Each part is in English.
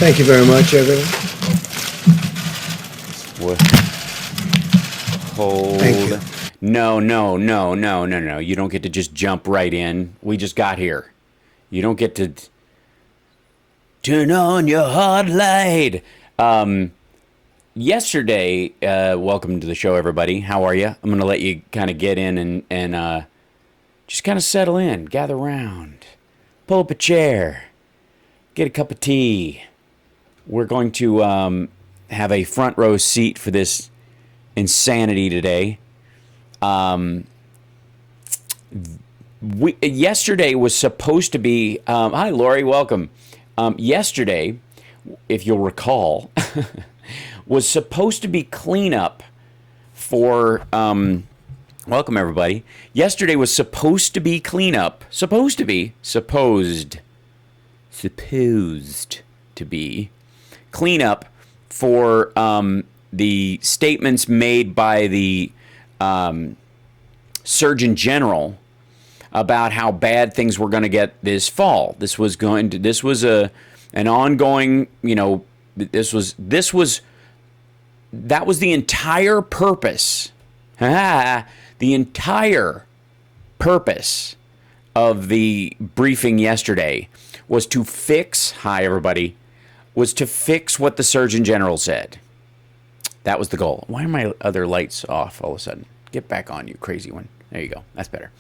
Thank you very much, everyone. Hold. Thank you. No. You don't get to just jump right in. We just got here. You don't get to turn on your hot light. Yesterday, welcome to the show, everybody. How are you? I'm going to let you kind of get in and just kind of settle in, gather around, pull up a chair, get a cup of tea. We're going to have a front row seat for this insanity today. Yesterday was supposed to be... hi, Lori, welcome. Yesterday, if you'll recall, was supposed to be cleanup for... welcome, everybody. Yesterday was supposed to be cleanup. Supposed to be cleanup for the statements made by the Surgeon General about how bad things were going to get this fall. This was an ongoing, that was the entire purpose. The entire purpose of the briefing yesterday was to fix, was to fix what the Surgeon General said. That was the goal. Why are my other lights off all of a sudden? Get back on, you crazy one. There you go. That's better.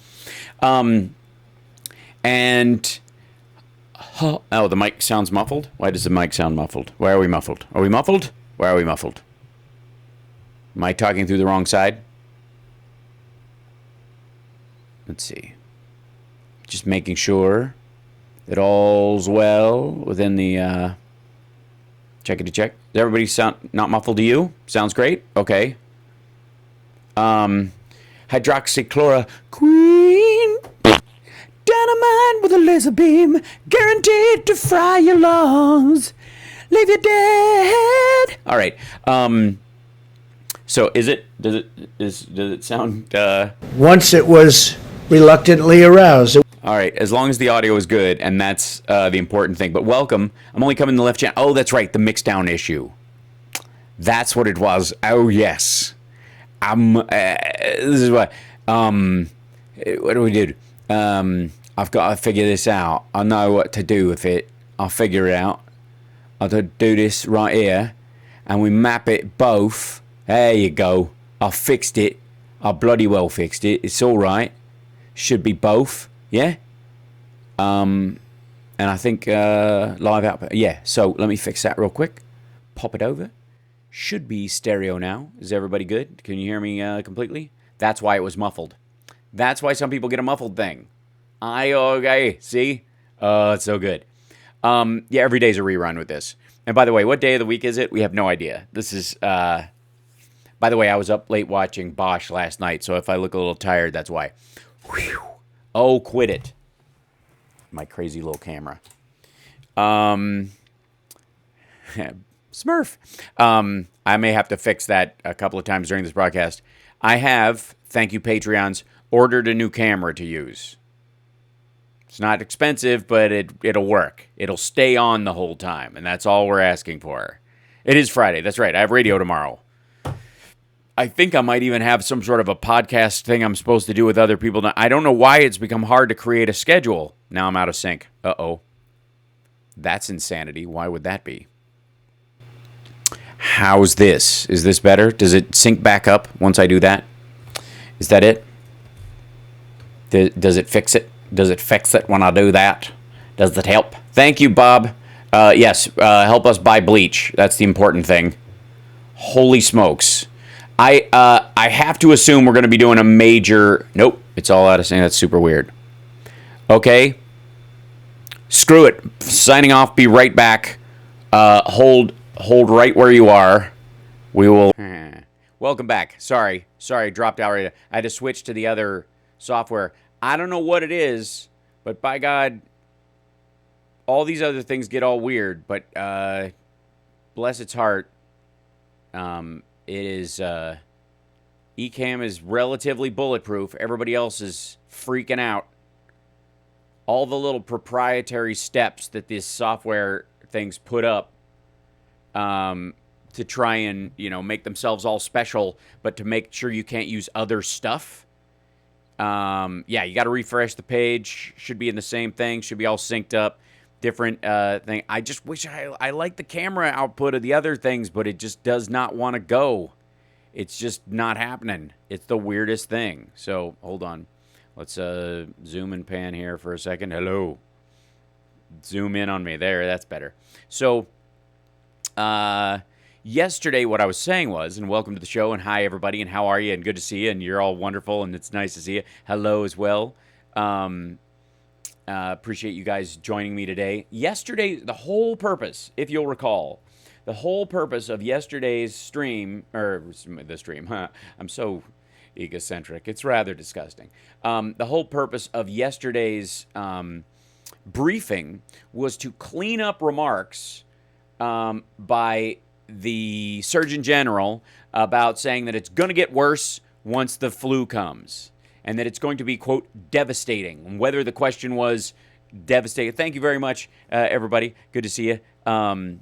Oh, the mic sounds muffled? Why does the mic sound muffled? Why are we muffled? Are we muffled? Why are we muffled? Am I talking through the wrong side? Let's see. Just making sure that all's well within the... Checkity check. Does everybody sound not muffled to you? Sounds great. Okay. Hydroxychloroquine. Dynamite with a laser beam, guaranteed to fry your lungs, leave you dead. All right. So does it sound? Once it was reluctantly aroused. All right, as long as the audio is good, and that's the important thing. But welcome. I'm only coming to the left channel. Oh, that's right, the mix-down issue. That's what it was. Oh, yes. This is what do we do? I've got to figure this out. I know what to do with it. I'll figure it out. I'll do this right here, and we map it both. There you go. I fixed it. I bloody well fixed it. It's all right. Should be both. Yeah? And I think live output. Yeah, so let me fix that real quick. Pop it over. Should be stereo now. Is everybody good? Can you hear me completely? That's why it was muffled. That's why some people get a muffled thing. Okay, see? It's so good. Yeah, every day's a rerun with this. And by the way, what day of the week is it? We have no idea. This is... by the way, I was up late watching Bosch last night, so if I look a little tired, that's why. Whew. Oh, quit it. My crazy little camera. Smurf. I may have to fix that a couple of times during this broadcast. I have, thank you Patreons, ordered a new camera to use. It's not expensive, but it'll work. It'll stay on the whole time, and that's all we're asking for. It is Friday. That's right. I have radio tomorrow. I think I might even have some sort of a podcast thing I'm supposed to do with other people. I don't know why it's become hard to create a schedule. Now I'm out of sync. Uh-oh. That's insanity. Why would that be? How's this? Is this better? Does it sync back up once I do that? Is that it? Does it fix it? Does it fix it when I do that? Does it help? Thank you, Bob. Yes, help us buy bleach. That's the important thing. Holy smokes. I have to assume we're going to be doing a major... Nope, it's all out of sync. That's super weird. Okay. Screw it. Signing off. Be right back. Hold right where you are. We will... Welcome back. Sorry, dropped out right. I had to switch to the other software. I don't know what it is, but by God, all these other things get all weird, but bless its heart, it is... Ecamm is relatively bulletproof. Everybody else is freaking out. All the little proprietary steps that this software things put up to try and, make themselves all special, but to make sure you can't use other stuff. Yeah, you got to refresh the page. Should be in the same thing. Should be all synced up. Different thing. I just wish I like the camera output of the other things, but it just does not want to go. It's just not happening. It's the weirdest thing. So hold on. Let's zoom and pan here for a second. Hello. Zoom in on me. There, that's better. So yesterday, what I was saying was, and welcome to the show, and hi everybody, and how are you, and good to see you, and you're all wonderful, and it's nice to see you. Hello as well. Appreciate you guys joining me today. Yesterday, the whole purpose, if you'll recall, the whole purpose of yesterday's stream, or the stream, I'm so egocentric, it's rather disgusting. The whole purpose of yesterday's briefing was to clean up remarks by the Surgeon General about saying that it's going to get worse once the flu comes, and that it's going to be, quote, devastating. Whether the question was devastating. Thank you very much, everybody. Good to see you. I'm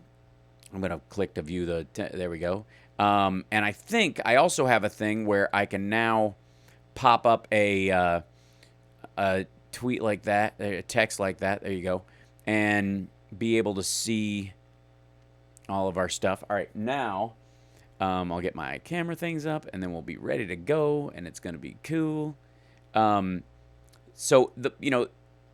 going to click to view the... there we go. And I think I also have a thing where I can now pop up a tweet like that, a text like that. There you go. And be able to see all of our stuff. All right, now I'll get my camera things up, and then we'll be ready to go, and it's going to be cool. So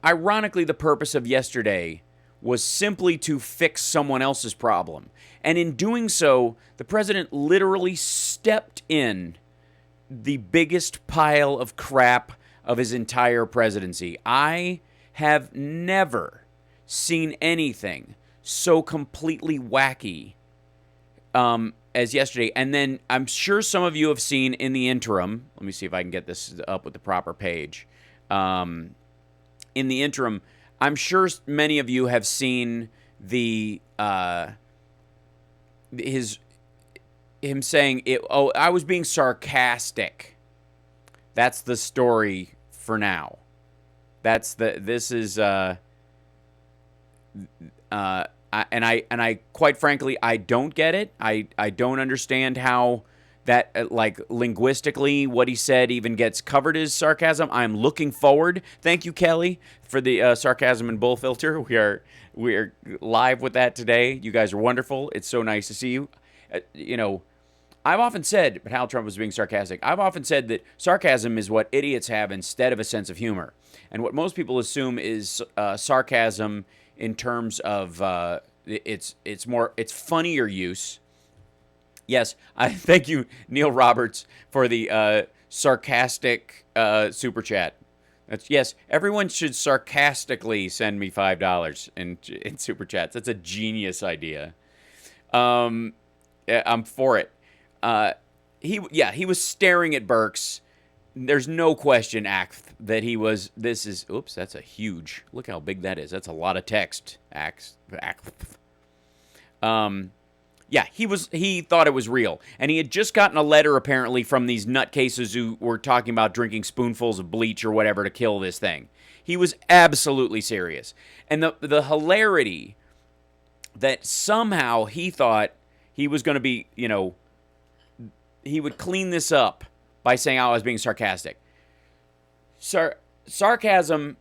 ironically, the purpose of yesterday was simply to fix someone else's problem. And in doing so, the president literally stepped in the biggest pile of crap of his entire presidency. I have never seen anything so completely wacky as yesterday. And then I'm sure some of you have seen in the interim, let me see if I can get this up with the proper page. In the interim, I'm sure many of you have seen him saying, I was being sarcastic. That's the story for now. I quite frankly, I don't get it. I don't understand how that, linguistically, what he said even gets covered as sarcasm. I'm looking forward. Thank you, Kelly, for the sarcasm and bull filter. We are live with that today. You guys are wonderful. It's so nice to see you. I've often said, but Hal Trump was being sarcastic. I've often said that sarcasm is what idiots have instead of a sense of humor. And what most people assume is sarcasm in terms of it's funnier use. Yes, I thank you, Neil Roberts, for the sarcastic super chat. Yes, everyone should sarcastically send me $5 in super chats. That's a genius idea. I'm for it. He was staring at Burks. There's no question, that he was. Oops, that's a huge. Look how big that is. That's a lot of text. He thought it was real, and he had just gotten a letter apparently from these nutcases who were talking about drinking spoonfuls of bleach or whatever to kill this thing. He was absolutely serious, and the hilarity that somehow he thought he was going to be, he would clean this up by saying, I was being sarcastic. Sarcasm,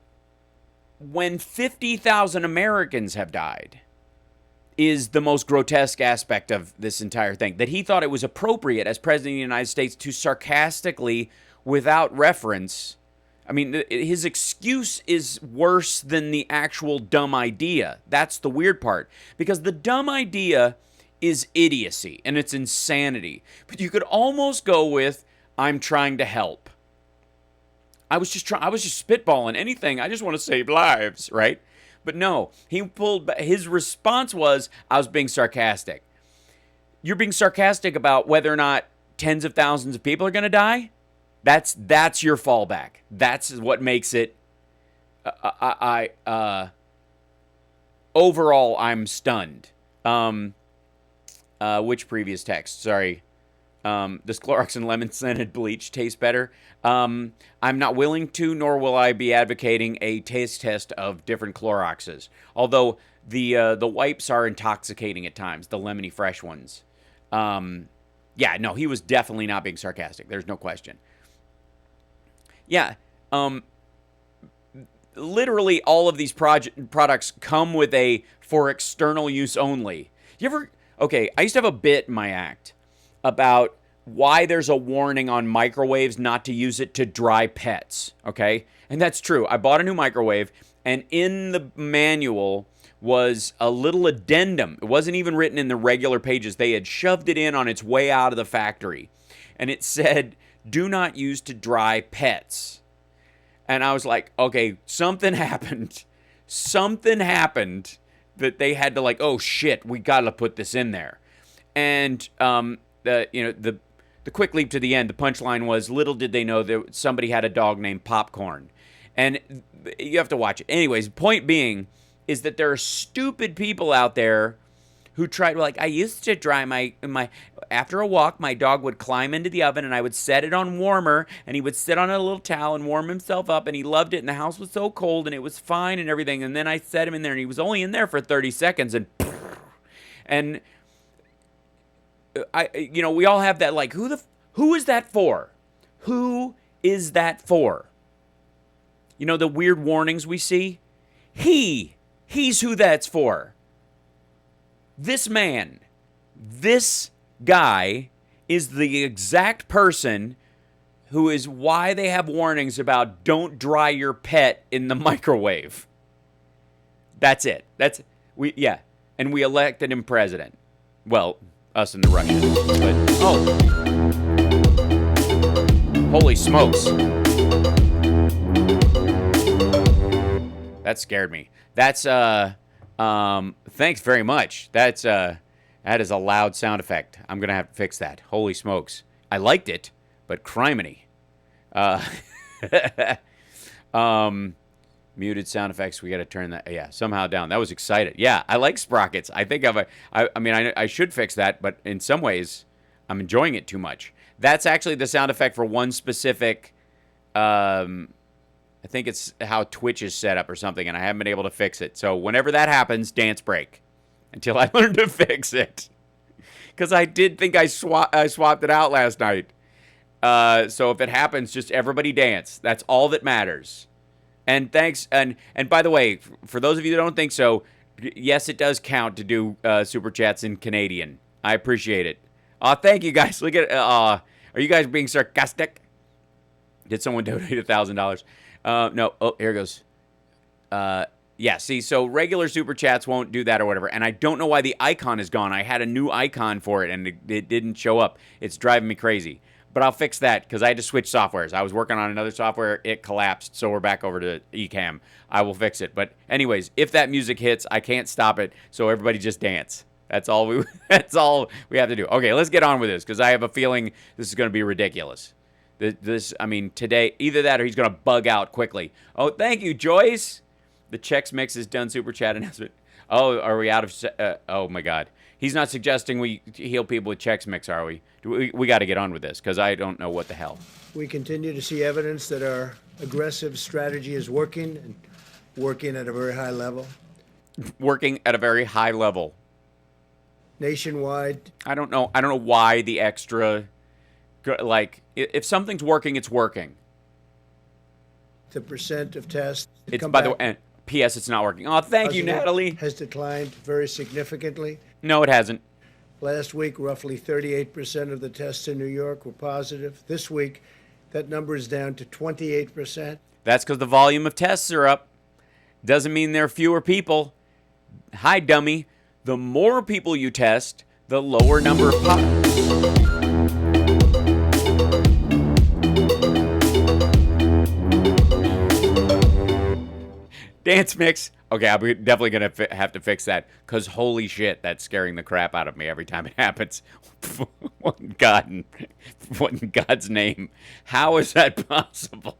when 50,000 Americans have died, is the most grotesque aspect of this entire thing. That he thought it was appropriate as President of the United States to sarcastically, without reference, I mean, his excuse is worse than the actual dumb idea. That's the weird part. Because the dumb idea is idiocy, and it's insanity. But you could almost go with, I'm trying to help. I was just spitballing anything. I just want to save lives, right? But no, his response was, I was being sarcastic. You're being sarcastic about whether or not tens of thousands of people are going to die? That's your fallback. That's what makes it. Overall, I'm stunned. Which previous text? Sorry. Does Clorox and lemon scented bleach taste better? I'm not willing to, nor will I be advocating a taste test of different Cloroxes. Although the wipes are intoxicating at times, the lemony fresh ones. Yeah, no, he was definitely not being sarcastic. There's no question. Yeah, literally all of these products come with a for external use only. You ever? Okay, I used to have a bit in my act about why there's a warning on microwaves not to use it to dry pets, okay? And that's true. I bought a new microwave, and in the manual was a little addendum. It wasn't even written in the regular pages. They had shoved it in on its way out of the factory. And it said, do not use to dry pets. And I was like, okay, something happened. Something happened that they had to like, oh shit, we got to put this in there. And the quick leap to the end, the punchline was, little did they know that somebody had a dog named Popcorn. And you have to watch it. Anyways, point being is that there are stupid people out there who try to, like, I used to dry my after a walk, my dog would climb into the oven and I would set it on warmer and he would sit on a little towel and warm himself up and he loved it and the house was so cold and it was fine and everything. And then I set him in there and he was only in there for 30 seconds and we all have that, like, who is that for? Who is that for? You know, the weird warnings we see? He's who that's for. This man, this guy is the exact person who is why they have warnings about don't dry your pet in the microwave. That's it. And we elected him president. Well, us and the Russians. But holy smokes. That scared me. That's thanks very much. That is a loud sound effect. I'm gonna have to fix that. Holy smokes. I liked it, but criminy. Muted sound effects. We got to turn that somehow down. That was excited. Yeah, I like sprockets. I think I should fix that, but in some ways I'm enjoying it too much. That's actually the sound effect for one specific I think it's how Twitch is set up or something, and I haven't been able to fix it. So whenever that happens, dance break until I learn to fix it. Because I did think I swapped it out last night. So if it happens, just everybody dance. That's all that matters. And thanks. And by the way, for those of you that don't think so, yes, it does count to do super chats in Canadian. I appreciate it. Thank you guys. Look at are you guys being sarcastic? Did someone donate $1,000? No. Oh, here it goes. Yeah, see, so regular super chats won't do that or whatever. And I don't know why the icon is gone. I had a new icon for it, and it didn't show up. It's driving me crazy. But I'll fix that because I had to switch softwares. I was working on another software. It collapsed, so we're back over to Ecamm. I will fix it. But anyways, if that music hits, I can't stop it, so everybody just dance. That's all we have to do. Okay, let's get on with this because I have a feeling this is going to be ridiculous. Today, either that or he's going to bug out quickly. Oh, thank you, Joyce. The Chex Mix is done super chat announcement. Oh, are we out of... oh, my God. He's not suggesting we heal people with Chex Mix, are we? We got to get on with this because I don't know what the hell. We continue to see evidence that our aggressive strategy is working and working at a very high level. Working at a very high level. Nationwide. I don't know why the extra... Like, if something's working, it's working. The percent of tests... It's, by the way, and P.S., it's not working. Oh, thank you, Natalie. Has declined very significantly. No, it hasn't. Last week, roughly 38% of the tests in New York were positive. This week, that number is down to 28%. That's because the volume of tests are up. Doesn't mean there are fewer people. Hi, dummy. The more people you test, the lower number of Dance mix. Okay, I'm definitely going to have to fix that because holy shit, that's scaring the crap out of me every time it happens. What in God's name? How is that possible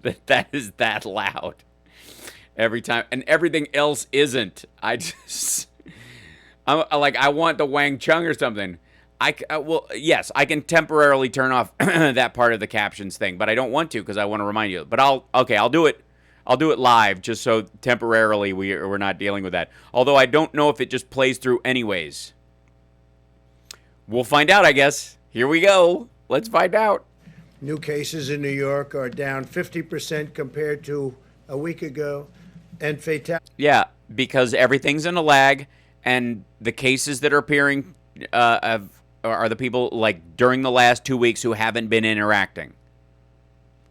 that is that loud every time and everything else isn't? I want the Wang Chung or something. well, yes, I can temporarily turn off that part of the captions thing, but I don't want to because I want to remind you. But I'll do it. I'll do it live just so temporarily we're not dealing with that. Although I don't know if it just plays through anyways. We'll find out, I guess. Here we go. Let's find out. New cases in New York are down 50% compared to a week ago, and fatalities. Yeah, because everything's in a lag, and the cases that are appearing are the people like during the last 2 weeks who haven't been interacting.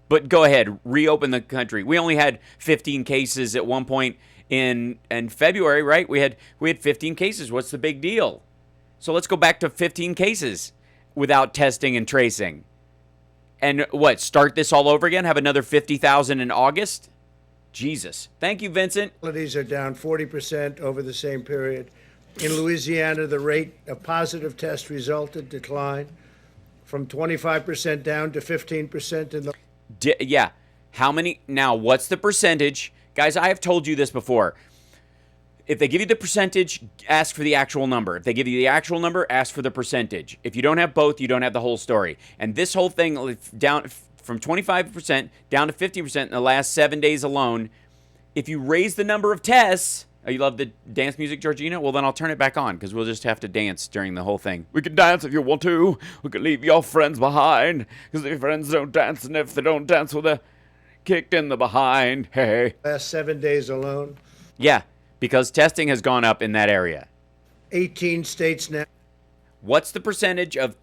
But go ahead, reopen the country. We only had 15 cases at one point in February, right? We had 15 cases. What's the big deal? So let's go back to 15 cases without testing and tracing. And what, start this all over again? Have another 50,000 in August? Jesus. Thank you, Vincent. Fatalities are down 40% over the same period. In Louisiana, the rate of positive test resulted decline from 25% down to 15% in the... Yeah. How many? Now, what's the percentage? Guys, I have told you this before. If they give you the percentage, ask for the actual number. If they give you the actual number, ask for the percentage. If you don't have both, you don't have the whole story. And this whole thing down from 25% down to 50% in the last 7 days alone. If you raise the number of tests, oh, you love the dance music, Georgina? Well, then I'll turn it back on because we'll just have to dance during the whole thing. We can dance if you want to. We can leave your friends behind because your friends don't dance, and if they don't dance, well, they're kicked in the behind. Hey. last 7 days alone. Yeah, because testing has gone up in that area. 18 states now. What's the percentage of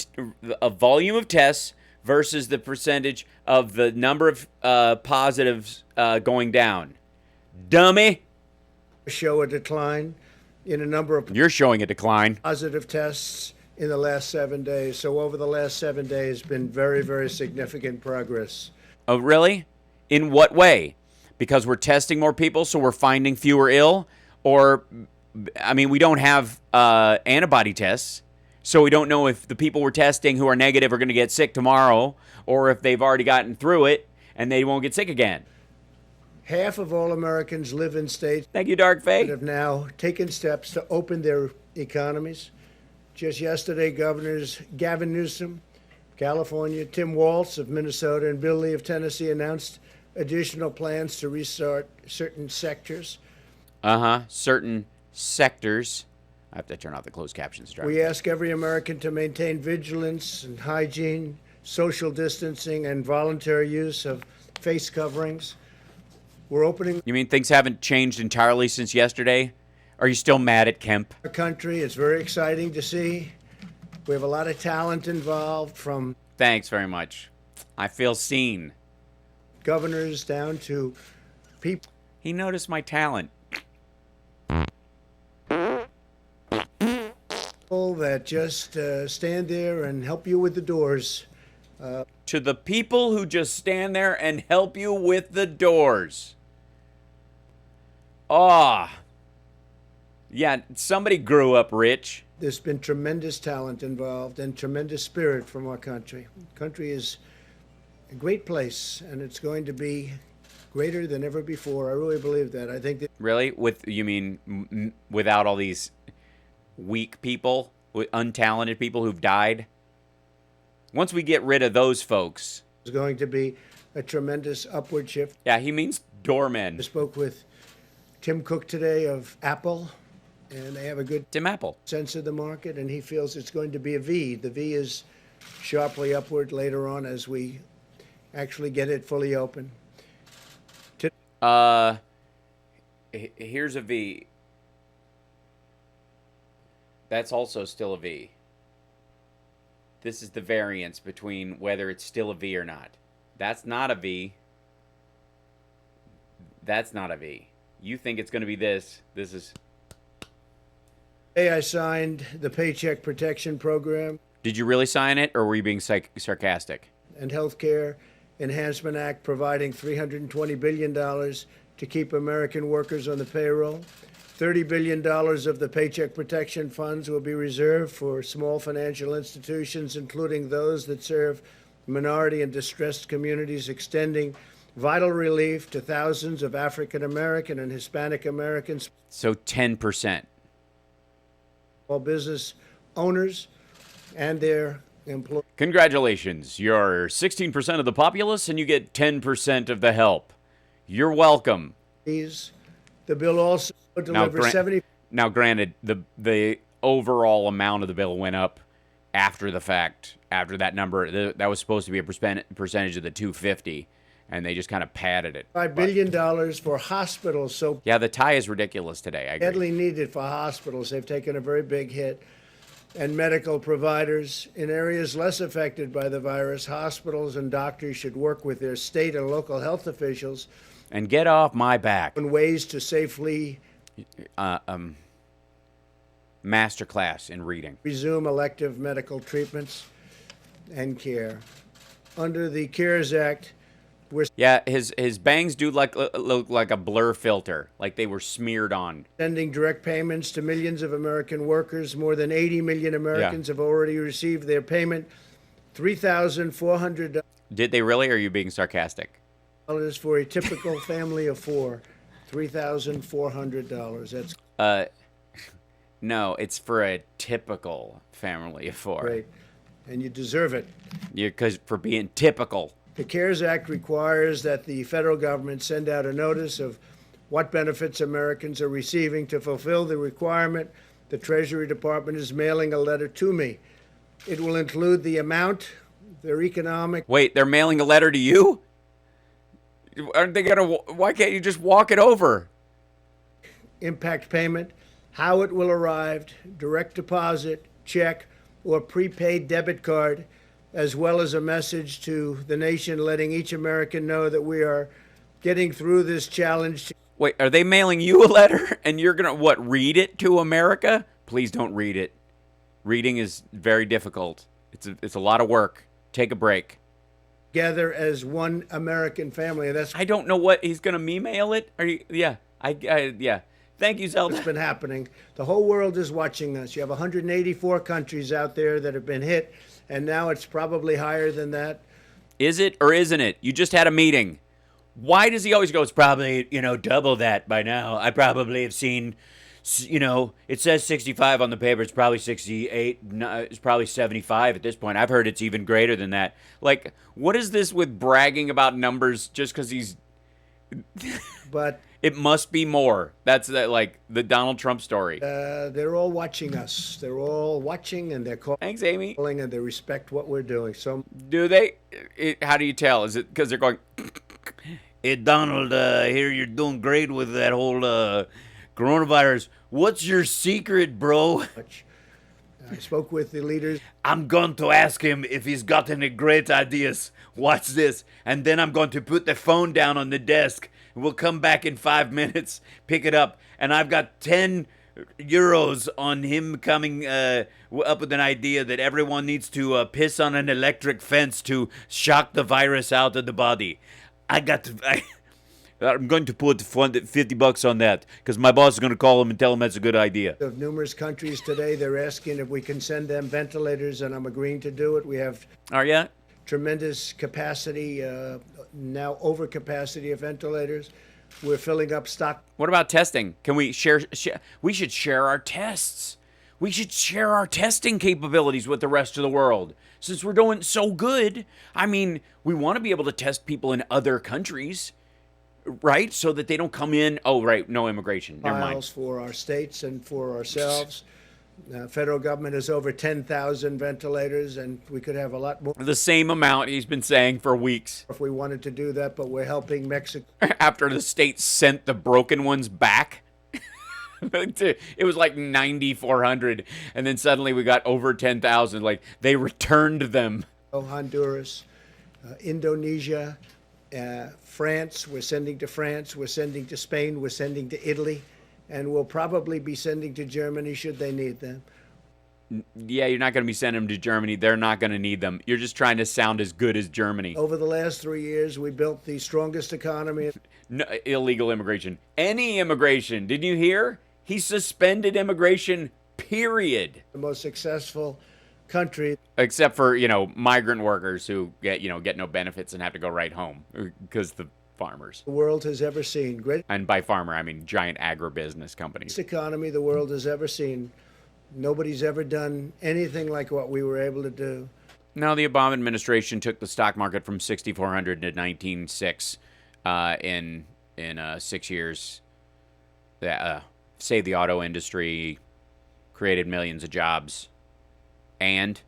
volume of tests versus the percentage of the number of positives going down? Dummy. Show a decline in a number of You're showing a decline. positive tests in the last 7 days. So over the last 7 days, been very, very significant progress. Oh, really? In what way? Because we're testing more people, so we're finding fewer ill? Or, I mean, we don't have antibody tests, so we don't know if the people we're testing who are negative are going to get sick tomorrow, or if they've already gotten through it and they won't get sick again. Half of all Americans live in states Thank you, Dark that Faye. have now taken steps to open their economies. Just yesterday, Governors Gavin Newsom, California, Tim Walz of Minnesota, and Bill Lee of Tennessee announced additional plans to restart certain sectors. Certain sectors. I have to turn off the closed captions. We ask every American to maintain vigilance and hygiene, social distancing, and voluntary use of face coverings. We're opening You mean things haven't changed entirely since yesterday? Are you still mad at Kemp? our country. It's very exciting to see. We have a lot of talent involved, from Thanks very much. I feel seen. governors down to people He noticed my talent. that just stand there and help you with the doors. To the people who just stand there and help you with the doors. Yeah, somebody grew up rich. There's been tremendous talent involved and tremendous spirit from our country. The country is a great place, and it's going to be greater than ever before. I really believe that. I think that Really? You mean without all these weak people, untalented people who've died? Once we get rid of those folks. there's going to be a tremendous upward shift. Yeah, he means doormen. I spoke with Tim Cook today of Apple, and they have a good Tim Apple. sense of the market, and he feels it's going to be a V. The V is sharply upward later on as we actually get it fully open. Here's a V. That's also still a V. This is the variance between whether it's still a V or not. That's not a V. That's not a V. You think it's going to be this. This is... Today I signed the Paycheck Protection Program Did you really sign it, or were you being sarcastic? and Healthcare Enhancement Act, providing $320 billion to keep American workers on the payroll. $30 billion of the Paycheck Protection Funds will be reserved for small financial institutions, including those that serve minority and distressed communities, extending vital relief to thousands of African American and Hispanic Americans, So 10%. small business owners and their employees. Congratulations. You're 16% of the populace and you get 10% of the help. You're welcome. The bill also delivers 70. Now, granted, the overall amount of the bill went up after the fact. After that number, that was supposed to be a percentage of the 250, and they just kind of padded it. $5 billion for hospitals, so Yeah, the tie is ridiculous today. I agree. badly needed for hospitals. They've taken a very big hit. And medical providers in areas less affected by the virus, hospitals and doctors should work with their state and local health officials And get off my back. on ways to safely Masterclass in reading. resume elective medical treatments and care. Under the CARES Act, we're Yeah, his bangs do look like a blur filter, like they were smeared on. sending direct payments to millions of American workers. More than 80 million Americans have already received their payment. $3,400 Did they really, or are you being sarcastic? for a typical family of four. $3,400. That's No, it's for a typical family of four. great. And you deserve it. Because for being typical. The CARES Act requires that the federal government send out a notice of what benefits Americans are receiving. To fulfill the requirement, the Treasury Department is mailing a letter to me. It will include the amount, their economic Wait, they're mailing a letter to you? Aren't they gonna? Why can't you just walk it over? impact payment, how it will arrive, direct deposit, check, or prepaid debit card, as well as a message to the nation letting each American know that we are getting through this challenge. Wait, are they mailing you a letter and you're gonna read it to America? Please don't read it. Reading is very difficult. It's a lot of work. Take a break. Together as one American family, and that's I don't know what he's gonna me-mail it. Are you? Yeah, yeah. Thank you, Zelda. what's been happening. The whole world is watching us. You have 184 countries out there that have been hit, and now it's probably higher than that. Is it or isn't it? You just had a meeting. Why does he always go, it's probably, double that by now. I probably have seen, it says 65 on the paper. It's probably 68. No, it's probably 75 at this point. I've heard it's even greater than that. Like, what is this with bragging about numbers just because he's... But It must be more. That's like the Donald Trump story. they're all watching us. They're all watching, and they're Thanks, Amy. calling, and they respect what we're doing. So Do they? How do you tell? Is it because they're going, hey, Donald, here you're doing great with that whole coronavirus. What's your secret, bro? much. I spoke with the leaders. I'm going to ask him if he's got any great ideas. Watch this. And then I'm going to put the phone down on the desk. We'll come back in 5 minutes, pick it up. And I've got 10 euros on him coming up with an idea that everyone needs to piss on an electric fence to shock the virus out of the body. I'm going to put $50 on that because my boss is going to call him and tell him that's a good idea. Of numerous countries today, they're asking if we can send them ventilators, and I'm agreeing to do it. We have Are ya? tremendous capacity, now overcapacity of ventilators. We're filling up stock. What about testing? Can we share? We should share our tests. We should share our testing capabilities with the rest of the world. Since we're doing so good, I mean, we want to be able to test people in other countries, right? So that they don't come in. Oh, right, no immigration. Never mind. Files for our states and for ourselves. Federal government has over 10,000 ventilators, and we could have a lot more The same amount he's been saying for weeks. if we wanted to do that, but we're helping Mexico. After the state sent the broken ones back. It was like 9,400, and then suddenly we got over 10,000. Like, they returned them. Honduras, Indonesia, France. We're sending to France. We're sending to Spain. We're sending to Italy. And we'll probably be sending to Germany should they need them. Yeah, you're not going to be sending them to Germany. They're not going to need them. You're just trying to sound as good as Germany. Over the last 3 years, we built the strongest economy. No, illegal immigration. Any immigration. Did you hear? He suspended immigration, period. The most successful country. Except for, migrant workers who get no benefits and have to go right home because the farmers. The world has ever seen. Greatest And by farmer, I mean giant agribusiness companies. economy the world has ever seen. Nobody's ever done anything like what we were able to do. Now, the Obama administration took the stock market from 6,400 to 19,600 in 6 years. That saved the auto industry, created millions of jobs, and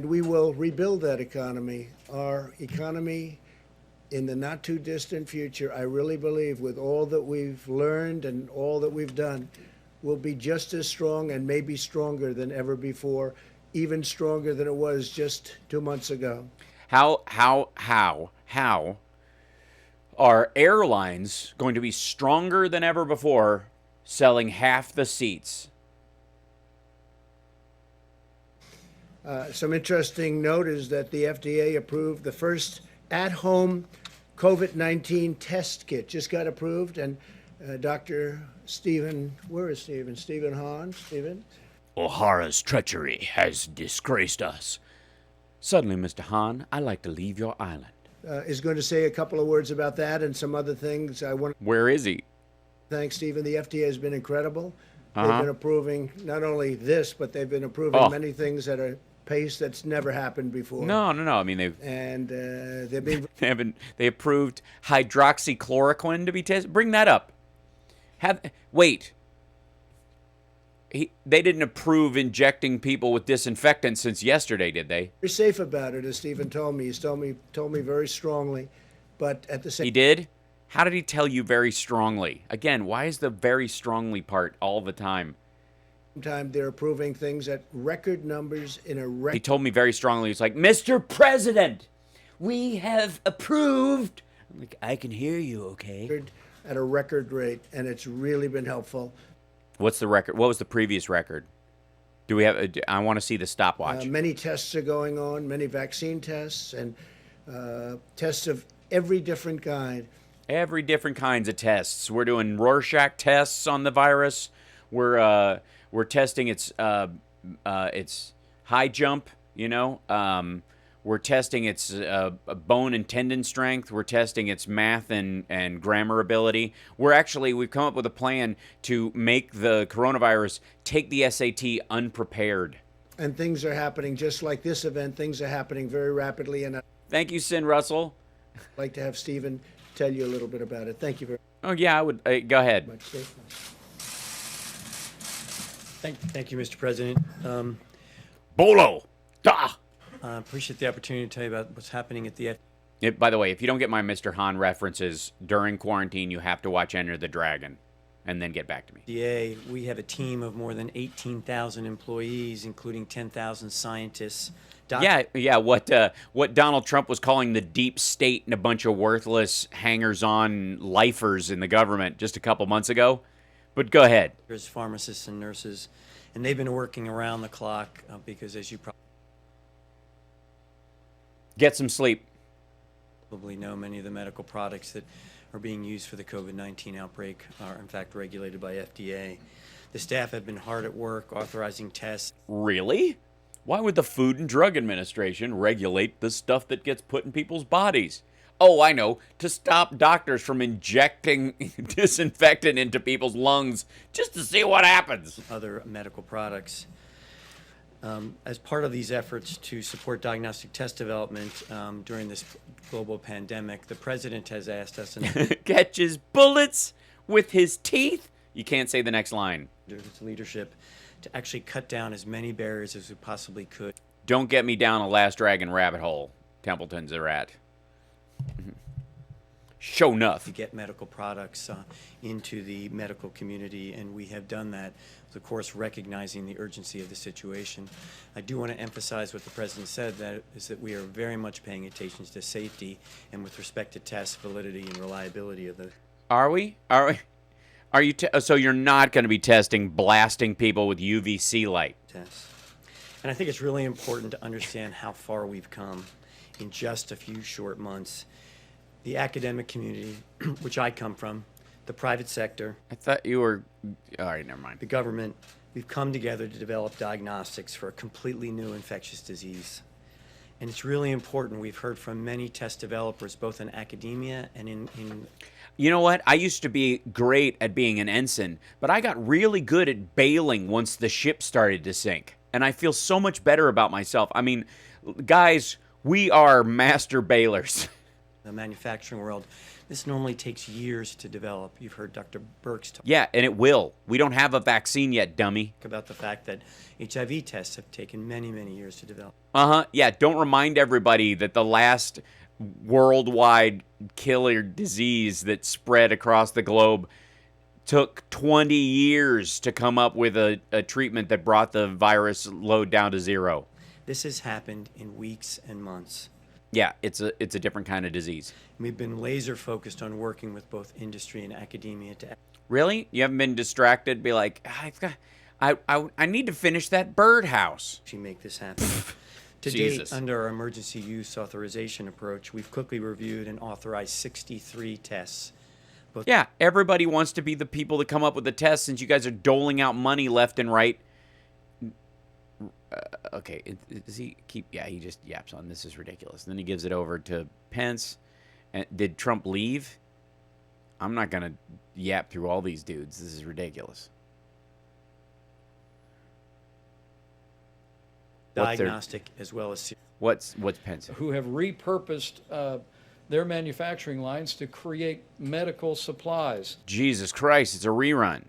we will rebuild that economy. Our economy, in the not too distant future, I really believe, with all that we've learned and all that we've done, will be just as strong and maybe stronger than ever before, even stronger than it was just 2 months ago. How are airlines going to be stronger than ever before, selling half the seats? Some interesting note is that the FDA approved the first at-home COVID-19 test kit. Just got approved, and Dr. Stephen, where is Stephen? Stephen Hahn? Stephen? O'Hara's treachery has disgraced us. Suddenly, Mr. Hahn, I'd like to leave your island. Is going to say a couple of words about that and some other things. I want to Where is he? thank Stephen. The FDA has been incredible. They've been approving not only this, but they've been approving many things at a pace that's never happened before. No. I mean, they've they approved hydroxychloroquine to be tested. Bring that up. They didn't approve injecting people with disinfectant since yesterday, did they? Very safe about it, as Stephen told me. He's told me very strongly, but at the same. He did? How did he tell you very strongly? Again, why is the very strongly part all the time? Time they're approving things at record numbers in a record. He told me very strongly. He's like, Mr. President, we have approved. I'm like, I can hear you, okay? At a record rate, and it's really been helpful. What's the record? What was the previous record? Do we have? I want to see the stopwatch. Many tests are going on, many vaccine tests, and tests of every different kind. Every different kinds of tests. We're doing Rorschach tests on the virus. We're testing its high jump. We're testing its bone and tendon strength. We're testing its math and grammar ability. We've come up with a plan to make the coronavirus take the SAT unprepared. And things are happening just like this event. Things are happening very rapidly. And I'd Thank you, Sin Russell. like to have Stephen tell you a little bit about it. Thank you very Oh, yeah, I would. Go ahead. much. Thank you, Mr. President. Bolo. Da. Appreciate the opportunity to tell you about what's happening at the By the way, if you don't get my Mr. Hahn references during quarantine, you have to watch Enter the Dragon and then get back to me. FDA. We have a team of more than 18,000 employees, including 10,000 scientists. Yeah. What Donald Trump was calling the deep state and a bunch of worthless hangers-on lifers in the government just a couple months ago. But go ahead. There's pharmacists and nurses, and they've been working around the clock because, as you Get some sleep. probably know, many of the medical products that are being used for the COVID-19 outbreak are, in fact, regulated by FDA. The staff have been hard at work authorizing tests. Really? Why would the Food and Drug Administration regulate the stuff that gets put in people's bodies? Oh, I know, to stop doctors from injecting disinfectant into people's lungs just to see what happens. Other medical products. As part of these efforts to support diagnostic test development during this global pandemic, the president has asked us Catches bullets with his teeth? You can't say the next line. under his leadership to actually cut down as many barriers as we possibly could. Don't get me down a Last Dragon rabbit hole. Templeton's a rat. Show enough. To get medical products into the medical community, and we have done that, of course, recognizing the urgency of the situation. I do want to emphasize what the president said, that we are very much paying attention to safety and with respect to test validity and reliability of the. Are we? Are you? So you're not going to be blasting people with UVC light? Tests. And I think it's really important to understand how far we've come in just a few short months. The academic community, which I come from, the private sector, I thought you were. All right, never mind. the government, we've come together to develop diagnostics for a completely new infectious disease. And it's really important. We've heard from many test developers, both in academia and in You know what? I used to be great at being an ensign, but I got really good at bailing once the ship started to sink. And I feel so much better about myself. I mean, guys, we are master bailers. The manufacturing world, this normally takes years to develop. You've heard Dr. Burks talk Yeah, and it will. We don't have a vaccine yet, dummy. about the fact that HIV tests have taken many, many years to develop. Yeah, don't remind everybody that the last worldwide killer disease that spread across the globe took 20 years to come up with a treatment that brought the virus load down to zero. This has happened in weeks and months. Yeah, it's a different kind of disease. We've been laser focused on working with both industry and academia to Really? You haven't been distracted? Be like, I need to finish that birdhouse. actually make this happen. To Jesus. date, under our emergency use authorization approach, we've quickly reviewed and authorized 63 tests. Yeah, everybody wants to be the people that come up with the tests since you guys are doling out money left and right. Okay, does he keep... Yeah, he just yaps on, this is ridiculous. And then he gives it over to Pence. And did Trump leave? I'm not going to yap through all these dudes. This is ridiculous. Diagnostic as well as What's Pence? who have repurposed their manufacturing lines to create medical supplies. Jesus Christ, it's a rerun.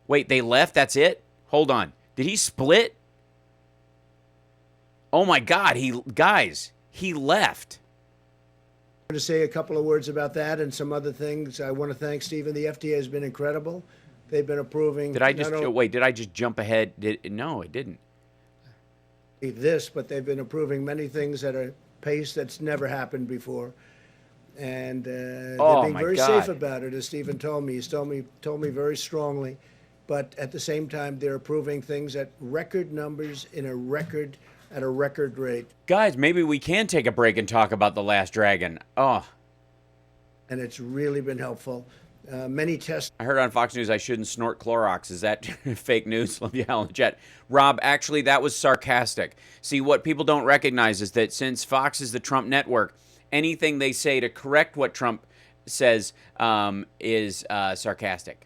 Wait, they left? That's it? Hold on. Did he split? Oh my God, he left. I want to say a couple of words about that and some other things. I want to thank Stephen. The FDA has been incredible. They've been approving. Did I just jump ahead? No, it didn't. This, but they've been approving many things at a pace that's never happened before. And they're being my very God. safe about it, as Stephen told me. He's told me very strongly. But at the same time, they're approving things at record numbers at a record rate. Guys, maybe we can take a break and talk about The Last Dragon. Oh, And it's really been helpful. Many tests. I heard on Fox News I shouldn't snort Clorox. Is that fake news? Love you, Alan Jet. Rob, actually, that was sarcastic. See, what people don't recognize is that since Fox is the Trump network, anything they say to correct what Trump says is sarcastic.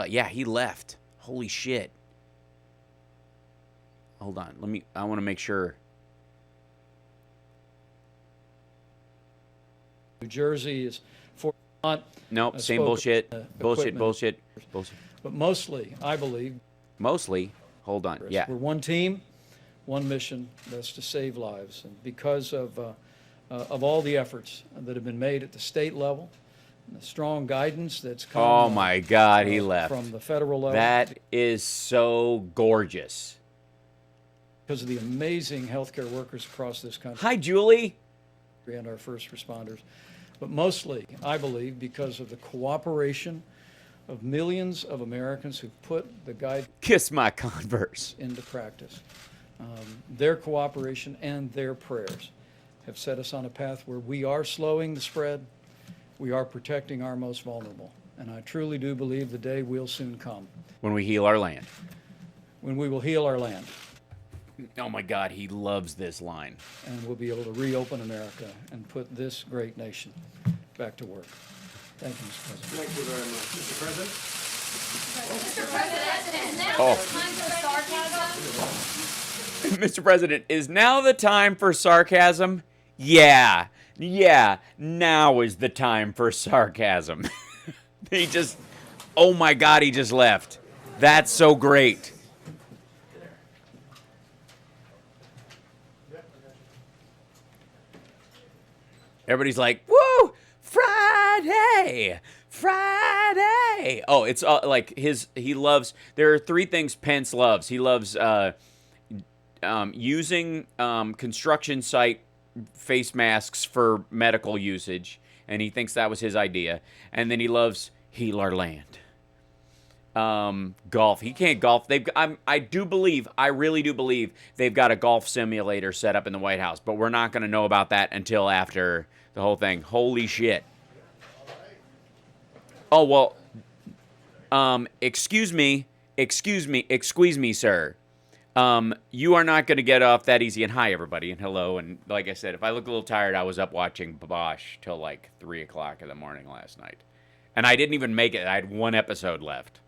Yeah, he left. Holy shit. Hold on. I want to make sure. New Jersey is for not. Nope, same bullshit. Bullshit. But mostly, I believe, Mostly. Hold on. Yeah. we're one team, one mission. That's to save lives. And because of all the efforts that have been made at the state level, and the strong guidance that's come. Oh my God, he left. From the federal level. That is so gorgeous. Because of the amazing healthcare workers across this country. Hi, Julie. And our first responders. But mostly, I believe, because of the cooperation of millions of Americans who put the guide Kiss my Converse. into practice. Their cooperation and their prayers have set us on a path where we are slowing the spread. We are protecting our most vulnerable. And I truly do believe the day will soon come When we heal our land. when we will heal our land Oh my God, he loves this line. and we'll be able to reopen America and put this great nation back to work. Thank you, Mr. President. Thank you very much. Mr. President? Mr. President, is now Oh. the time for sarcasm? Mr. President, is now the time for sarcasm? Yeah, now is the time for sarcasm. Oh my God, he just left. That's so great. Everybody's like, woo, Friday. Oh, it's like he loves, there are three things Pence loves. He loves using construction site face masks for medical usage, and he thinks that was his idea. And then he loves heal our land. Golf. He can't golf. I really do believe they've got a golf simulator set up in the White House, but we're not going to know about that until after the whole thing. Holy shit. Oh, well, excuse me, sir. You are not going to get off that easy. And hi, everybody, and hello. And like I said, if I look a little tired, I was up watching Bosch till like 3 o'clock in the morning last night. And I didn't even make it. I had one episode left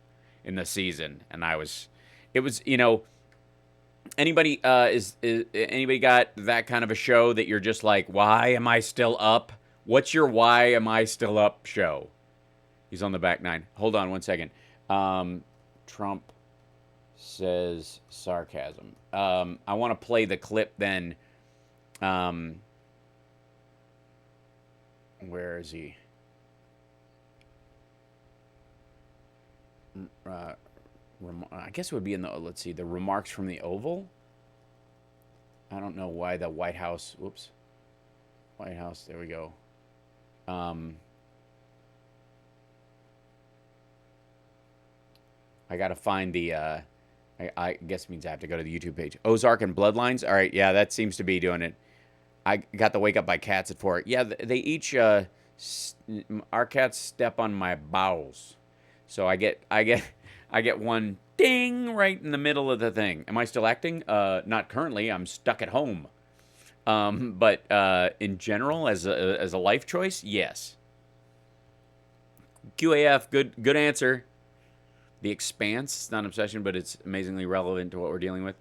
in the season. And it was, anybody, anybody got that kind of a show that you're just like, why am I still up? What's your why am I still up show? He's on the back nine. Hold on one second. Trump says sarcasm. I want to play the clip then. Where is he? I guess it would be in the, let's see, the remarks from the Oval. I don't know why the White House, whoops. White House, there we go. I got to find the, I guess it means I have to go to the YouTube page. Ozark and Bloodlines. All right, yeah, that seems to be doing it. I got to wake up by cats at 4. Yeah, they each, our cats step on my bowels. So I get one ding right in the middle of the thing. Am I still acting? Not currently. I'm stuck at home. But in general, as a life choice, yes. QAF, good answer. The Expanse, it's not an obsession, but it's amazingly relevant to what we're dealing with.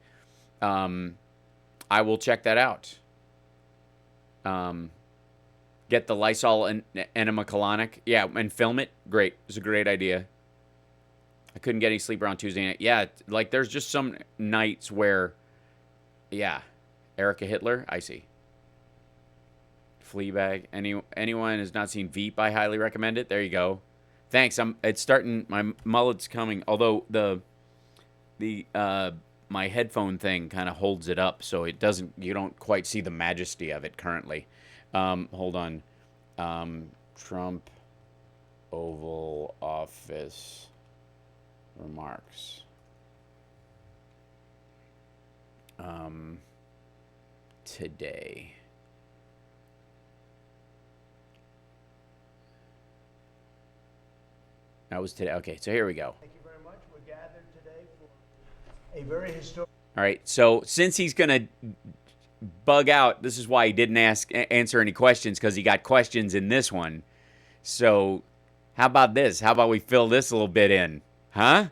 I will check that out. Get the Lysol and enema colonic. Yeah, and film it. Great. It's a great idea. I couldn't get any sleep around Tuesday night. Yeah, like there's just some nights where, yeah. Erica Hitler, I see. Fleabag. Anyone has not seen Veep, I highly recommend it. There you go. Thanks. It's starting. My mullet's coming. Although my headphone thing kind of holds it up, so it doesn't. You don't quite see the majesty of it currently. Hold on. Trump Oval Office remarks. Today. That was today. Okay, so here we go. Thank you very much. We're gathered today for a very historic. All right, so since he's going to bug out, this is why he didn't answer any questions, because he got questions in this one. So how about this? How about we fill this a little bit in? Huh?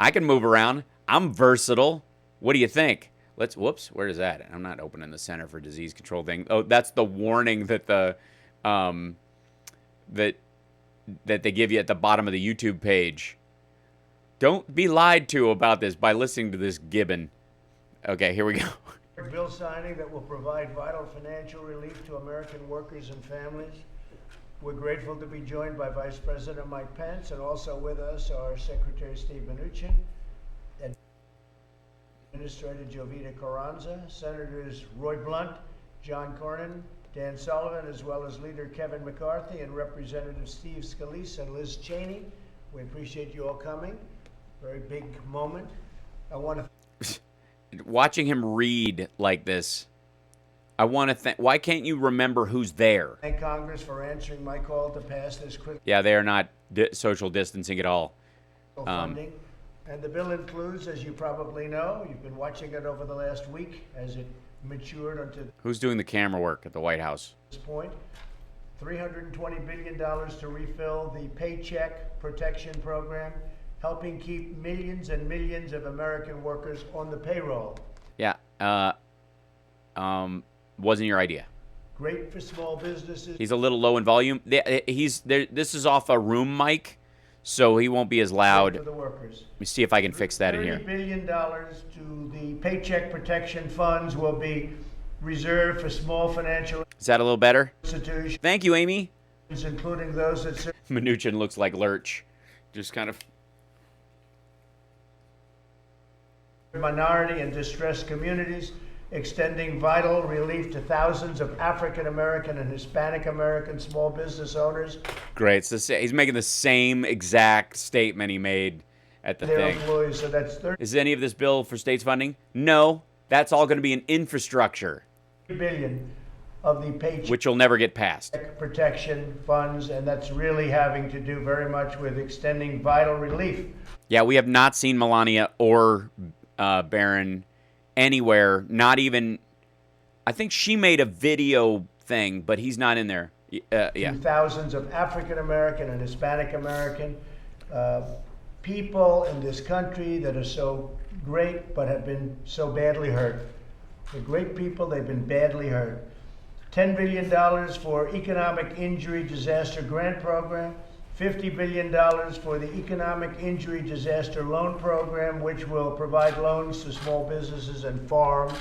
I can move around. I'm versatile. What do you think? Whoops, where is that? I'm not opening the Center for Disease Control thing. Oh, that's the warning that that they give you at the bottom of the YouTube page. Don't be lied to about this by listening to this gibbon. Okay, here we go. Bill signing that will provide vital financial relief to American workers and families. We're grateful to be joined by Vice President Mike Pence, and also with us are Secretary Steve Mnuchin and Administrator Jovita Carranza, Senators Roy Blunt, John Cornyn, Dan Sullivan, as well as Leader Kevin McCarthy and Representative Steve Scalise and Liz Cheney. We appreciate you all coming. Very big moment. I want to watching him read like this. I want to thank. Why can't you remember who's there? thank Congress for answering my call to pass this critical Yeah, they are not social distancing at all. funding. And the bill includes, as you probably know, you've been watching it over the last week as it matured until Who's doing the camera work at the White House? this point, $320 billion to refill the Paycheck Protection Program, helping keep millions and millions of American workers on the payroll. Yeah. Wasn't your idea. Great for small businesses. He's a little low in volume. He's there. This is off a room mic, so he won't be as loud. For the workers. Let me see if I can fix that in here. $30 billion to the Paycheck Protection Funds will be reserved for small financial Is that a little better? institutions, Thank you, Amy. including those that serve Mnuchin looks like Lurch. Just kind of. minority and distressed communities, extending vital relief to thousands of African American and Hispanic American small business owners, Great. So he's making the same exact statement he made at the their thing. employees. So that's $30 Is any of this bill for states funding? No. That's all going to be an infrastructure, billion of the Paycheck which will never get passed. Protection Funds, and that's really having to do very much with extending vital relief. Yeah, we have not seen Melania or Barron anywhere. Not even. I think she made a video thing, but he's not in there. Yeah. Thousands of African American and Hispanic American people in this country that are so great but have been so badly hurt. They're great people, they've been badly hurt. $10 billion for Economic Injury Disaster Grant Program, $50 billion for the Economic Injury Disaster Loan Program, which will provide loans to small businesses and farms,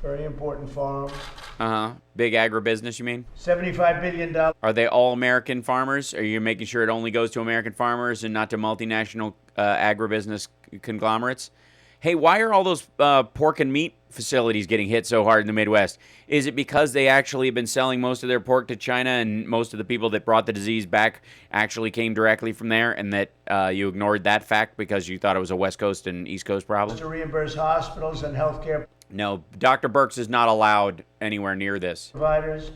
very important farms. Big agribusiness, you mean? $75 billion. Are they all American farmers? Are you making sure it only goes to American farmers and not to multinational agribusiness conglomerates? Hey, why are all those pork and meat facilities getting hit so hard in the Midwest? Is it because they actually have been selling most of their pork to China and most of the people that brought the disease back actually came directly from there, and that you ignored that fact because you thought it was a West Coast and East Coast problem? To reimburse hospitals and healthcare No, Dr. Burks is not allowed anywhere near this. providers,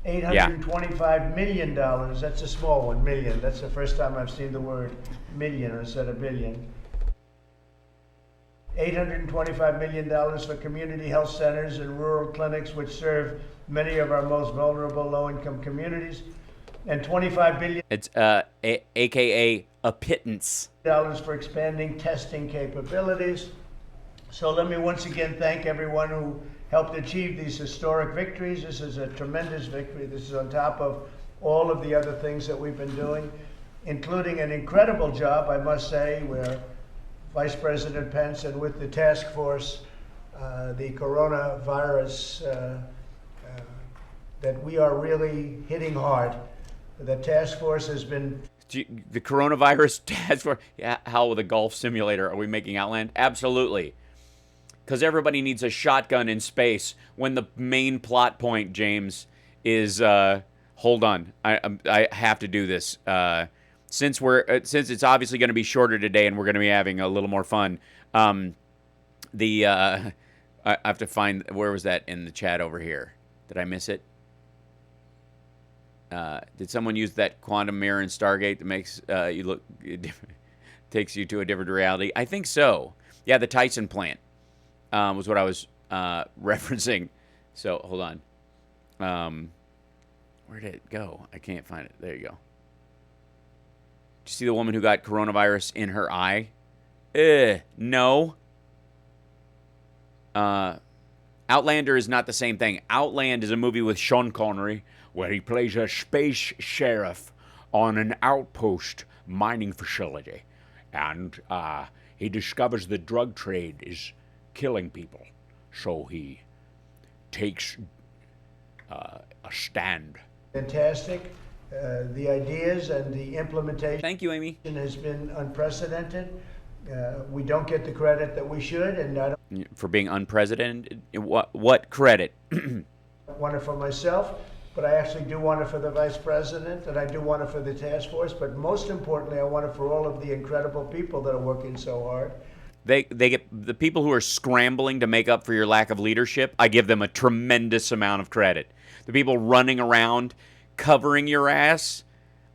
$825 million. That's a small one, million. That's the first time I've seen the word million instead of billion. $825 million for community health centers and rural clinics, which serve many of our most vulnerable low-income communities, and $25 billion It's AKA a pittance. for expanding testing capabilities. So let me once again thank everyone who helped achieve these historic victories. This is a tremendous victory. This is on top of all of the other things that we've been doing, including an incredible job, I must say, where Vice President Pence and with the task force, the coronavirus, that we are really hitting hard. The task force has been... The coronavirus task force. Yeah, how with a golf simulator are we making Outland? Absolutely. Because everybody needs a shotgun in space when the main plot point, James, is hold on. I have to do this. Since it's obviously going to be shorter today and we're going to be having a little more fun. I have to find, where was that in the chat over here? Did I miss it? Did someone use that quantum mirror in Stargate that makes you look, takes you to a different reality? I think so. Yeah, the Tyson Plant was what I was referencing. So hold on. Where did it go? I can't find it. There you go. Did you see the woman who got coronavirus in her eye? No. Outlander is not the same thing. Outland is a movie with Sean Connery where he plays a space sheriff on an outpost mining facility. And he discovers the drug trade is killing people. So he takes a stand. Fantastic. The ideas and the implementation Thank you, Amy. has been unprecedented. We don't get the credit that we should, and I don't For being unprecedented? What credit? want it for myself, but I actually do want it for the Vice President, and I do want it for the task force, but most importantly, I want it for all of the incredible people that are working so hard. They get the people who are scrambling to make up for your lack of leadership. I give them a tremendous amount of credit. The people running around covering your ass,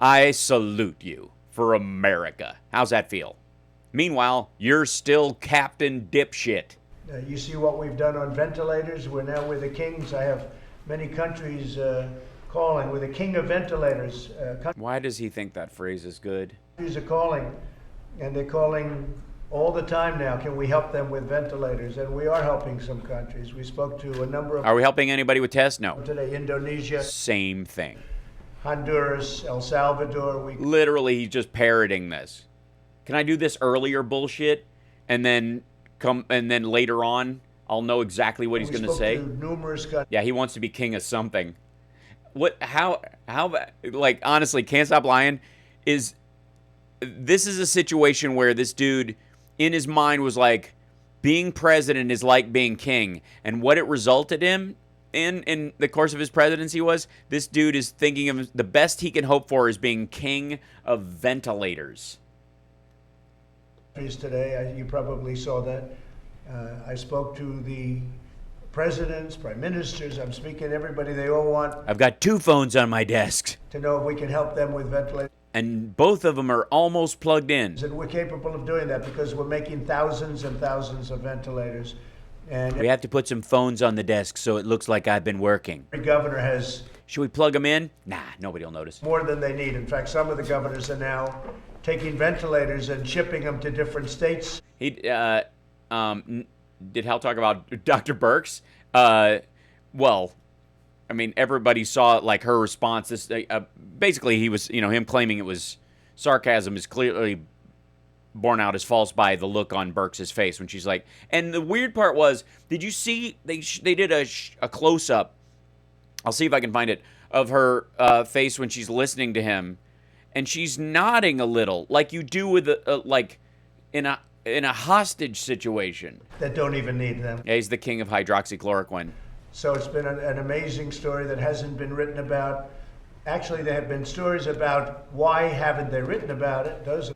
I salute you for America. How's that feel? Meanwhile, you're still Captain Dipshit. You see what we've done on ventilators. We're now with the kings. I have many countries calling. We're the king of ventilators. Why does he think that phrase is good? Countries are calling, and they're calling all the time now. Can we help them with ventilators? And we are helping some countries. We spoke to a number of... Are we helping anybody with tests? No. Today, Indonesia, Same thing. Honduras, El Salvador. Literally, he's just parroting this. Can I do this earlier bullshit, and then later on, I'll know exactly what he's going to say? Numerous countries. Yeah, he wants to be king of something. How, like, honestly, Can't Stop Lying this is a situation where this dude, in his mind, was like, being president is like being king. And what it resulted in the course of his presidency was, this dude is thinking of the best he can hope for is being king of ventilators. Today, you probably saw that. I spoke to the presidents, prime ministers. I'm speaking to everybody. They all want I've got 2 phones on my desk, to know if we can help them with ventilators. and both of them are almost plugged in. And we're capable of doing that because we're making thousands and thousands of ventilators. And We have to put some phones on the desk so it looks like I've been working. every governor has Should we plug them in? Nah, nobody will notice. more than they need. In fact, some of the governors are now taking ventilators and shipping them to different states. He did Hal talk about Dr. Burks? Well, I mean, everybody saw like her response. This basically he was, him claiming it was sarcasm is clearly borne out as false by the look on Burks's face when she's like. And the weird part was, did you see they did a close up? I'll see if I can find it of her face when she's listening to him, and she's nodding a little, like you do with like in a hostage situation. That don't even need them. Yeah, he's the king of hydroxychloroquine. So it's been an amazing story that hasn't been written about. Actually, there have been stories about why haven't they written about it. Those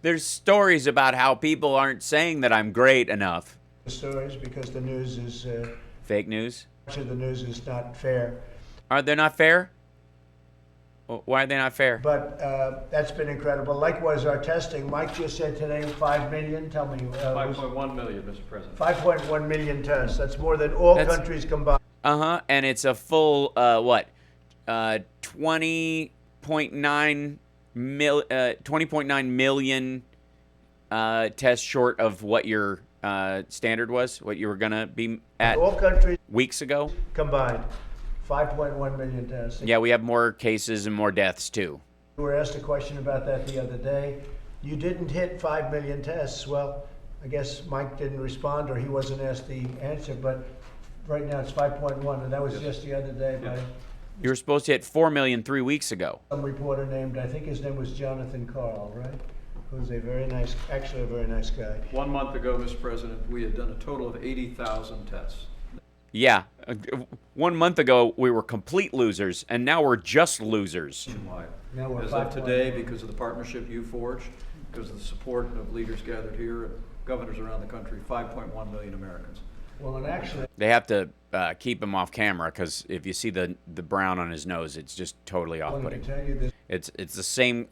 There's stories about how people aren't saying that I'm great enough. are stories because the news is Fake news? much of the news is not fair. Are they not fair? Why are they not fair? But that's been incredible. Likewise, our testing. Mike just said today 5 million. Tell me. 5.1 million, Mr. President. 5.1 million tests. That's more than all countries combined. And it's a full 20.9 million tests short of what your standard was, what you were gonna be at All countries weeks ago. combined, 5.1 million tests. Yeah, we have more cases and more deaths too. We were asked a question about that the other day. You didn't hit 5 million tests. Well, I guess Mike didn't respond or he wasn't asked the answer, but right now it's 5.1, and that was just the other day by You were supposed to hit 4 million 3 weeks ago. some reporter named, I think his name was Jonathan Carl, right? Who's a very nice, actually a very nice guy. 1 month ago, Mr. President, we had done a total of 80,000 tests. Yeah, 1 month ago we were complete losers, and now we're just losers. Nationwide. Now we're As of 5.1. today, because of the partnership you forged, because of the support of leaders gathered here and governors around the country, 5.1 million Americans. Well, and actually, They have to keep him off camera because if you see the brown on his nose, it's just totally I wanted off-putting. to tell you this. It's the same.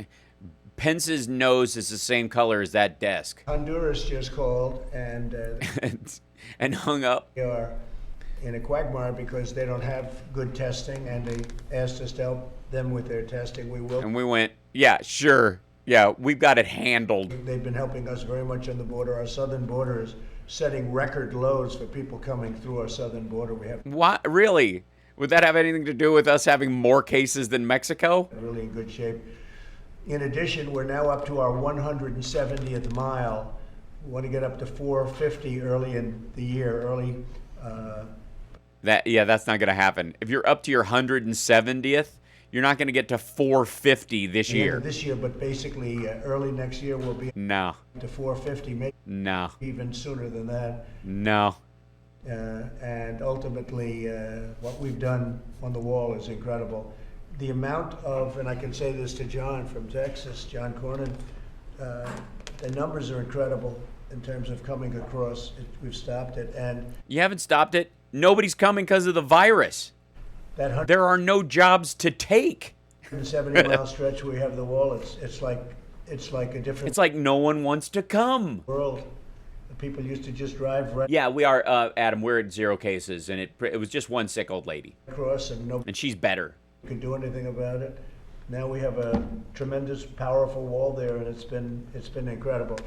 Pence's nose is the same color as that desk, Honduras just called and and hung up. they are in a quagmire because they don't have good testing, and they asked us to help them with their testing. We will. And we went, yeah, sure, yeah, we've got it handled. They've been helping us very much on the border. Our southern border is setting record lows for people coming through our southern border. We have What really? Would that have anything to do with us having more cases than Mexico? really in good shape. In addition, we're now up to our 170th mile. We want to get up to 450 early in the year, That's not going to happen. If you're up to your 170th, you're not going to get to 450 this the end year. of this year, but basically early next year we'll be No, up to 450, maybe no, even sooner than that. no. And ultimately, what we've done on the wall is incredible. The amount of, and I can say this to John from Texas, John Cornyn, the numbers are incredible in terms of coming across. We've stopped it, and You haven't stopped it. Nobody's coming because of the virus. that There are no jobs to take. 170-mile stretch we have the wall. It's like a different It's like no one wants to come. world. People used to just drive right Yeah, we are, Adam. We're at 0 cases, and it was just one sick old lady, across, and nobody and she's better. could do anything about it. Now we have a tremendous, powerful wall there, and it's been incredible.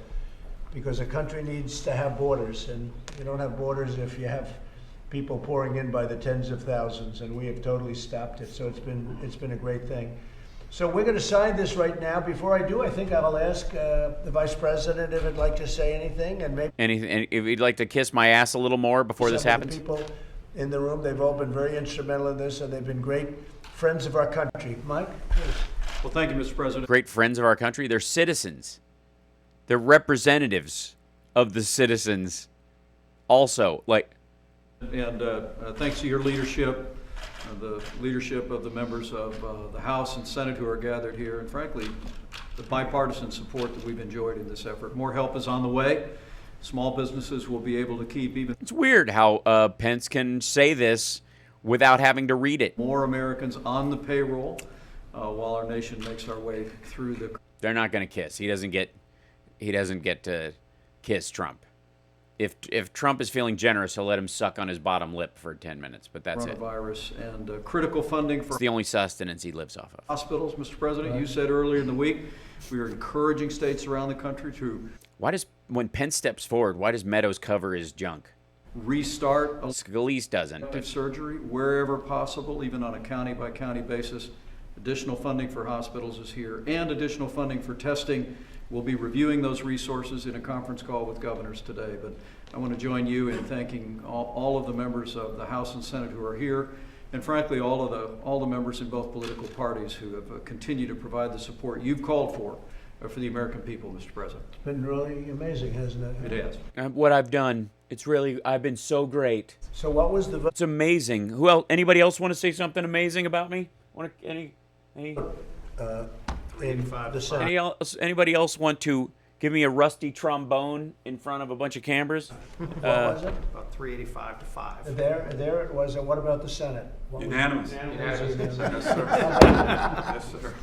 Because a country needs to have borders, and you don't have borders if you have people pouring in by the tens of thousands, and we have totally stopped it. So it's been a great thing. So we're going to sign this right now. Before I do, I think I will ask the Vice President if he'd like to say anything, and maybe Anything? If you'd like to kiss my ass a little more before this some of the happens. people in the room, they've all been very instrumental in this, and they've been great friends of our country. Mike, please. Well, thank you, Mr. President. Great friends of our country. They're citizens. They're representatives of the citizens. Also, like, And thanks to your leadership, the leadership of the members of the House and Senate who are gathered here, and frankly, the bipartisan support that we've enjoyed in this effort. More help is on the way. Small businesses will be able to keep even it's weird how Pence can say this without having to read it. more Americans on the payroll while our nation makes our way through the They're not going to kiss. He doesn't get to kiss Trump. If Trump is feeling generous, he'll let him suck on his bottom lip for 10 minutes, but that's it. Coronavirus and critical funding for It's the only sustenance he lives off of. hospitals, Mr. President. You said earlier in the week, we are encouraging states around the country to When Pence steps forward, why does Meadows cover his junk? restart Scalise doesn't. elective surgery wherever possible, even on a county-by-county basis. Additional funding for hospitals is here, and additional funding for testing. We'll be reviewing those resources in a conference call with governors today. But I want to join you in thanking all of the members of the House and Senate who are here, and frankly, all the members in both political parties who have continued to provide the support you've called for the American people, Mr. President. It's been really amazing, hasn't it? It has. What I've done, I've been so great. So what was the vote? It's amazing. Who else? Anybody else want to say something amazing about me? Any In the Senate? Anybody else want to give me a rusty trombone in front of a bunch of cameras? What was it? About 385 to 5. There it was. And what about the Senate? What was- Unanimous. Unanimous. Yes, sir. Yes, sir.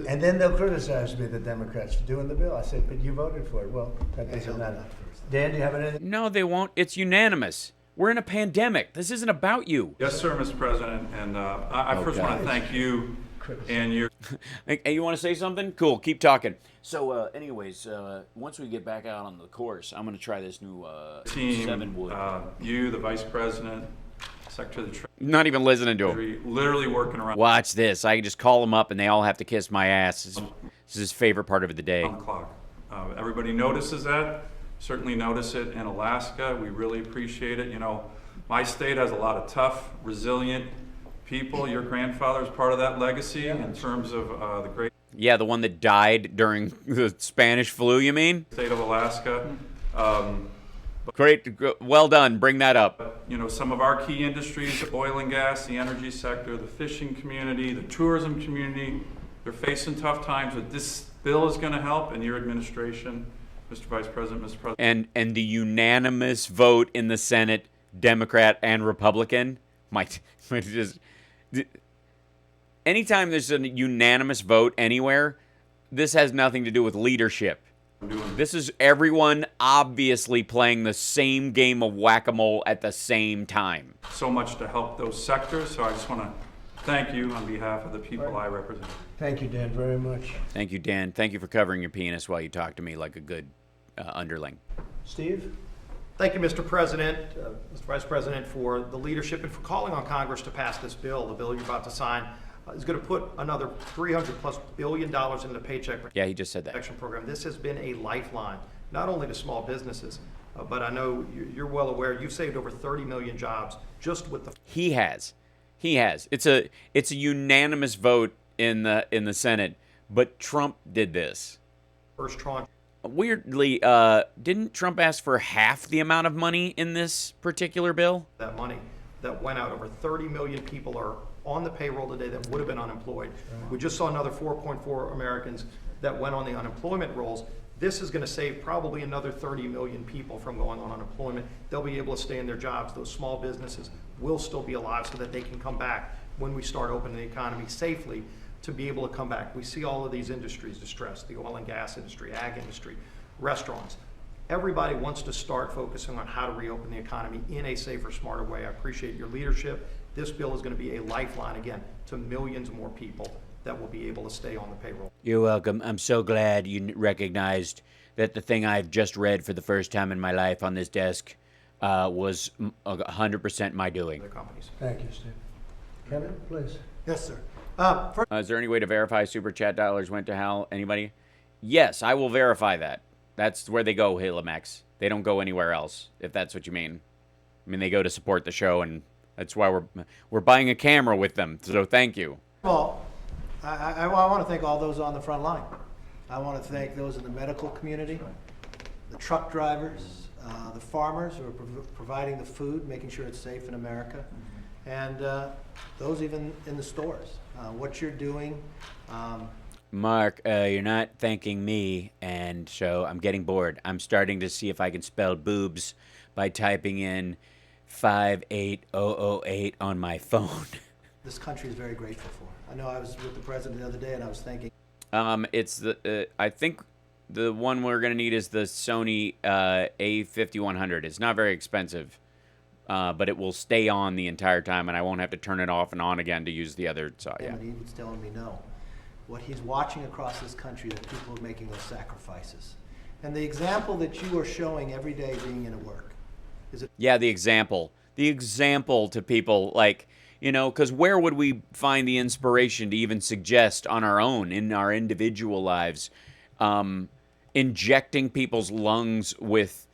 And then they'll criticize me, the Democrats, for doing the bill. I said, but you voted for it. Well, that doesn't matter. Dan, do you have anything? No, they won't. It's unanimous. We're in a pandemic. This isn't about you. Yes, sir, Mr. President. And I first want to thank you and your Hey, you want to say something? Cool. Keep talking. So, anyways, once we get back out on the course, I'm going to try this new team, 7-wood. you, the Vice President, Secretary of the Not even listening to him. Treasury, literally working around Watch this. I can just call them up and they all have to kiss my ass. This is his favorite part of the day. the clock. Everybody notices that. Certainly notice it in Alaska. We really appreciate it. You know, my state has a lot of tough, resilient people. Your grandfather is part of that legacy in terms of the great Yeah, the one that died during the Spanish flu, you mean? state of Alaska. Great. Well done. Bring that up. You know, some of our key industries, oil and gas, the energy sector, the fishing community, the tourism community, they're facing tough times, but this bill is going to help, and your administration, Mr. Vice President, Mr. President. And the unanimous vote in the Senate, Democrat and Republican, might just... Anytime there's a unanimous vote anywhere, this has nothing to do with leadership. This is everyone obviously playing the same game of whack-a-mole at the same time. So much to help those sectors, so I just want to thank you on behalf of the people I represent. Thank you, Dan, very much. Thank you, Dan. Thank you for covering your penis while you talk to me like a good underling. Steve? Thank you, Mr. President, Mr. Vice President, for the leadership and for calling on Congress to pass this bill. The bill you're about to sign is going to put another $300+ billion into the Paycheck Yeah, he just said that. Protection Program. This has been a lifeline, not only to small businesses, but I know you're well aware you've saved over 30 million jobs just with the. He has. It's a unanimous vote in the Senate, but Trump did this. First tranche. Weirdly, didn't Trump ask for half the amount of money in this particular bill? That money that went out, over 30 million people are on the payroll today that would have been unemployed. We just saw another 4.4 Americans that went on the unemployment rolls. This is going to save probably another 30 million people from going on unemployment. They'll be able to stay in their jobs. Those small businesses will still be alive so that they can come back when we start opening the economy safely to be able to come back. We see all of these industries distressed, the oil and gas industry, ag industry, restaurants. Everybody wants to start focusing on how to reopen the economy in a safer, smarter way. I appreciate your leadership. This bill is going to be a lifeline, again, to millions more people that will be able to stay on the payroll. You're welcome. I'm so glad you recognized that the thing I've just read for the first time in my life on this desk was 100% my doing. Other companies. Thank you, Steve. Kevin, please. Yes, sir. Is there any way to verify Super Chat dollars went to Hal? Anybody? Yes, I will verify that. That's where they go, Halamex. They don't go anywhere else, if that's what you mean. I mean, they go to support the show, and that's why we're buying a camera with them. So thank you. Well, I want to thank all those on the front line. I want to thank those in the medical community, the truck drivers, the farmers who are providing the food, making sure it's safe in America, and those even in the stores. What you're doing. Mark, you're not thanking me, and so I'm getting bored. I'm starting to see if I can spell boobs by typing in 58008 on my phone. This country is very grateful for. I know I was with the president the other day, and I was thinking. It's the I think the one we're going to need is the Sony A5100. It's not very expensive, but it will stay on the entire time, and I won't have to turn it off and on again to use the other. So, yeah. And he was telling me no. What he's watching across this country, that people are making those sacrifices. And the example that you are showing every day being in work is it. Yeah, the example to people, like, you know, because where would we find the inspiration to even suggest on our own, in our individual lives, injecting people's lungs with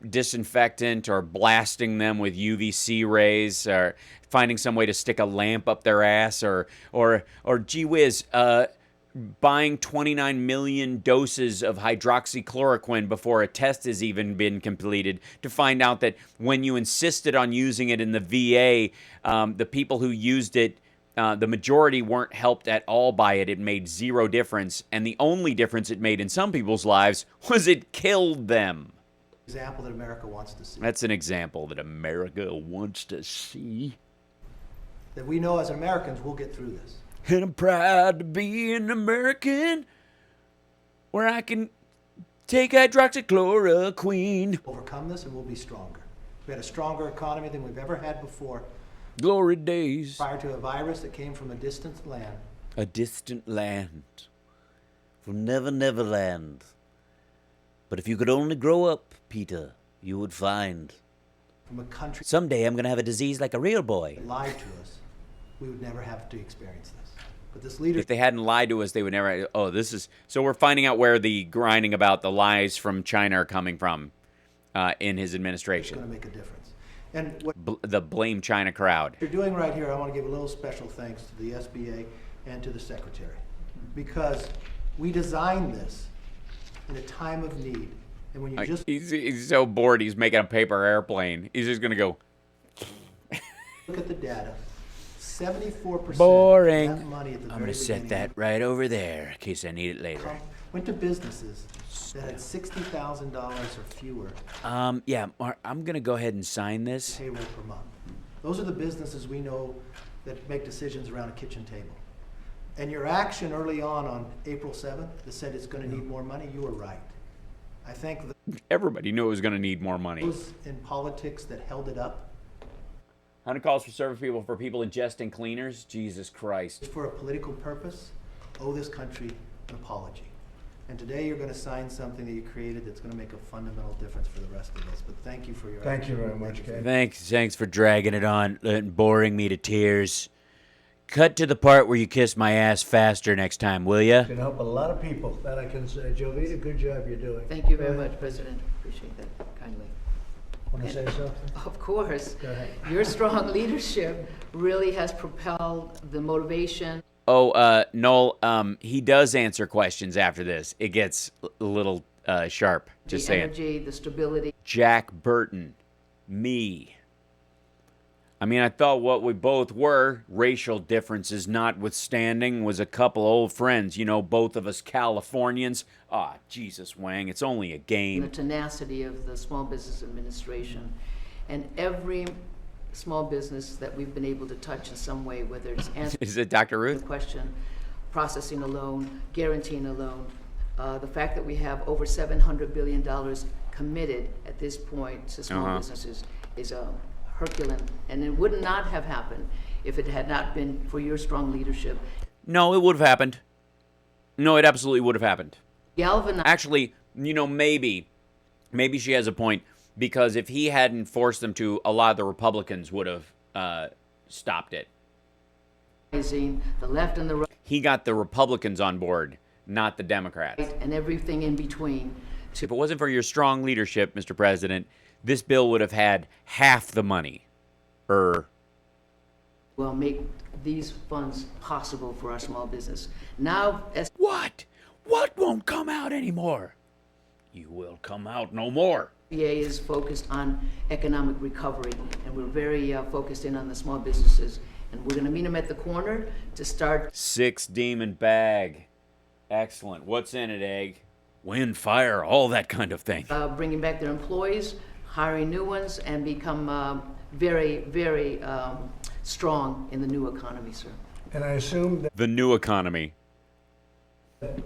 disinfectant, or blasting them with UVC rays, or finding some way to stick a lamp up their ass, or gee whiz, buying 29 million doses of hydroxychloroquine before a test has even been completed to find out that when you insisted on using it in the VA, the people who used it, the majority weren't helped at all by it. It made zero difference, and the only difference it made in some people's lives was it killed them. Example that America wants to see. That's an example that America wants to see. That we know as Americans we'll get through this. And I'm proud to be an American where I can take hydroxychloroquine. Overcome this and we'll be stronger. We had a stronger economy than we've ever had before. Glory days. Prior to a virus that came from a distant land. A distant land. From Never Never Land. But if you could only grow up, Peter, you would find. From a country. Someday I'm going to have a disease like a real boy. That lied to us. We would never have to experience this. But this leadership. If they hadn't lied to us, they would never. Oh, this is. So we're finding out where the grinding about the lies from China are coming from in his administration. It's going to make a difference. And what The blame China crowd. you're doing right here, I want to give a little special thanks to the SBA and to the Secretary. Because we designed this in a time of need. And when you just He's so bored, he's making a paper airplane. He's just going to go. look at the data, 74% Boring. of that money at the I'm very going to set beginning that right over there in case I need it later. went to businesses that had $60,000 or fewer Yeah, Mark, I'm going to go ahead and sign this. payroll per month. Those are the businesses we know that make decisions around a kitchen table. And your action early on April 7th that said it's going to need more money, you were right. I think Everybody knew it was going to need more money. those in politics that held it up 100 calls for service people for people ingesting cleaners. Jesus Christ. for a political purpose owe this country an apology. And today you're going to sign something that you created that's going to make a fundamental difference for the rest of us. But thank you for your Thank you action. very much, Kay. Thanks for dragging it on and boring me to tears. Cut to the part where you kiss my ass faster next time, will ya? Can help a lot of people, that I can say. Jovita, good job you're doing. Thank you very much, President. Appreciate that kindly. Want to say something? Of course. Go ahead. Your strong leadership really has propelled the motivation. Oh, Noel, he does answer questions after this. It gets a little sharp, just the saying. energy, the stability. Jack Burton, me. I mean, I thought what we both were, racial differences notwithstanding, was a couple old friends. You know, both of us Californians. Ah, Jesus, Wang, it's only a The game. tenacity of the Small Business Administration, and every small business that we've been able to touch in some way, whether it's answering Is it Dr. the Ruth? question, processing a loan, guaranteeing a loan, the fact that we have over $700 billion committed at this point to small businesses is a Herculean, and it would not have happened if it had not been for your strong leadership. No, it would have happened. No, it absolutely would have happened. Galvanized. Actually, you know, maybe she has a point, because if he hadn't forced them to, a lot of the Republicans would have stopped it. The left and the right He got the Republicans on board, not the Democrats. and everything in between. If it wasn't for your strong leadership, Mr. President, this bill would have had half the money. Will make these funds possible for our small business. Now, as What? What won't come out anymore? You will come out no more. SBA is focused on economic recovery, and we're very focused in on the small businesses. And we're going to meet them at the corner to start 6 demon bag. Excellent. What's in it, Egg? Wind, fire, all that kind of thing. bringing back their employees, hiring new ones, and become very, very strong in the new economy, sir. And I assume The new economy. that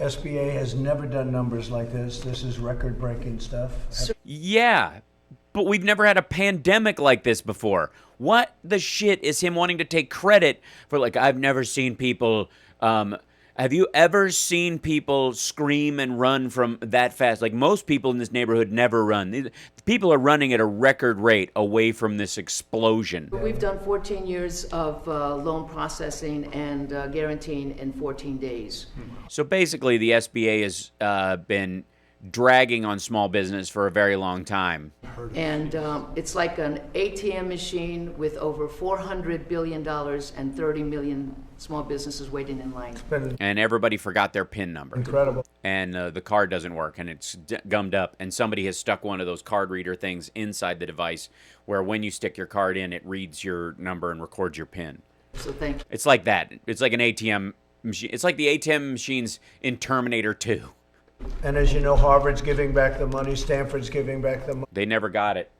SBA has never done numbers like this. This is record-breaking stuff. Yeah, but we've never had a pandemic like this before. What the shit is him wanting to take credit for, like, I've never seen people, have you ever seen people scream and run from that fast? Like, most people in this neighborhood never run. People are running at a record rate away from this explosion. We've done 14 years of loan processing and guaranteeing in 14 days. So basically, the SBA has been dragging on small business for a very long time. And it's like an ATM machine with over $400 billion and 30 million small businesses waiting in line. And everybody forgot their PIN number. Incredible. And the card doesn't work, and it's gummed up. And somebody has stuck one of those card reader things inside the device where when you stick your card in, it reads your number and records your PIN. So thank you. It's like that. It's like an ATM machine. It's like the ATM machines in Terminator 2. And as you know, Harvard's giving back the money, Stanford's giving back the They never got it.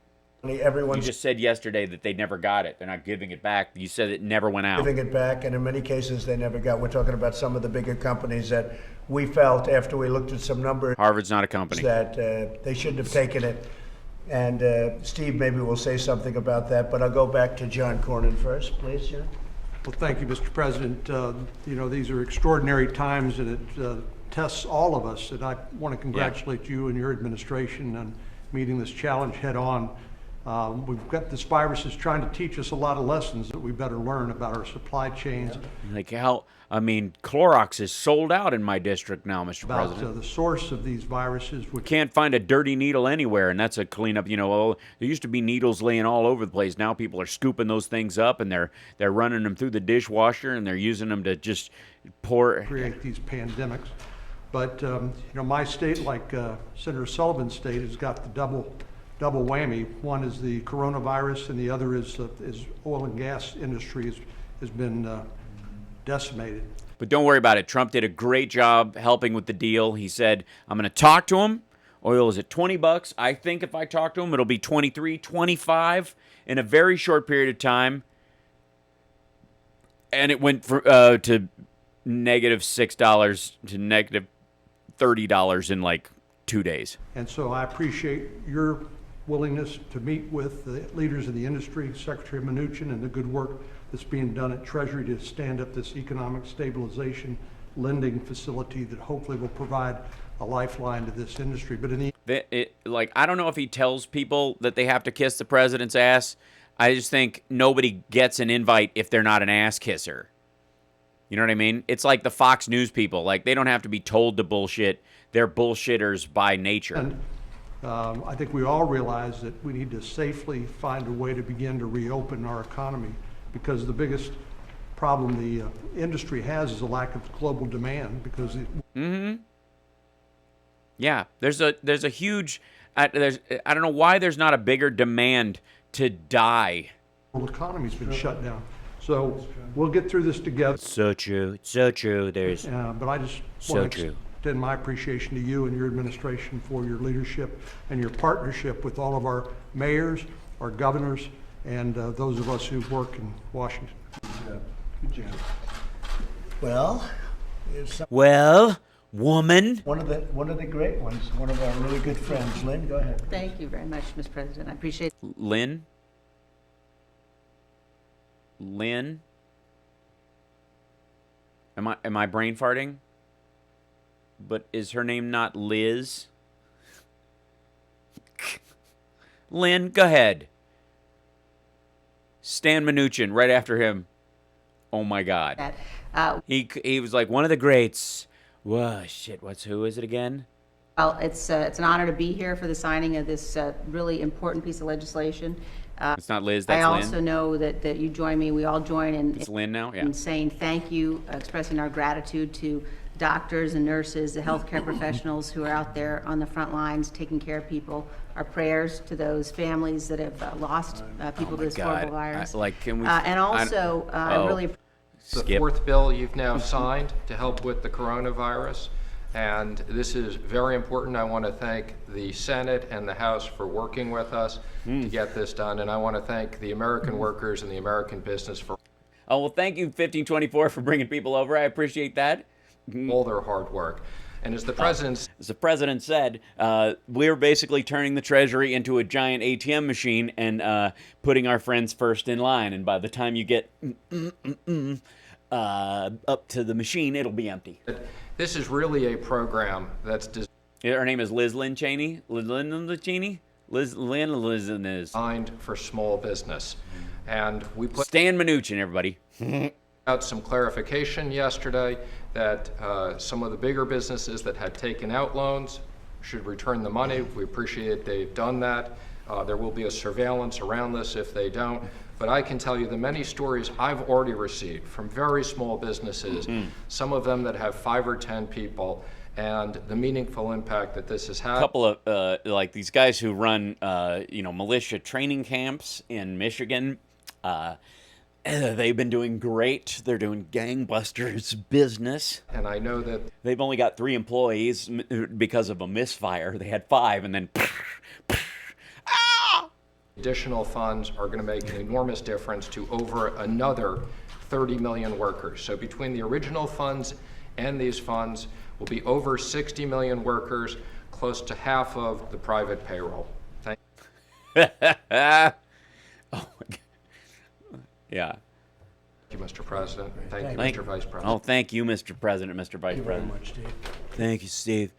money, You everyone's just said yesterday that they never got it. They're not giving it back. You said it never went out. giving it back, and in many cases, they never got. We're talking about some of the bigger companies that we felt, after we looked at some numbers, Harvard's not a company. that they shouldn't have taken it. And Steve maybe will say something about that, but I'll go back to John Cornyn first, please, John. Well, thank you, Mr. President. You know, these are extraordinary times, and it tests all of us. And I want to congratulate you and your administration on meeting this challenge head on. We've got this virus is trying to teach us a lot of lessons that we better learn about our supply chains. Like how, I mean, Clorox is sold out in my district now, Mr. About President. the source of these viruses, which Can't find a dirty needle anywhere, and that's a cleanup. You know, well, there used to be needles laying all over the place. Now people are scooping those things up, and they're running them through the dishwasher, and they're using them to just pour. create these pandemics. But you know, my state, like Senator Sullivan's state, has got the double whammy. One is the coronavirus, and the other is oil and gas industry has been decimated. But don't worry about it. Trump did a great job helping with the deal. He said, I'm going to talk to him. Oil is at $20. I think if I talk to him, it'll be 23, 25 in a very short period of time. And it went to negative $6 to negative $30 in like 2 days. And so I appreciate your willingness to meet with the leaders of the industry, Secretary Mnuchin, and the good work that's being done at Treasury to stand up this economic stabilization lending facility that hopefully will provide a lifeline to this industry. But in the I don't know if he tells people that they have to kiss the president's ass. I just think nobody gets an invite if they're not an ass kisser. You know what I mean? It's like the Fox News people. Like, they don't have to be told to bullshit. They're bullshitters by nature. And I think we all realize that we need to safely find a way to begin to reopen our economy, because the biggest problem the industry has is a lack of global demand. Because Yeah, there's a huge. I don't know why there's not a bigger demand to die. the world economy's been shut down. So we'll get through this together. So true. So true. There's But I just So want to true. extend my appreciation to you and your administration for your leadership and your partnership with all of our mayors, our governors, and those of us who work in Washington. Good job. Well, here's some, well, woman. one of the great ones, one of our really good friends. Lynn, go ahead. Thank you very much, Mr. President. I appreciate Lynn. Am I brain farting? But is her name not Liz? Lynn, go ahead. Stan Mnuchin, right after him. Oh my God. that. He was like one of the greats. Whoa, shit. Who is it again? Well, it's an honor to be here for the signing of this really important piece of legislation. It's not Liz. That's I Lynn. also know that you join me. We all join It's Lynn now. Yeah. in saying thank you, expressing our gratitude to doctors and nurses, the healthcare professionals who are out there on the front lines taking care of people. Our prayers to those families that have lost people to this horrible virus. Can we? And also, I really The Skip. fourth bill you've now signed to help with the coronavirus, and this is very important. I want to thank the Senate and the House for working with us to get this done, and I want to thank the American workers and the American business for Oh, well, thank you, 1524, for bringing people over. I appreciate that. all their hard work. And as the president As the president said, we're basically turning the Treasury into a giant ATM machine and putting our friends first in line. And by the time you get up to the machine, it'll be empty. this is really a program that's Her name is Liz Lynn Cheney. Liz Lynn Cheney? Liz Lynn is. designed for small business. And we put Stan Mnuchin, everybody. out some clarification yesterday that some of the bigger businesses that had taken out loans should return the money. We appreciate they've done that. There will be a surveillance around this if they don't. But I can tell you the many stories I've already received from very small businesses, some of them that have 5 or 10 people, and the meaningful impact that this has had. A couple of like these guys who run militia training camps in Michigan. They've been doing great. They're doing gangbusters business. And I know that They've only got 3 employees because of a misfire. They had 5, and then additional funds are going to make an enormous difference to over another 30 million workers. So between the original funds and these funds will be over 60 million workers, close to half of the private payroll. Thank oh my God. Yeah. you, Mr. President. Thank you, Thank- Mr. Vice President. Oh, thank you, Mr. President, Mr. Vice Thank you very President. much, Steve. Thank you, Steve.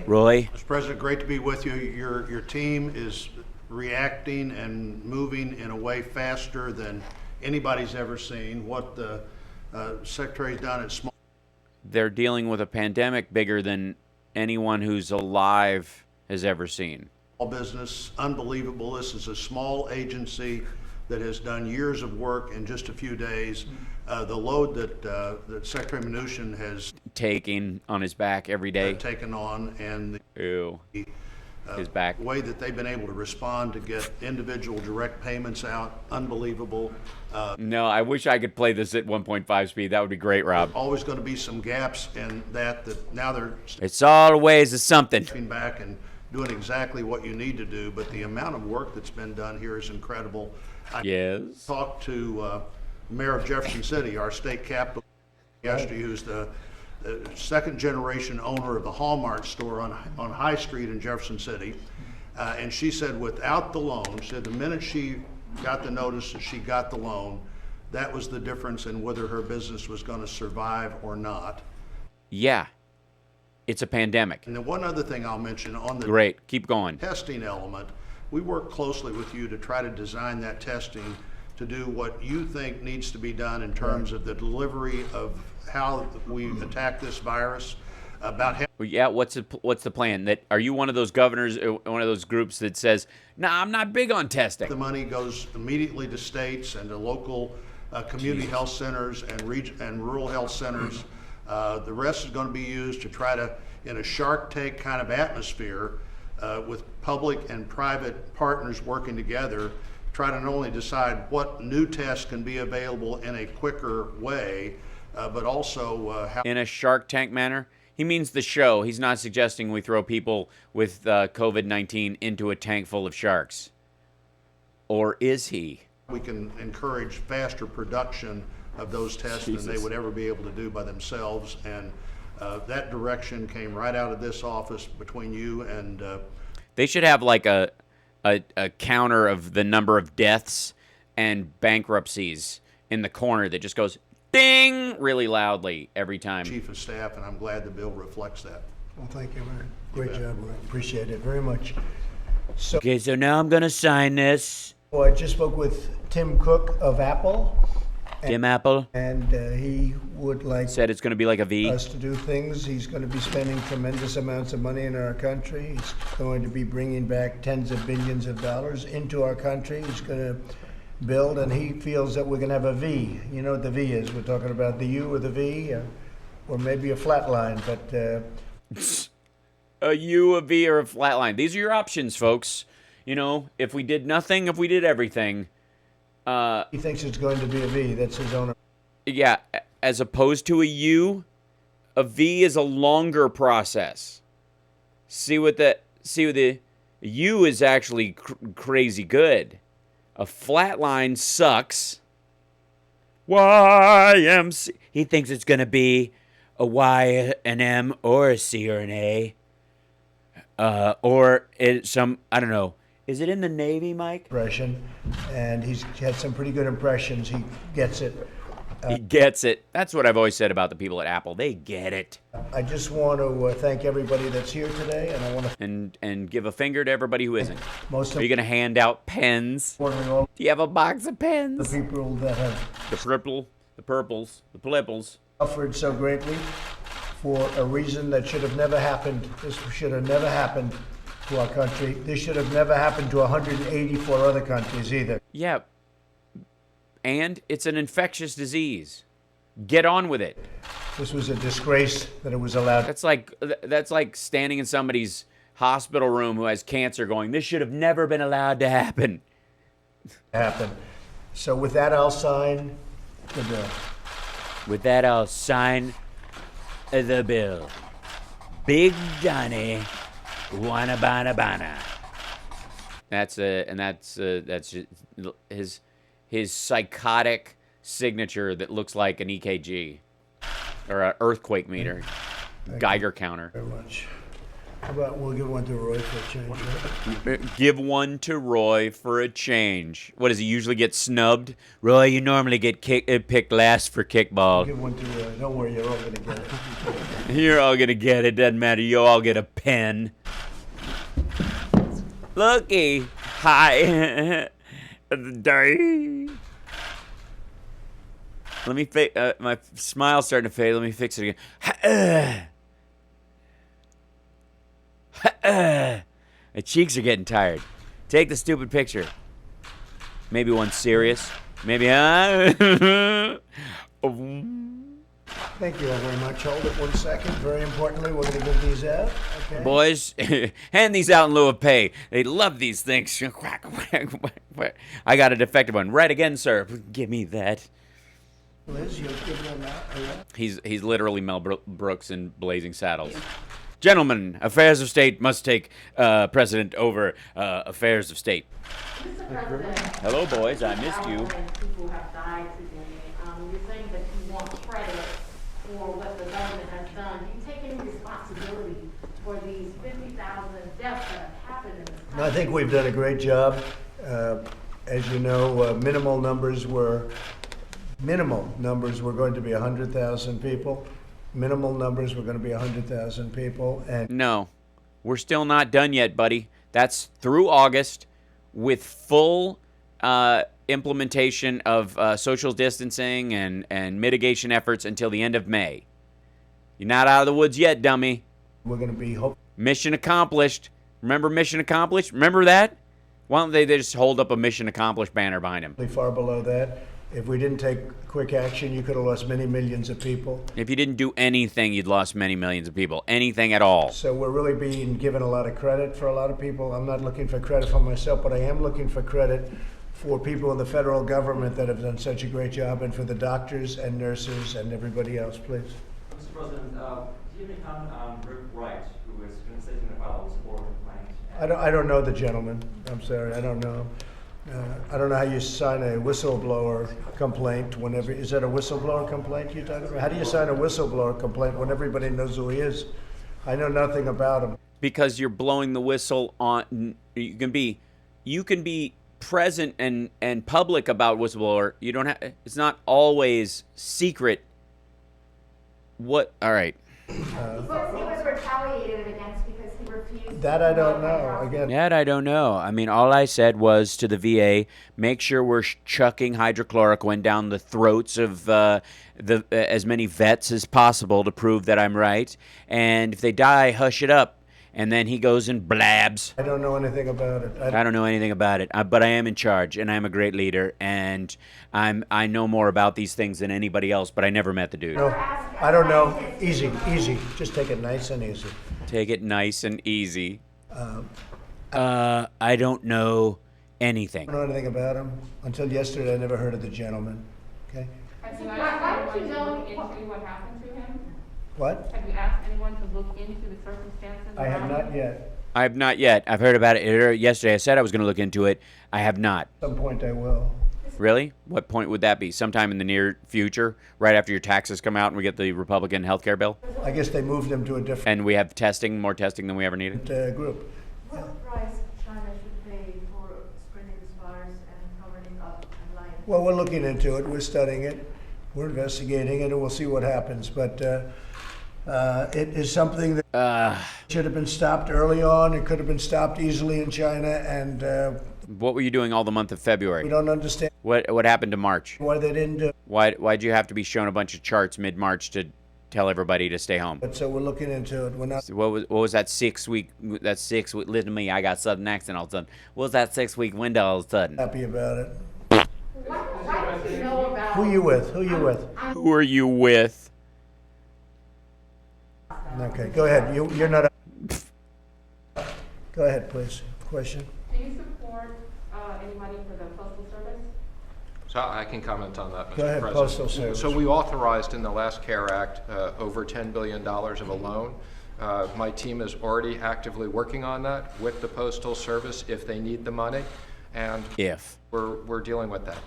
Roy? Mr. President, great to be with you. Your team is reacting and moving in a way faster than anybody's ever seen. What the Secretary's done at small They're dealing with a pandemic bigger than anyone who's alive has ever seen. business, unbelievable. This is a small agency that has done years of work in just a few days. The load that Secretary Mnuchin has Taking on his back every day. taken on, and Ew. the His back. way that they've been able to respond to get individual direct payments out, unbelievable. No, I wish I could play this at 1.5 speed. That would be great, Rob. Always going to be some gaps in that now they're It's always a something. stepping back and doing exactly what you need to do, but the amount of work that's been done here is incredible. I Yes. talked to Mayor of Jefferson City, our state capital, yesterday, who's the second generation owner of the Hallmark store on High Street in Jefferson City. And she said without the loan, she said the minute she got the notice that she got the loan, that was the difference in whether her business was going to survive or not. Yeah. It's a pandemic. And then one other thing I'll mention on the Great. Keep going. testing element, we work closely with you to try to design that testing to do what you think needs to be done in terms of the delivery of how we attack this virus, about how Well, yeah, what's the plan? That are you one of those governors, one of those groups that says, "Nah, I'm not big on the testing." money goes immediately to states and to local community health centers and rural health centers. The rest is going to be used to try to, in a Shark Tank kind of atmosphere, with public and private partners working together, try to not only decide what new tests can be available in a quicker way, but also how In a Shark Tank manner, he means the show. He's not suggesting we throw people with COVID-19 into a tank full of sharks. Or is he? we can encourage faster production of those tests than they would ever be able to do by themselves. And that direction came right out of this office between you and They should have like a counter of the number of deaths and bankruptcies in the corner that just goes ding really loudly every time. Chief of Staff, and I'm glad the bill reflects that. Well, thank you, man. Great job, Roy. Appreciate it very much. So, Okay, so now I'm gonna sign this. I just spoke with Tim Cook of Apple, Tim Apple and he would like said it's gonna be like a V. us to do things. He's going to be spending tremendous amounts of money in our country. He's going to be bringing back tens of billions of dollars into our country. He's going to build, and he feels that we're going to have a V. You know what the V is? We're talking about the U or the V, or maybe a flat line, but A U, a V, or a flat line. These are your options, folks. You know, if we did nothing, if we did everything. he thinks it's going to be a V. That's his own. Yeah, as opposed to a U, a V is a longer process. See what the U is actually crazy good. A flat line sucks. YMC. He thinks it's going to be a Y, an M, or a C or an A. Or some, I don't know. Is it in the Navy, Mike? Impression, and he's had some pretty good impressions. He gets it. He gets it. That's what I've always said about the people at Apple. They get it. I just want to thank everybody that's here today, and I want to And give a finger to everybody who isn't. most Are you going to hand out pens? Do all you have a box of the pens? people that have The purples, the plipples. suffered so greatly for a reason that should have never happened. This should have never happened to our country. This should have never happened to 184 other countries either. Yeah. And it's an infectious disease. Get on with it. This was a disgrace that it was allowed That's like standing in somebody's hospital room who has cancer going, this should have never been allowed to happen. to happen. So with that, I'll sign the bill. With that, I'll sign the bill. Big Donnie, wanna bana. That's his psychotic signature that looks like an EKG or an earthquake meter, Geiger counter. Very much. How about we'll give one to Roy for a change? Right? Give one to Roy for a change. What does he usually get snubbed? Roy, you normally get picked last for kickball. Give one to Roy. Don't worry, you're all gonna get it. You're all gonna get it. Doesn't matter. You all get a pen. Looky, hi. Day. Let me fix. My smile's starting to fade. Let me fix it again. My cheeks are getting tired. Take the stupid picture. Maybe one serious. Maybe. Thank you all very much. Hold it 1 second. Very importantly, we're going to give these out. Okay. Boys, hand these out in lieu of pay. They love these things. I got a defective one. Right again, sir. Give me that. Liz, you'll give them out. He's literally Mel Brooks in Blazing Saddles. Gentlemen, affairs of state must take precedent over affairs of state. Mr. President. Hello, boys. I missed you. People have died today. You're saying that you want credit for what the government has done. Do you take any responsibility for these 50,000 deaths that have happened in this country? I think we've done a great job. As you know, minimal numbers were going to be 100,000 people. Minimal numbers were going to be 100,000 people. And No, we're still not done yet, buddy. That's through August with full implementation of social distancing and mitigation efforts until the end of May. You're not out of the woods yet, dummy. we're going to be Mission accomplished. Remember mission accomplished? Remember that? Why don't they just hold up a mission accomplished banner behind him? hopefully far below that. If we didn't take quick action, you could have lost many millions of people. If you didn't do anything, you'd lost many millions of people. Anything at all. So we're really being given a lot of credit for a lot of people. I'm not looking for credit for myself, but I am looking for credit for people in the federal government that have done such a great job, and for the doctors and nurses and everybody else, please. Mr. President, do you have any comment on Rick Wright, who has been stating about support of Plant? I don't know the gentleman. I'm sorry, I don't know. I don't know how you sign a whistleblower complaint whenever, is that a whistleblower complaint you're talking about? How do you sign a whistleblower complaint when everybody knows who he is? I know nothing about him. Because you're blowing the whistle on, you can be present and public about whistleblower. You don't have, it's not always secret. What, all right. He was retaliated against because he refused. That I don't know. Again, That I don't know. I mean, all I said was to the VA, make sure we're chucking hydrochloroquine down the throats of as many vets as possible to prove that I'm right. And if they die, hush it up. And then he goes and blabs. I don't know anything about it. I don't know anything about it, but I am in charge, and I'm a great leader, and I know more about these things than anybody else, but I never met the dude. No, I don't know. Easy. Just take it nice and easy. Take it nice and easy. I don't know anything. I don't know anything about him. Until yesterday, I never heard of the gentleman. Okay? Why don't you know what happened to him? What? Have you asked anyone to look into the circumstances? I have not yet. I have not yet. I've heard about it yesterday. I said I was going to look into it. I have not. At some point I will. Really? What point would that be? Sometime in the near future, right after your taxes come out and we get the Republican health care bill? I guess they moved them to a different And we have testing, more testing than we ever needed? group. What price China should pay for spreading these fires and covering up and lying? Well, we're looking into it, we're studying it, we're investigating it, and we'll see what happens. But it is something that should have been stopped early on. It could have been stopped easily in China, and What were you doing all the month of February? we don't understand What happened to March? why they didn't do it. Why'd you have to be shown a bunch of charts mid-March to tell everybody to stay home? But so we're looking into it. We're not. What was that 6 week? Listen to me, I got Southern accent all of a sudden. What was that 6 week window all of a sudden? Happy about it. Why don't you know about? Who you with? Who you with? Who are you with? Okay, go ahead. You're not. Go ahead, please. Question. Do you support anybody for the postal service? So I can comment on that, Mr. Go ahead, President. Postal Service. So we authorized in the last CARE Act over $10 billion of a loan. My team is already actively working on that with the Postal Service if they need the money, and we're dealing with that.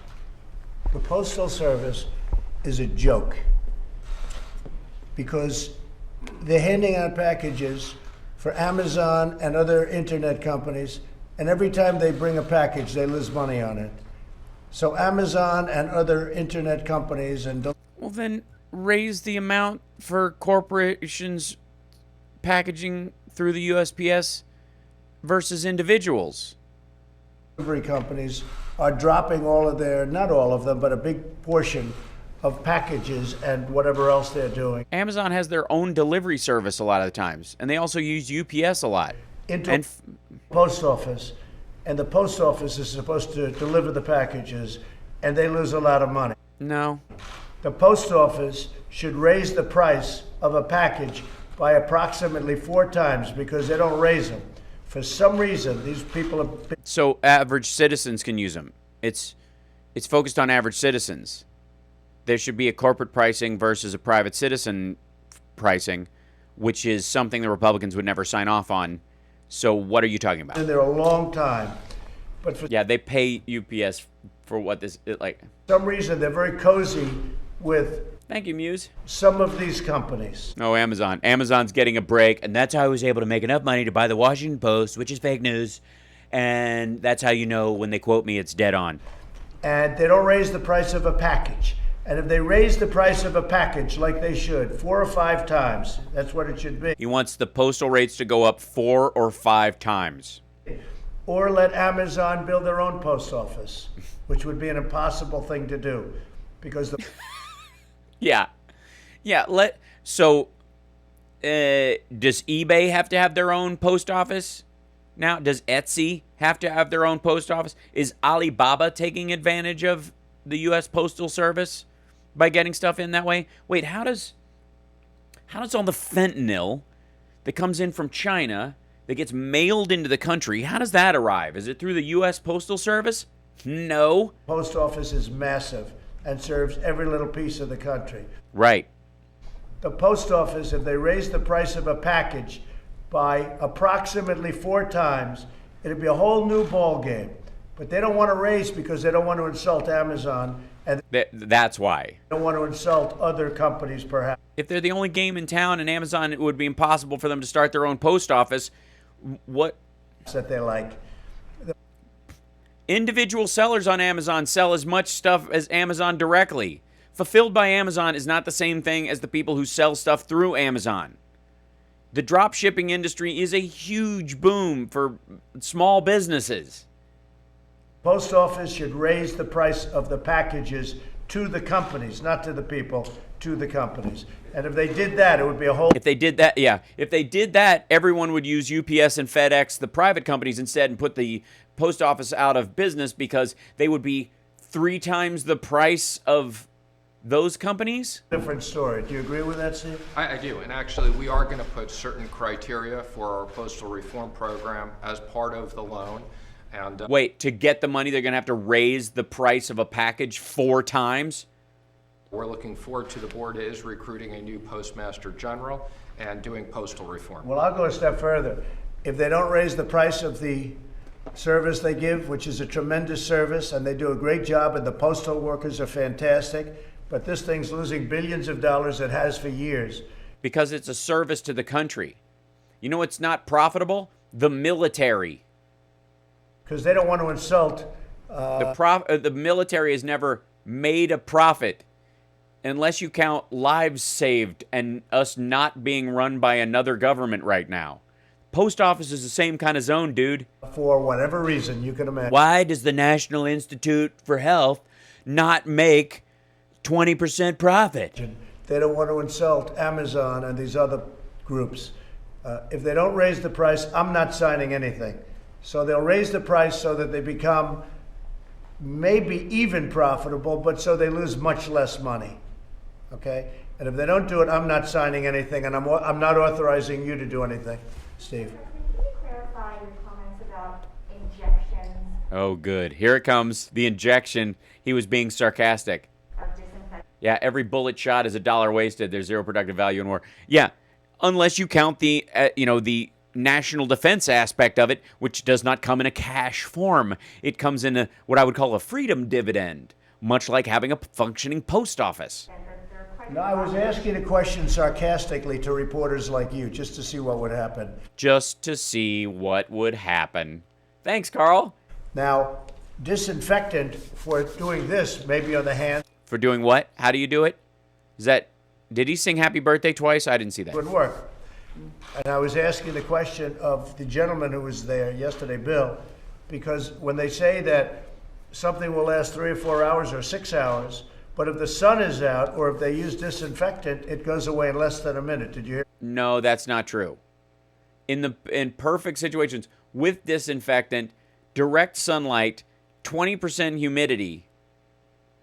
The Postal Service is a joke because they're handing out packages for Amazon and other internet companies, and every time they bring a package, they lose money on it. So Amazon and other internet companies and Well, then raise the amount for corporations packaging through the USPS versus individuals. delivery companies are dropping all of their, not all of them, but a big portion of packages and whatever else they're doing. Amazon has their own delivery service a lot of the times, and they also use UPS a lot. Into post office, and the post office is supposed to deliver the packages, and they lose a lot of money. No. The post office should raise the price of a package by approximately 4 times because they don't raise them. For some reason, these people are... So average citizens can use them. It's focused on average citizens. There should be a corporate pricing versus a private citizen pricing, which is something the Republicans would never sign off on. So what are you talking about? Been there a long time, but for Yeah, they pay UPS for what this like. some reason they're very cozy with Thank you, Muse. some of these companies. No, Amazon. Amazon's getting a break, and that's how I was able to make enough money to buy the Washington Post, which is fake news. And that's how you know when they quote me, it's dead on. And they don't raise the price of a package. And if they raise the price of a package like they should, 4 or 5 times, that's what it should be. He wants the postal rates to go up 4 or 5 times. Or let Amazon build their own post office, which would be an impossible thing to do because the Yeah. So, does eBay have to have their own post office now? Does Etsy have to have their own post office? Is Alibaba taking advantage of the U.S. Postal Service by getting stuff in that way? Wait, how does all the fentanyl that comes in from China that gets mailed into the country, how does that arrive? Is it through the U.S. Postal Service? No. post office is massive and serves every little piece of the country. Right. The post office, if they raise the price of a package by approximately 4 times, it'd be a whole new ball game. But they don't want to raise because they don't want to insult Amazon and That's why. they don't want to insult other companies perhaps. If they're the only game in town and Amazon, it would be impossible for them to start their own post office. What? That they like. Individual sellers on Amazon sell as much stuff as Amazon directly. Fulfilled by Amazon is not the same thing as the people who sell stuff through Amazon. The drop shipping industry is a huge boom for small businesses. Post office should raise the price of the packages to the companies, not to the people, to the companies. And if they did that, it would be a whole... If they did that, yeah. If they did that, everyone would use UPS and FedEx, the private companies, instead, and put the post office out of business because they would be 3 times the price of those companies. different story. Do you agree with that, Steve? I do, and actually, we are going to put certain criteria for our postal reform program as part of the loan. And Wait, to get the money, they're going to have to raise the price of a package 4 times? we're looking forward to the board is recruiting a new postmaster general and doing postal reform. Well, I'll go a step further. If they don't raise the price of the service they give, which is a tremendous service, and they do a great job, and the postal workers are fantastic. But this thing's losing billions of dollars. It has for years. Because it's a service to the country. You know what's not profitable? The military. Because they don't want to insult. The military has never made a profit unless you count lives saved and us not being run by another government right now. Post office is the same kind of zone, dude. For whatever reason you can imagine. Why does the National Institute for Health not make 20% profit? They don't want to insult Amazon and these other groups. If they don't raise the price, I'm not signing anything. So they'll raise the price so that they become maybe even profitable, but so they lose much less money. Okay? And if they don't do it, I'm not signing anything, and I'm not authorizing you to do anything. Steve. Can you clarify your comments about injections Oh, good. Here it comes. The injection. He was being sarcastic. of disinfectant? Yeah, every bullet shot is $1 wasted. There's zero productive value in war. Yeah, unless you count the, the national defense aspect of it, which does not come in a cash form. It comes in a what I would call a freedom dividend, much like having a functioning post office. No, I was asking a question sarcastically to reporters like you, just to see what would happen. Just to see what would happen. Thanks, Carl. Now, disinfectant for doing this, maybe on the hands, For doing what? How do you do it? Did he sing Happy Birthday twice? I didn't see that. would work. And I was asking the question of the gentleman who was there yesterday, Bill, because when they say that something will last 3 or 4 hours or 6 hours, but if the sun is out or if they use disinfectant, it goes away in less than a minute. Did you hear? No, that's not true. In perfect situations with disinfectant, direct sunlight, 20% humidity.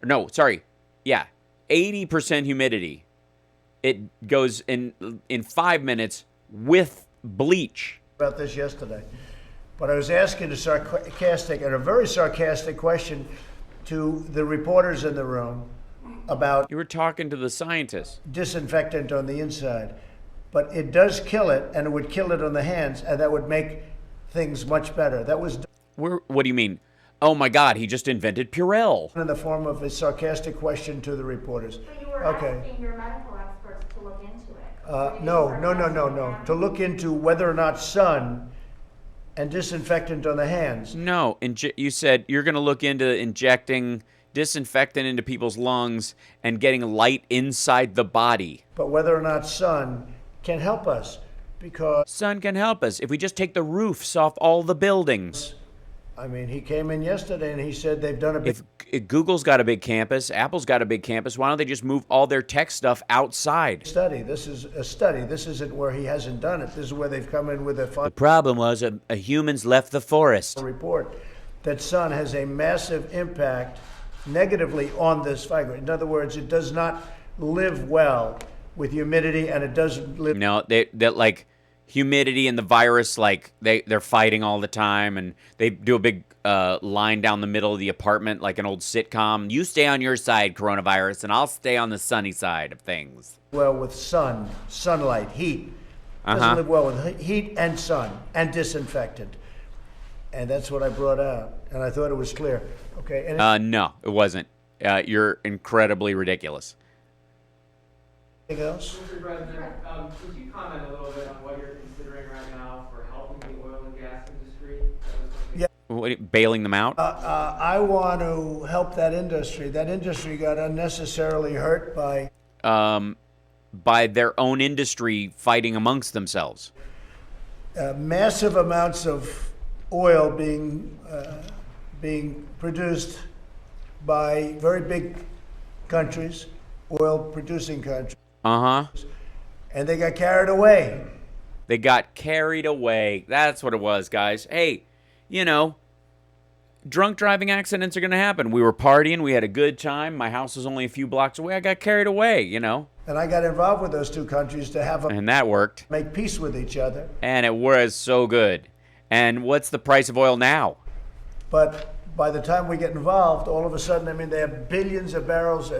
No, sorry. Yeah, 80% humidity. It goes in 5 minutes with bleach. About this yesterday. But I was asking a very sarcastic question to the reporters in the room about You were talking to the scientists. disinfectant on the inside. But it does kill it, and it would kill it on the hands, and that would make things much better. That was What do you mean? Oh my God, he just invented Purell. in the form of a sarcastic question to the reporters. So you were Okay. asking your medical experts to look into it? No. To look into whether or not sun and disinfectant on the hands. No, you said you're going to look into injecting disinfectant into people's lungs and getting light inside the body. But whether or not sun can help us, because Sun can help us if we just take the roofs off all the buildings. I mean, he came in yesterday and he said they've done a big If Google's got a big campus, Apple's got a big campus, why don't they just move all their tech stuff outside? study. This is a study. This isn't where he hasn't done it. This is where they've come in with a The fun problem was a humans left the forest. report that sun has a massive impact negatively on this fiber. In other words, it does not live well with humidity, and it doesn't live. No, that like humidity and the virus, like they're fighting all the time, and they do a big line down the middle of the apartment like an old sitcom. You stay on your side, coronavirus, and I'll stay on the sunny side of things. Well with sunlight, heat. Doesn't live well with heat and sun and disinfectant. And that's what I brought out, and I thought it was clear. Okay. And No, it wasn't. You're incredibly ridiculous. anything else? Mr. President, could you comment a little bit on what you're considering right now for helping the oil and gas industry? Yeah. Bailing them out? I want to help that industry. That industry got unnecessarily hurt By their own industry fighting amongst themselves. massive amounts of oil being produced by very big countries, oil-producing countries. And they got carried away. They got carried away. That's what it was, guys. Hey, drunk driving accidents are going to happen. We were partying. We had a good time. My house was only a few blocks away. I got carried away, And I got involved with those two countries to have And that worked. make peace with each other. And it was so good. And what's the price of oil now? But by the time we get involved, all of a sudden, they have billions of barrels.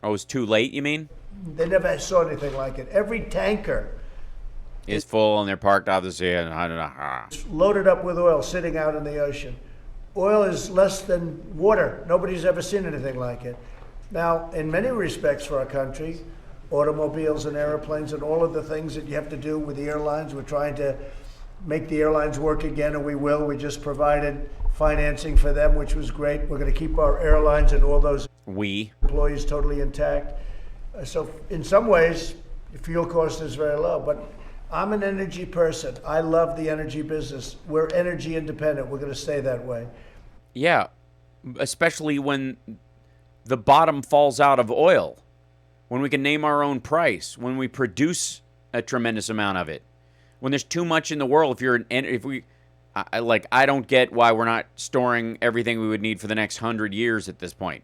Oh, it's too late, you mean? They never saw anything like it. Every tanker is full and they're parked out the sea. It's loaded up with oil sitting out in the ocean. Oil is less than water. Nobody's ever seen anything like it. Now, in many respects for our country, automobiles and airplanes and all of the things that you have to do with the airlines, we're trying to make the airlines work again, and we will. We just provided financing for them, which was great. We're going to keep our airlines and all those employees totally intact. So in some ways, the fuel cost is very low, but I'm an energy person. I love the energy business. We're energy independent. We're going to stay that way. Yeah, especially when the bottom falls out of oil, when we can name our own price, when we produce a tremendous amount of it, when there's too much in the world. I don't get why we're not storing everything we would need for the next 100 years at this point.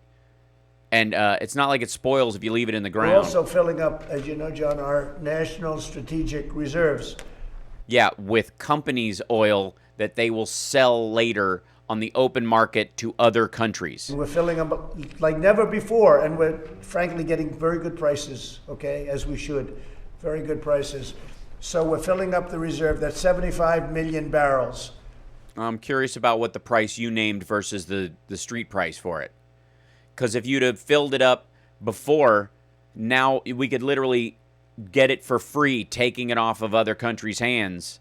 And it's not like it spoils if you leave it in the ground. We're also filling up, as you know, John, our national strategic reserves. Yeah, with companies' oil that they will sell later on the open market to other countries. We're filling them up like never before, and we're frankly getting very good prices, okay, as we should. Very good prices. So we're filling up the reserve. That's 75 million barrels. I'm curious about what the price you named versus the street price for it. Because if you'd have filled it up before, now we could literally get it for free, taking it off of other countries' hands.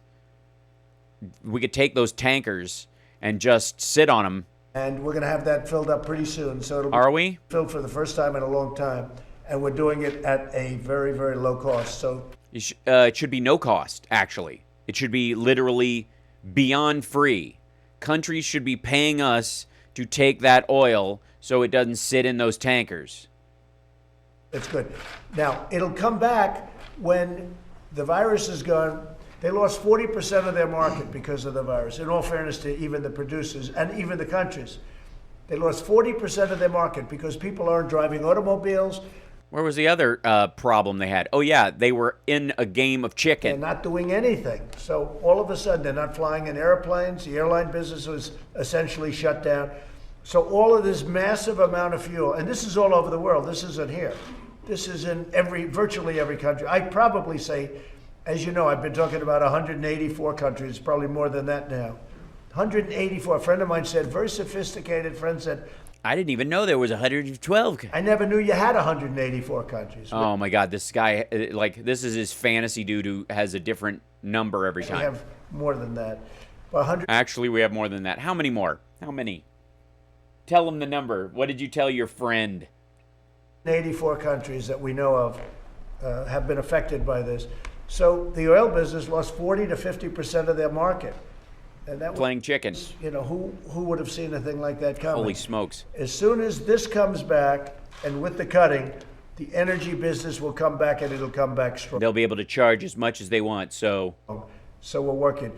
We could take those tankers and just sit on them. And we're going to have that filled up pretty soon. So it'll Are be we? filled for the first time in a long time. And we're doing it at a very, very low cost. So it should be no cost, actually. It should be literally beyond free. Countries should be paying us to take that oil so it doesn't sit in those tankers. It's good. Now, it'll come back when the virus is gone. They lost 40% of their market because of the virus, in all fairness to even the producers and even the countries. They lost 40% of their market because people aren't driving automobiles. Where was the other problem they had? Oh, yeah, they were in a game of chicken. They're not doing anything. So all of a sudden, they're not flying in airplanes. The airline business was essentially shut down. So all of this massive amount of fuel, and this is all over the world. This isn't here. This is in virtually every country. I'd probably say, as you know, I've been talking about 184 countries, probably more than that now. 184. A friend of mine said, very sophisticated friend said, I didn't even know there was 112. I never knew you had 184 countries. Oh my God, this guy, this is his fantasy dude who has a different number every time. We have more than that. Actually, we have more than that. How many more? How many? Tell him the number. What did you tell your friend? 84 countries that we know of have been affected by this. So the oil business lost 40 to 50% of their market. And that playing chicken. You know, who would have seen a thing like that coming? Holy smokes. As soon as this comes back, and with the cutting, the energy business will come back, and it'll come back strong. They'll be able to charge as much as they want, so we're working.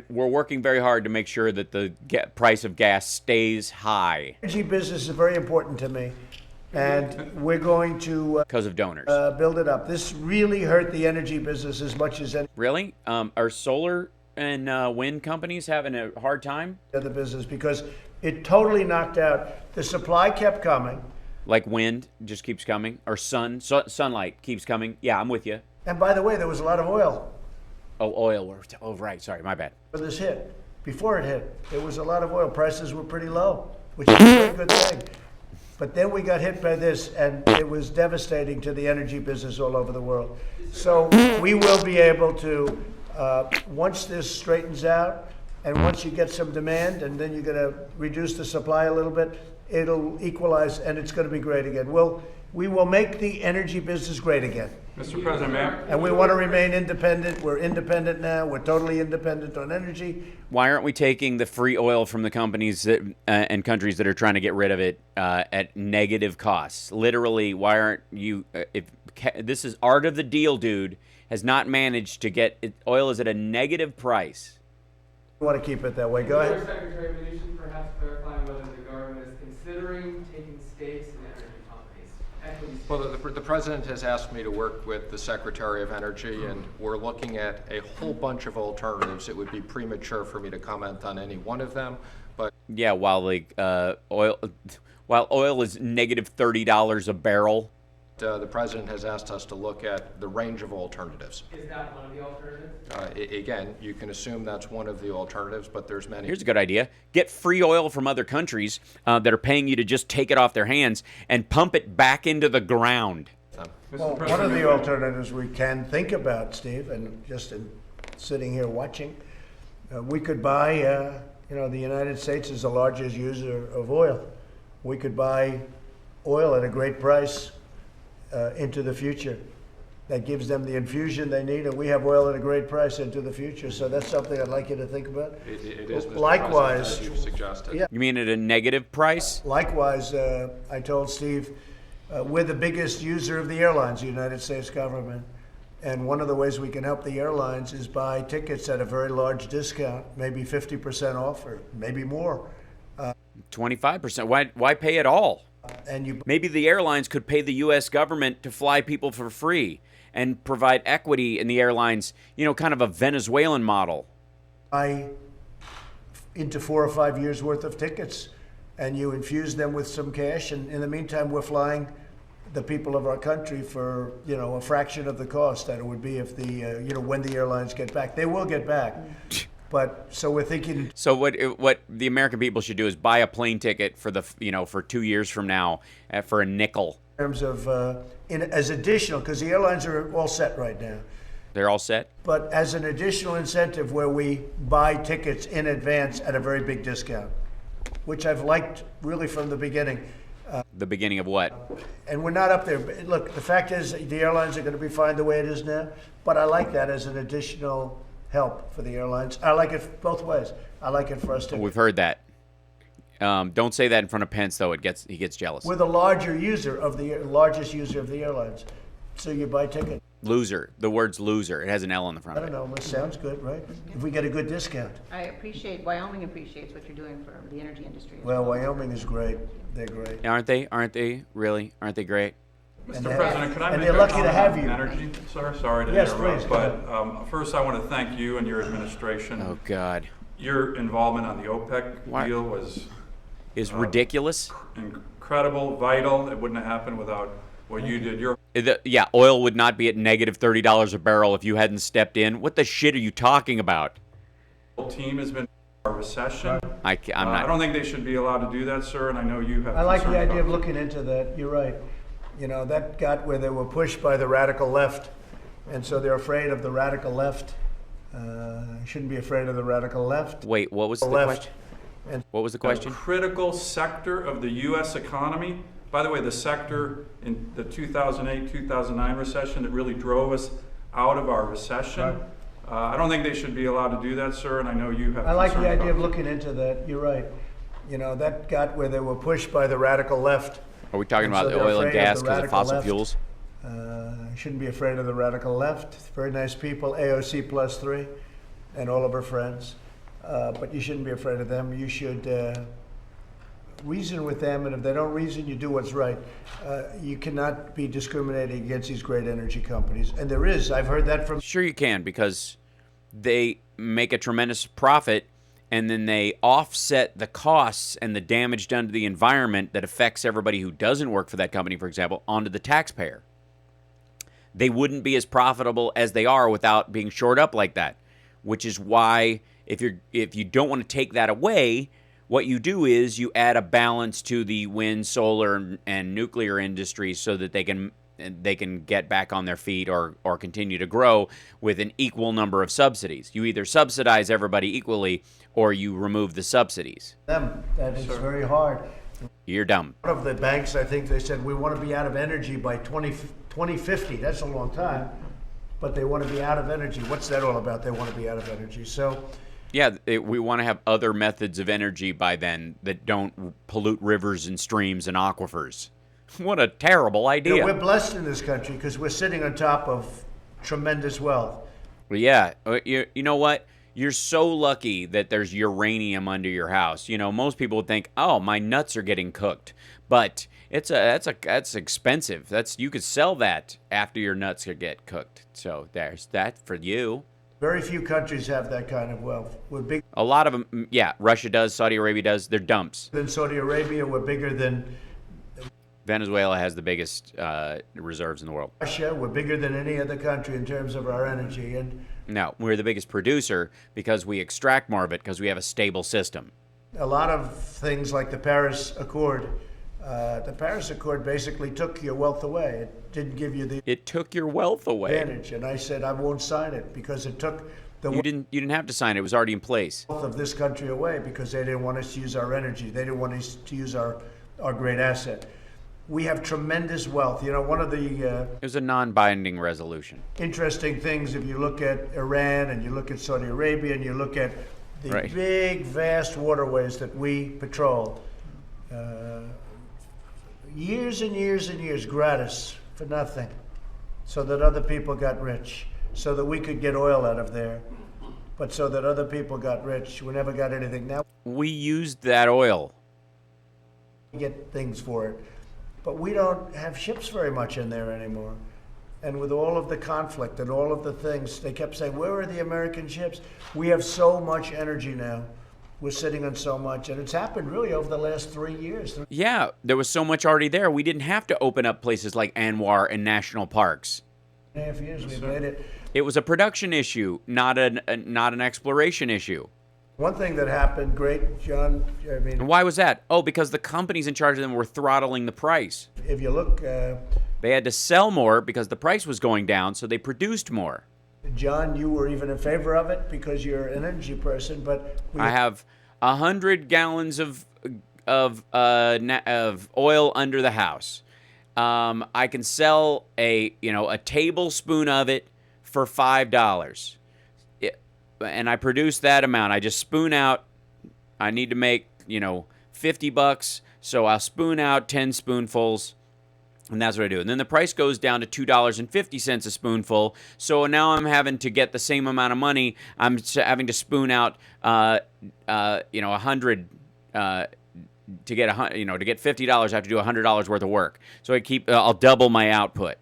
We're working very hard to make sure that the price of gas stays high. Energy business is very important to me, and we're going to because of donors build it up. This really hurt the energy business as much as any. Really? Are solar and wind companies having a hard time? The business, because it totally knocked out. The supply kept coming. Like wind just keeps coming, or sunlight keeps coming. Yeah, I'm with you. And by the way, there was a lot of oil. Oh, oil. Oh, right. Sorry, my bad. When this hit, before it hit, there was a lot of oil. Prices were pretty low, which is a very good thing. But then we got hit by this, and it was devastating to the energy business all over the world. So we will be able to, once this straightens out, and once you get some demand, and then you're going to reduce the supply a little bit, it'll equalize, and it's going to be great again. We will make the energy business great again. Mr. President, ma'am. And we want to remain independent. We're independent now. We're totally independent on energy. Why aren't we taking the free oil from the companies that, and countries that are trying to get rid of it at negative costs? Literally, why aren't you? This is art of the deal, dude. Has not managed to get it, oil is at a negative price. We want to keep it that way. Go ahead. Secretary of Energy, perhaps clarifying whether the government is considering taking stakes in energy companies. Well, the President has asked me to work with the Secretary of Energy, and we're looking at a whole bunch of alternatives. It would be premature for me to comment on any one of them, but yeah, while oil is negative $30 a barrel. the president has asked us to look at the range of alternatives. Is that one of the alternatives? Again, you can assume that's one of the alternatives, but there's many. Here's a good idea. Get free oil from other countries that are paying you to just take it off their hands and pump it back into the ground. Well, one of the alternatives we can think about, Steve, and just in sitting here watching, we could buy, the United States is the largest user of oil. We could buy oil at a great price into the future. That gives them the infusion they need, and we have oil at a great price into the future. So that's something I'd like you to think about. It is, Mr. Likewise, President, as you've suggested. Yeah. You mean at a negative price? Likewise, I told Steve, we're the biggest user of the airlines, the United States government. And one of the ways we can help the airlines is buy tickets at a very large discount, maybe 50% off or maybe more. 25%. Why pay it all? And maybe the airlines could pay the U.S. government to fly people for free and provide equity in the airlines, kind of a Venezuelan model. Buy into 4 or 5 years worth of tickets, and you infuse them with some cash, and in the meantime, we're flying the people of our country for, a fraction of the cost that it would be if when the airlines get back. They will get back. But so we're thinking. So what the American people should do is buy a plane ticket for for 2 years from now for a nickel. In terms of as additional, because the airlines are all set right now. They're all set. But as an additional incentive, where we buy tickets in advance at a very big discount, which I've liked really from the beginning. The beginning of what? And we're not up there. Look, the fact is the airlines are going to be fine the way it is now. But I like that as an additional help for the airlines. I like it both ways. I like it for us to. We've heard that. Don't say that in front of Pence, though. He gets jealous. We're the largest user of the airlines. So you buy tickets. Loser. The word's loser. It has an L on the front I don't know. It sounds good, right? If we get a good discount. Wyoming appreciates what you're doing for the energy industry. Well, Wyoming is great. They're great. Aren't they? Aren't they? Really? Aren't they great? Mr. President, could I and make they're a lucky to comment have on you. energy, sir? Sorry to Yes, interrupt, please, but first I want to thank you and your administration. Oh, God. Your involvement on the OPEC deal was ridiculous. Incredible, vital. It wouldn't have happened without what you did. Oil would not be at negative $30 a barrel if you hadn't stepped in. What the shit are you talking about? The team has been a recession. I'm not. I don't think they should be allowed to do that, sir, and I know you have. I like the concern idea of about looking into that. You're right. That got where they were pushed by the radical left, and so they're afraid of the radical left. Shouldn't be afraid of the radical left. Wait, what was the question? What was the question? A critical sector of the U.S. economy. By the way, the sector in the 2008-2009 recession that really drove us out of our recession. Right. I don't think they should be allowed to do that, sir, and I know you have. I like the concern idea about of looking into that. You're right. That got where they were pushed by the radical left. Are we talking about so the they're oil and afraid of gas the because of radical fossil left. fuels? Shouldn't be afraid of the radical left. Very nice people, AOC +3, and all of her friends. But you shouldn't be afraid of them. You should reason with them, and if they don't reason, you do what's right. You cannot be discriminating against these great energy companies. And there is. I've heard that from. Sure you can, because they make a tremendous profit, and then they offset the costs and the damage done to the environment that affects everybody who doesn't work for that company, for example, onto the taxpayer. They wouldn't be as profitable as they are without being shored up like that, which is why if you don't want to take that away, what you do is you add a balance to the wind, solar, and nuclear industry so that they can get back on their feet or continue to grow with an equal number of subsidies. You either subsidize everybody equally or you remove the subsidies. That is very hard. You're dumb. One of the banks, I think they said, we want to be out of energy by 2050. That's a long time, but they want to be out of energy. What's that all about? They want to be out of energy. So. Yeah, we want to have other methods of energy by then that don't pollute rivers and streams and aquifers. What a terrible idea. We're blessed in this country because we're sitting on top of tremendous wealth. Well, yeah, you know what? You're so lucky that there's uranium under your house. Most people would think, "Oh, my nuts are getting cooked," but that's expensive. You could sell that after your nuts get cooked. So there's that for you. Very few countries have that kind of wealth. We're big. A lot of them, yeah. Russia does, Saudi Arabia does. They're dumps. Than Saudi Arabia, we're bigger than. Venezuela has the biggest reserves in the world. Russia, we're bigger than any other country in terms of our energy. And No, we're the biggest producer because we extract more of it because we have a stable system. a lot of things like the Paris Accord, basically took your wealth away. It didn't give you the It took your wealth away. advantage. And I said, I won't sign it because it took the You didn't have to sign it. It was already in place. wealth of this country away because they didn't want us to use our energy. They didn't want us to use our great asset. We have tremendous wealth. You know, one of the It was a non-binding resolution. interesting things, if you look at Iran and you look at Saudi Arabia and you look at the Right. big, vast waterways that we patrol, years and years and years gratis for nothing, so that other people got rich, so that we could get oil out of there, but so that other people got rich. We never got anything. Now We used that oil. we get things for it, but we don't have ships very much in there anymore. And with all of the conflict and all of the things, they kept saying, where are the American ships? We have so much energy now. We're sitting on so much, and it's happened really over the last 3 years. Yeah, there was so much already there. We didn't have to open up places like Anwar and national parks. 3.5 years we made it. It was a production issue, not an exploration issue. One thing that happened, great, John, I And mean, why was that? Oh, because the companies in charge of them were throttling the price. if you look, They had to sell more because the price was going down, so they produced more. John, you were even in favor of it because you're an energy person, but I have 100 gallons of oil under the house. I can sell a tablespoon of it for $5. And I produce that amount. I just spoon out. I need to make, $50, so I'll spoon out 10 spoonfuls. And that's what I do. And then the price goes down to $2.50 a spoonful. So now I'm having to get the same amount of money. I'm having to spoon out, 100 to get $50. I have to do $100 worth of work. So I'll double my output.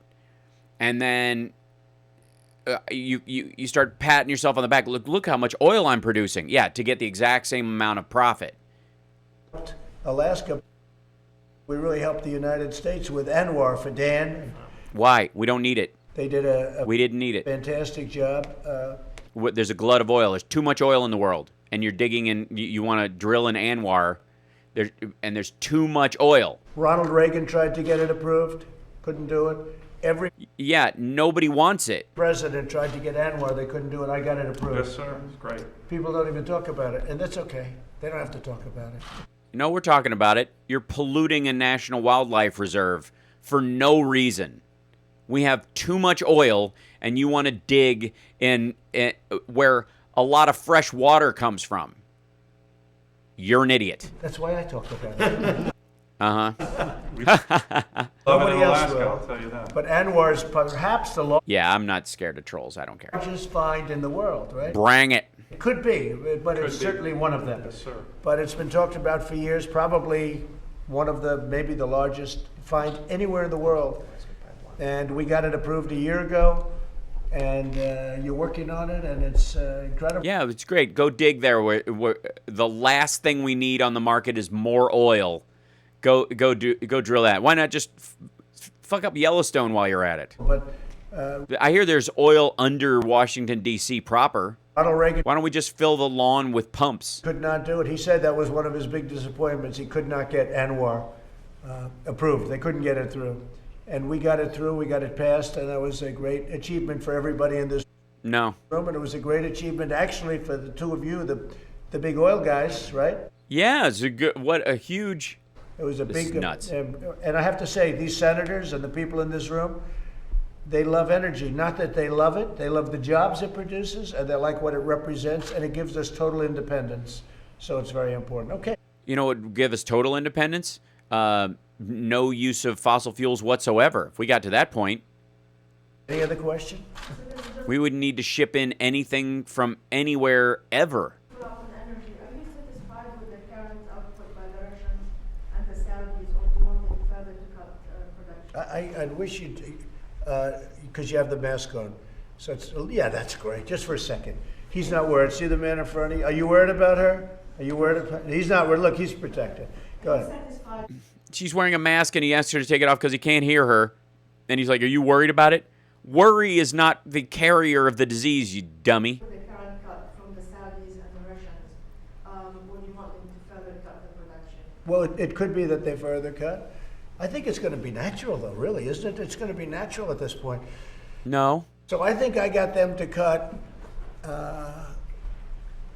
And then you start patting yourself on the back. Look how much oil I'm producing. Yeah, to get the exact same amount of profit. Alaska, we really helped the United States with Anwar for Dan. Why? We don't need it. They did We didn't need it. fantastic job. There's a glut of oil. There's too much oil in the world, and you're digging in. You want to drill in Anwar, there's too much oil. Ronald Reagan tried to get it approved, couldn't do it. Every Yeah, nobody wants it. president tried to get Anwar, they couldn't do it. I got it approved. Yes, sir. It's great. People don't even talk about it, and that's okay. They don't have to talk about it. No, we're talking about it. You're polluting a national wildlife reserve for no reason. We have too much oil, and you want to dig in where a lot of fresh water comes from. You're an idiot. That's why I talk about it. Uh-huh. Love it Nobody in else Alaska, will. I'll tell you that. But Anwar is perhaps the Yeah, I'm not scared of trolls. I don't care. largest find in the world, right? Bring it. It could be, but it's Could be. certainly one of them. Yes, sir. But it's been talked about for years, probably one of maybe the largest find anywhere in the world. And we got it approved a year ago, and you're working on it, and it's incredible. Yeah, it's great. Go dig there. Where the last thing we need on the market is more oil. Go drill that. Why not just fuck up Yellowstone while you're at it? But I hear there's oil under Washington, D.C. proper. Ronald Reagan Why don't we just fill the lawn with pumps? could not do it. He said that was one of his big disappointments. He could not get Anwar approved. They couldn't get it through. And we got it through, we got it passed, and that was a great achievement for everybody in this No. room. And it was a great achievement actually for the two of you, the big oil guys, right? Yeah, it's a good. What a huge. It was a This big is nuts. and I have to say, these senators and the people in this room, they love energy. Not that they love it, they love the jobs it produces, and they like what it represents, and it gives us total independence. So it's very important. Okay. You know what would give us total independence? No use of fossil fuels whatsoever. If we got to that point, Any other question? we wouldn't need to ship in anything from anywhere ever. About energy, are you satisfied with the current output by the Russians and the Saudis, or do you want them further to cut production? I'd wish you'd, because you have the mask on. So it's, yeah, that's great. Just for a second. He's not worried. See the man in front of you? Are you worried about her? Are you worried about? He's not worried. Look, he's protected. Go ahead. She's wearing a mask and he asked her to take it off because he can't hear her. And he's like, are you worried about it? Worry is not the carrier of the disease, you dummy. The current cut from the Saudis and the Russians, would you want them to further cut the production? Well, it could be that they further cut. I think it's going to be natural, though, really, isn't it? It's going to be natural at this point. No. So I think I got them to cut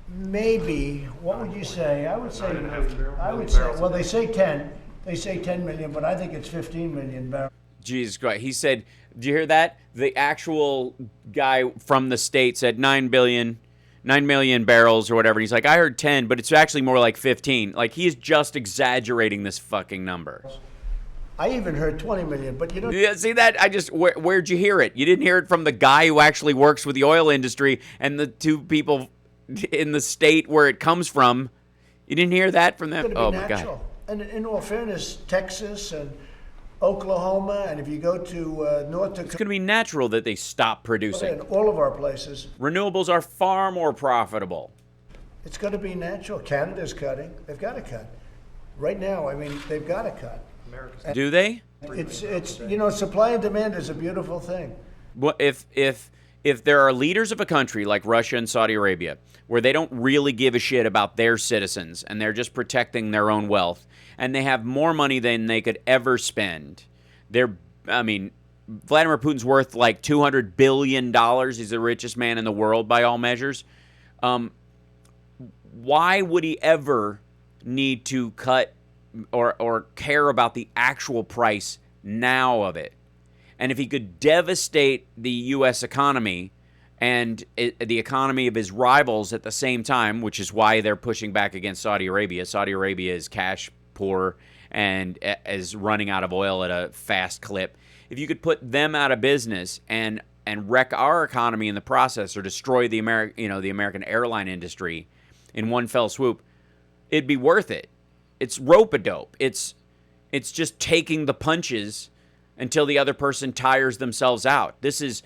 maybe, what would you say? I would say, well, they say 10. They say 10 million, but I think it's 15 million barrels. Jesus Christ. He said, did you hear that? The actual guy from the state said 9 million barrels or whatever. He's like, I heard 10, but it's actually more like 15. Like, he is just exaggerating this fucking number. I even heard 20 million, but you don't. Yeah, see that? Where'd you hear it? You didn't hear it from the guy who actually works with the oil industry and the two people in the state where it comes from. You didn't hear that from them? Oh, my God. And in all fairness, Texas and Oklahoma, and if you go to North Dakota, it's going to be natural that they stop producing. In all of our places, renewables are far more profitable. It's going to be natural. Canada's cutting. They've got to cut. Right now, I mean, they've got to cut. Do they? It's you know, supply and demand is a beautiful thing. Well, if there are leaders of a country like Russia and Saudi Arabia, where they don't really give a shit about their citizens and they're just protecting their own wealth, and they have more money than they could ever spend, Vladimir Putin's worth like $200 billion. He's the richest man in the world by all measures. Why would he ever need to cut or care about the actual price now of it? And if he could devastate the U.S. economy and the economy of his rivals at the same time, which is why they're pushing back against Saudi Arabia. Saudi Arabia is cash poor and is running out of oil at a fast clip. If you could put them out of business and wreck our economy in the process, or destroy the American airline industry in one fell swoop, it'd be worth it. It's rope-a-dope. It's just taking the punches until the other person tires themselves out. Putin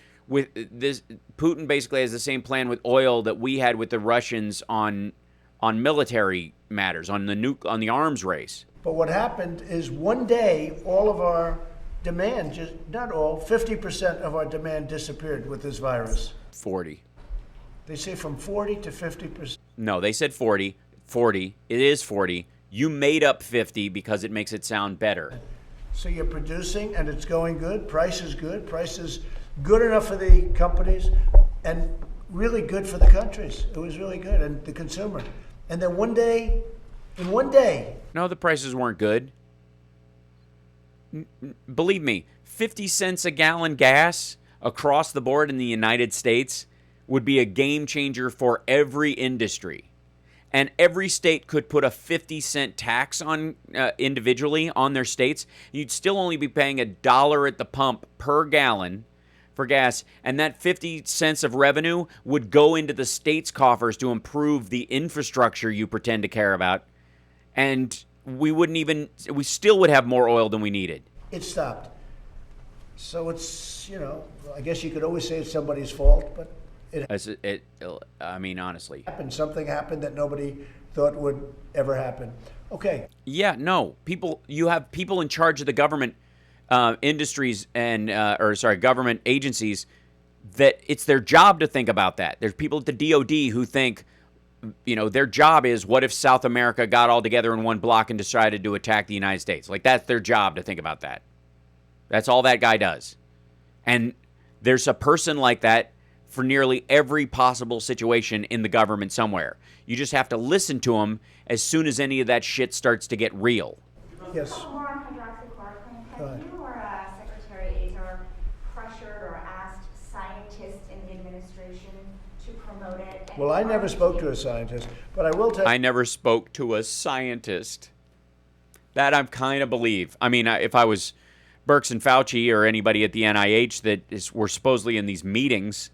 basically has the same plan with oil that we had with the Russians on military matters, on the arms race. But what happened is one day all of our demand, 50% of our demand disappeared with this virus. 40. They say from 40 to 50%. No, they said 40. 40. It is 40. You made up 50 because it makes it sound better. So you're producing and it's going good. Price is good. Price is good enough for the companies and really good for the countries. It was really good, and the consumer. And then in one day. No, the prices weren't good. Believe me, 50 cents a gallon gas across the board in the United States would be a game changer for every industry. And every state could put a 50-cent tax on individually on their states. You'd still only be paying $1 at the pump per gallon for gas, and that 50 cents of revenue would go into the state's coffers to improve the infrastructure you pretend to care about. And we still would have more oil than we needed. It stopped. So it's, I guess you could always say it's somebody's fault, but honestly. Something happened that nobody thought would ever happen. Okay. Yeah, no. You have people in charge of the government industries and, government agencies that it's their job to think about that. There's people at the DOD who think, their job is, what if South America got all together in one block and decided to attack the United States? Like, that's their job to think about that. That's all that guy does. And there's a person like that for nearly every possible situation in the government somewhere. You just have to listen to them as soon as any of that shit starts to get real. Yes. More on hydroxychloroquine. Have you or Secretary Azar pressured or asked scientists in the administration to promote it? Well, I never spoke to a scientist, but I will tell you. I never spoke to a scientist. That I kind of believe. I mean, if I was Burks and Fauci or anybody at the NIH that were supposedly in these meetings,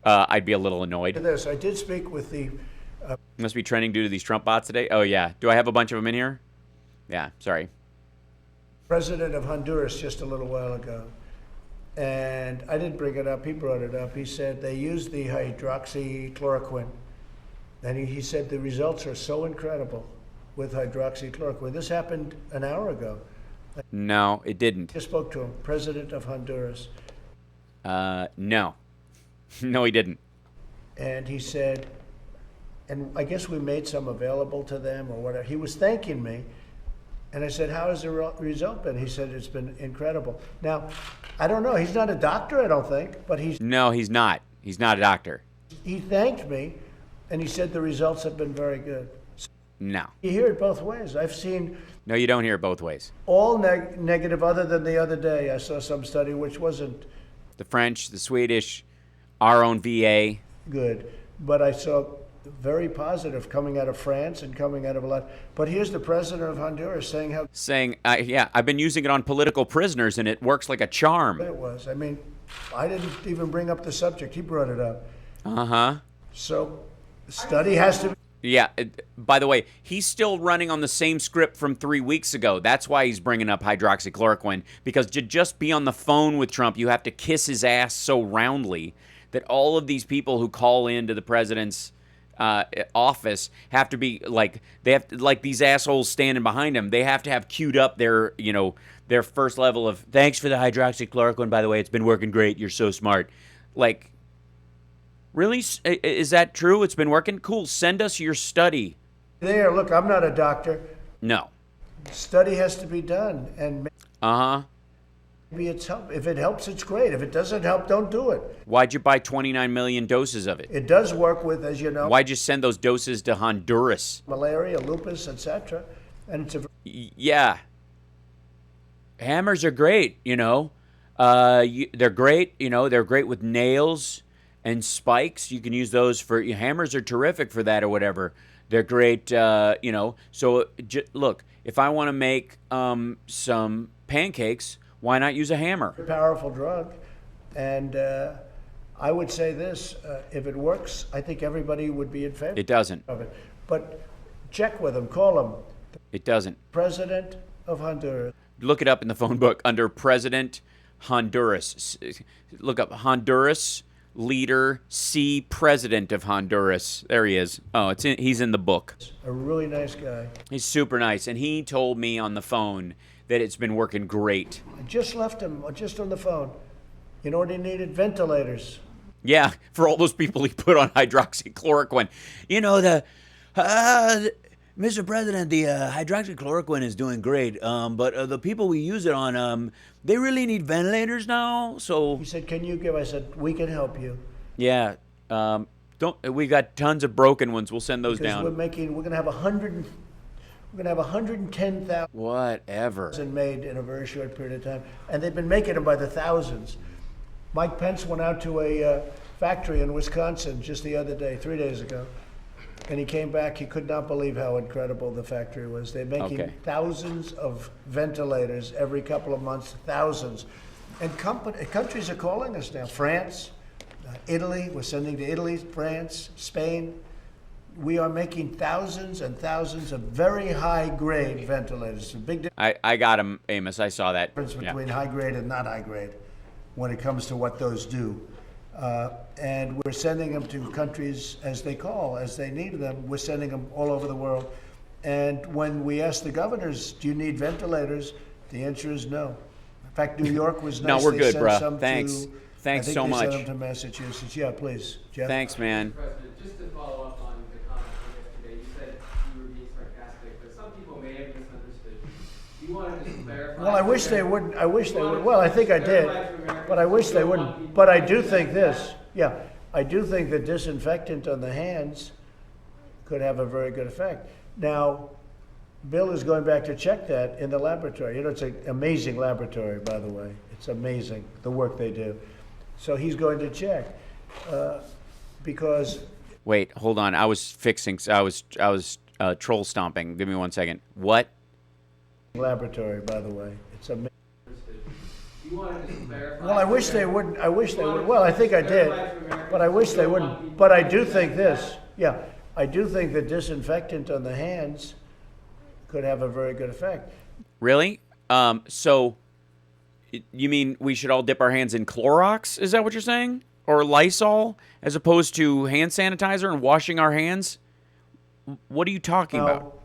I'd be a little annoyed. This, I did speak with the... Must be trending due to these Trump bots today. Oh, yeah. Do I have a bunch of them in here? Yeah, sorry. President of Honduras just a little while ago. And I didn't bring it up. He brought it up. He said they used the hydroxychloroquine. And he said the results are so incredible. with hydroxychloroquine. This happened an hour ago. No, it didn't. I spoke to him, president of Honduras. No. No, he didn't. And he said, and I guess we made some available to them or whatever. He was thanking me. And I said, how has the result been? He said, it's been incredible. Now, I don't know. He's not a doctor, I don't think, but No, he's not. He's not a doctor. he thanked me, and he said the results have been very good. No. You hear it both ways. I've seen No, you don't hear it both ways. all negative other than the other day. I saw some study which wasn't The French, the Swedish, our own VA. good, but I saw very positive coming out of France and coming out of a lot. But here's the president of Honduras saying how Saying, yeah, I've been using it on political prisoners and it works like a charm. good it was. I mean, I didn't even bring up the subject. He brought it up. Uh-huh. So the study has to be. Yeah, by the way, he's still running on the same script from 3 weeks ago. That's why he's bringing up hydroxychloroquine, because to just be on the phone with Trump, you have to kiss his ass so roundly that all of these people who call into the president's office have to be like, they have to, like these assholes standing behind him, they have to have queued up their, you know, their first level of, thanks for the hydroxychloroquine, by the way, it's been working great, you're so smart. Like, really? Is that true? It's been working? Cool. Send us your study. There, look, I'm not a doctor. No. Study has to be done, and Uh-huh. maybe it's help. If it helps, it's great. If it doesn't help, don't do it. Why'd you buy 29 million doses of it? It does work with, as you know, Why'd you send those doses to Honduras? malaria, lupus, etc. And it's a Yeah. Hammers are great, you know. They're great, you know. They're great with nails and spikes. You can use those for, hammers are terrific for that or whatever. They're great, you know. So, look, if I want to make some pancakes, why not use a hammer? powerful drug, and I would say this: if it works, I think everybody would be in favor. It doesn't. Of it. But check with him. Call him. It doesn't. President of Honduras. Look it up in the phone book under President Honduras. Look up Honduras leader C president of Honduras. There he is. Oh, he's in the book. A really nice guy. He's super nice, and he told me on the phone that it's been working great. I just left him, just on the phone. You know what he needed? Ventilators. Yeah, for all those people he put on hydroxychloroquine. You know, Mr. President, the hydroxychloroquine is doing great, but the people we use it on, they really need ventilators now. So He said, "Can you give?" I said, "We can help you." yeah, we got tons of broken ones. We'll send those Because down. we're going to have 110,000 Whatever. made in a very short period of time, and they've been making them by the thousands. Mike Pence went out to a factory in Wisconsin just the other day, 3 days ago, and he came back. He could not believe how incredible the factory was. They're making thousands of ventilators every couple of months, thousands. And countries are calling us now. France, Italy, we're sending to Italy, France, Spain. We are making thousands and thousands of very high-grade ventilators. It's a big I got him, Amos. I saw that. difference Yeah. between high-grade and not high-grade when it comes to what those do. And we're sending them to countries as they call, as they need them. We're sending them all over the world. And when we ask the governors, do you need ventilators? The answer is no. In fact, New York was nice. No, we're They good, sent bruh. some Thanks. to- Thanks I think so they much. sent them to Massachusetts. Yeah, please, Jeff. Thanks, man. President, just to follow up on the comment from yesterday, you said you were being sarcastic, but some people may have misunderstood. Do you want to just clarify? Well, I wish they wouldn't. I wish they would. Well, I think I did, but I wish they wouldn't. But I do think this. Yeah, I do think the disinfectant on the hands could have a very good effect. Now, Bill is going back to check that in the laboratory. You know, it's an amazing laboratory, by the way. It's amazing, the work they do. So he's going to check because Wait, hold on. I was troll stomping. Give me 1 second. What? laboratory, by the way. It's amazing. You want to just clarify? Well, I wish they wouldn't. I wish they would. Well, I think I did, but I wish they wouldn't. But I do think this. Yeah, I do think the disinfectant on the hands could have a very good effect. Really? So you mean we should all dip our hands in Clorox? Is that what you're saying? Or Lysol as opposed to hand sanitizer and washing our hands? What are you talking about?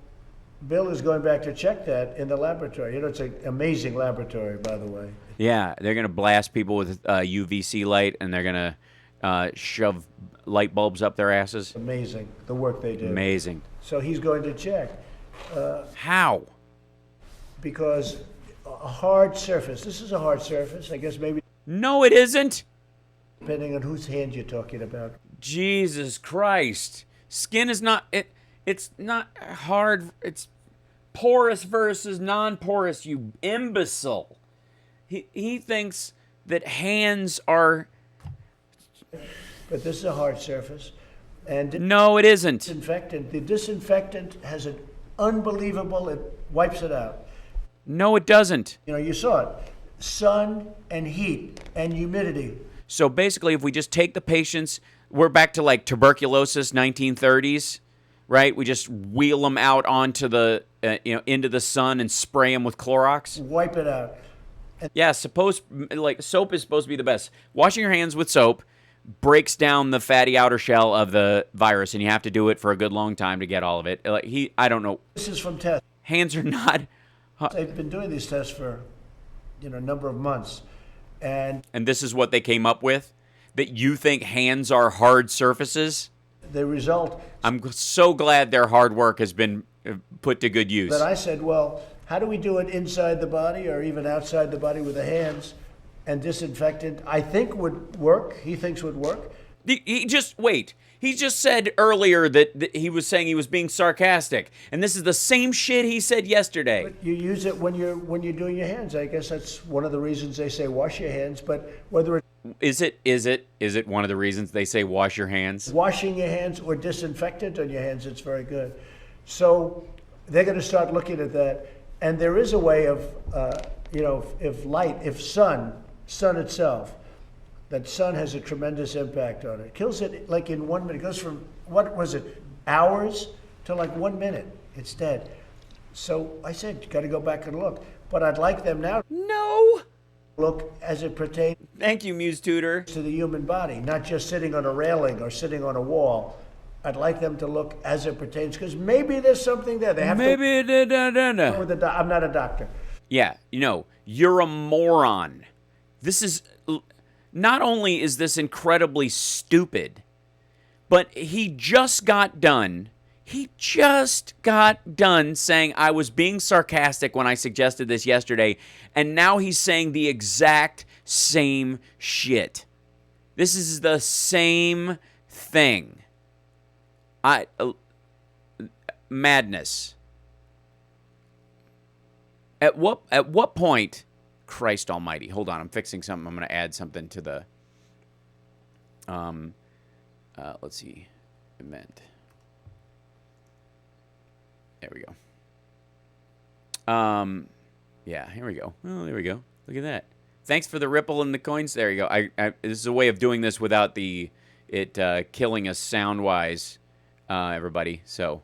Bill is going back to check that in the laboratory. You know, it's an amazing laboratory, by the way. Yeah, they're going to blast people with UVC light, and they're going to shove light bulbs up their asses. Amazing, the work they do. Amazing. So he's going to check. How? Because a hard surface, this is a hard surface, I guess maybe. No, it isn't. Depending on whose hand you're talking about. Jesus Christ. Skin is not, it's not hard, it's porous versus non-porous, you imbecile. He thinks that hands are... But this is a hard surface. And no, it isn't. Disinfectant. The disinfectant has an unbelievable, it wipes it out. No, it doesn't. You know, you saw it. Sun and heat and humidity. So basically, if we just take the patients, we're back to like tuberculosis, 1930s, right? We just wheel them out onto the, into the sun and spray them with Clorox. Wipe it out. Yeah, soap is supposed to be the best. Washing your hands with soap breaks down the fatty outer shell of the virus, and you have to do it for a good long time to get all of it. I don't know. This is from tests. Hands are not. They've been doing these tests for, a number of months, and this is what they came up with. That you think hands are hard surfaces. The result. I'm so glad their hard work has been put to good use. But I said, well, how do we do it inside the body or even outside the body with the hands? And disinfectant, I think would work. He thinks would work. He just said earlier that he was saying he was being sarcastic, and this is the same shit he said yesterday. But you use it when you're doing your hands. I guess that's one of the reasons they say wash your hands. But whether is it one of the reasons they say wash your hands? Washing your hands or disinfectant on your hands, it's very good. So they're going to start looking at that, and there is a way of if sun itself. That sun has a tremendous impact on it. Kills it like in 1 minute. It goes from, what was it, hours to like 1 minute. It's dead. So I said, you got to go back and look. But I'd like them now. No. Look as it pertains. Thank you, Muse Tutor. To the human body, not just sitting on a railing or sitting on a wall. I'd like them to look as it pertains, because maybe there's something there. They have to. I'm not a doctor. Yeah, you're a moron. This is. Not only is this incredibly stupid, but he just got done saying I was being sarcastic when I suggested this yesterday, and now he's saying the exact same shit. This is the same thing. Madness. At what point... Christ almighty. Hold on, I'm fixing something. I'm going to add something to the, let's see, event. There we go. Yeah, here we go. Oh, there we go. Look at that. Thanks for the ripple in the coins. There you go. This is a way of doing this without it killing us sound-wise, everybody. So,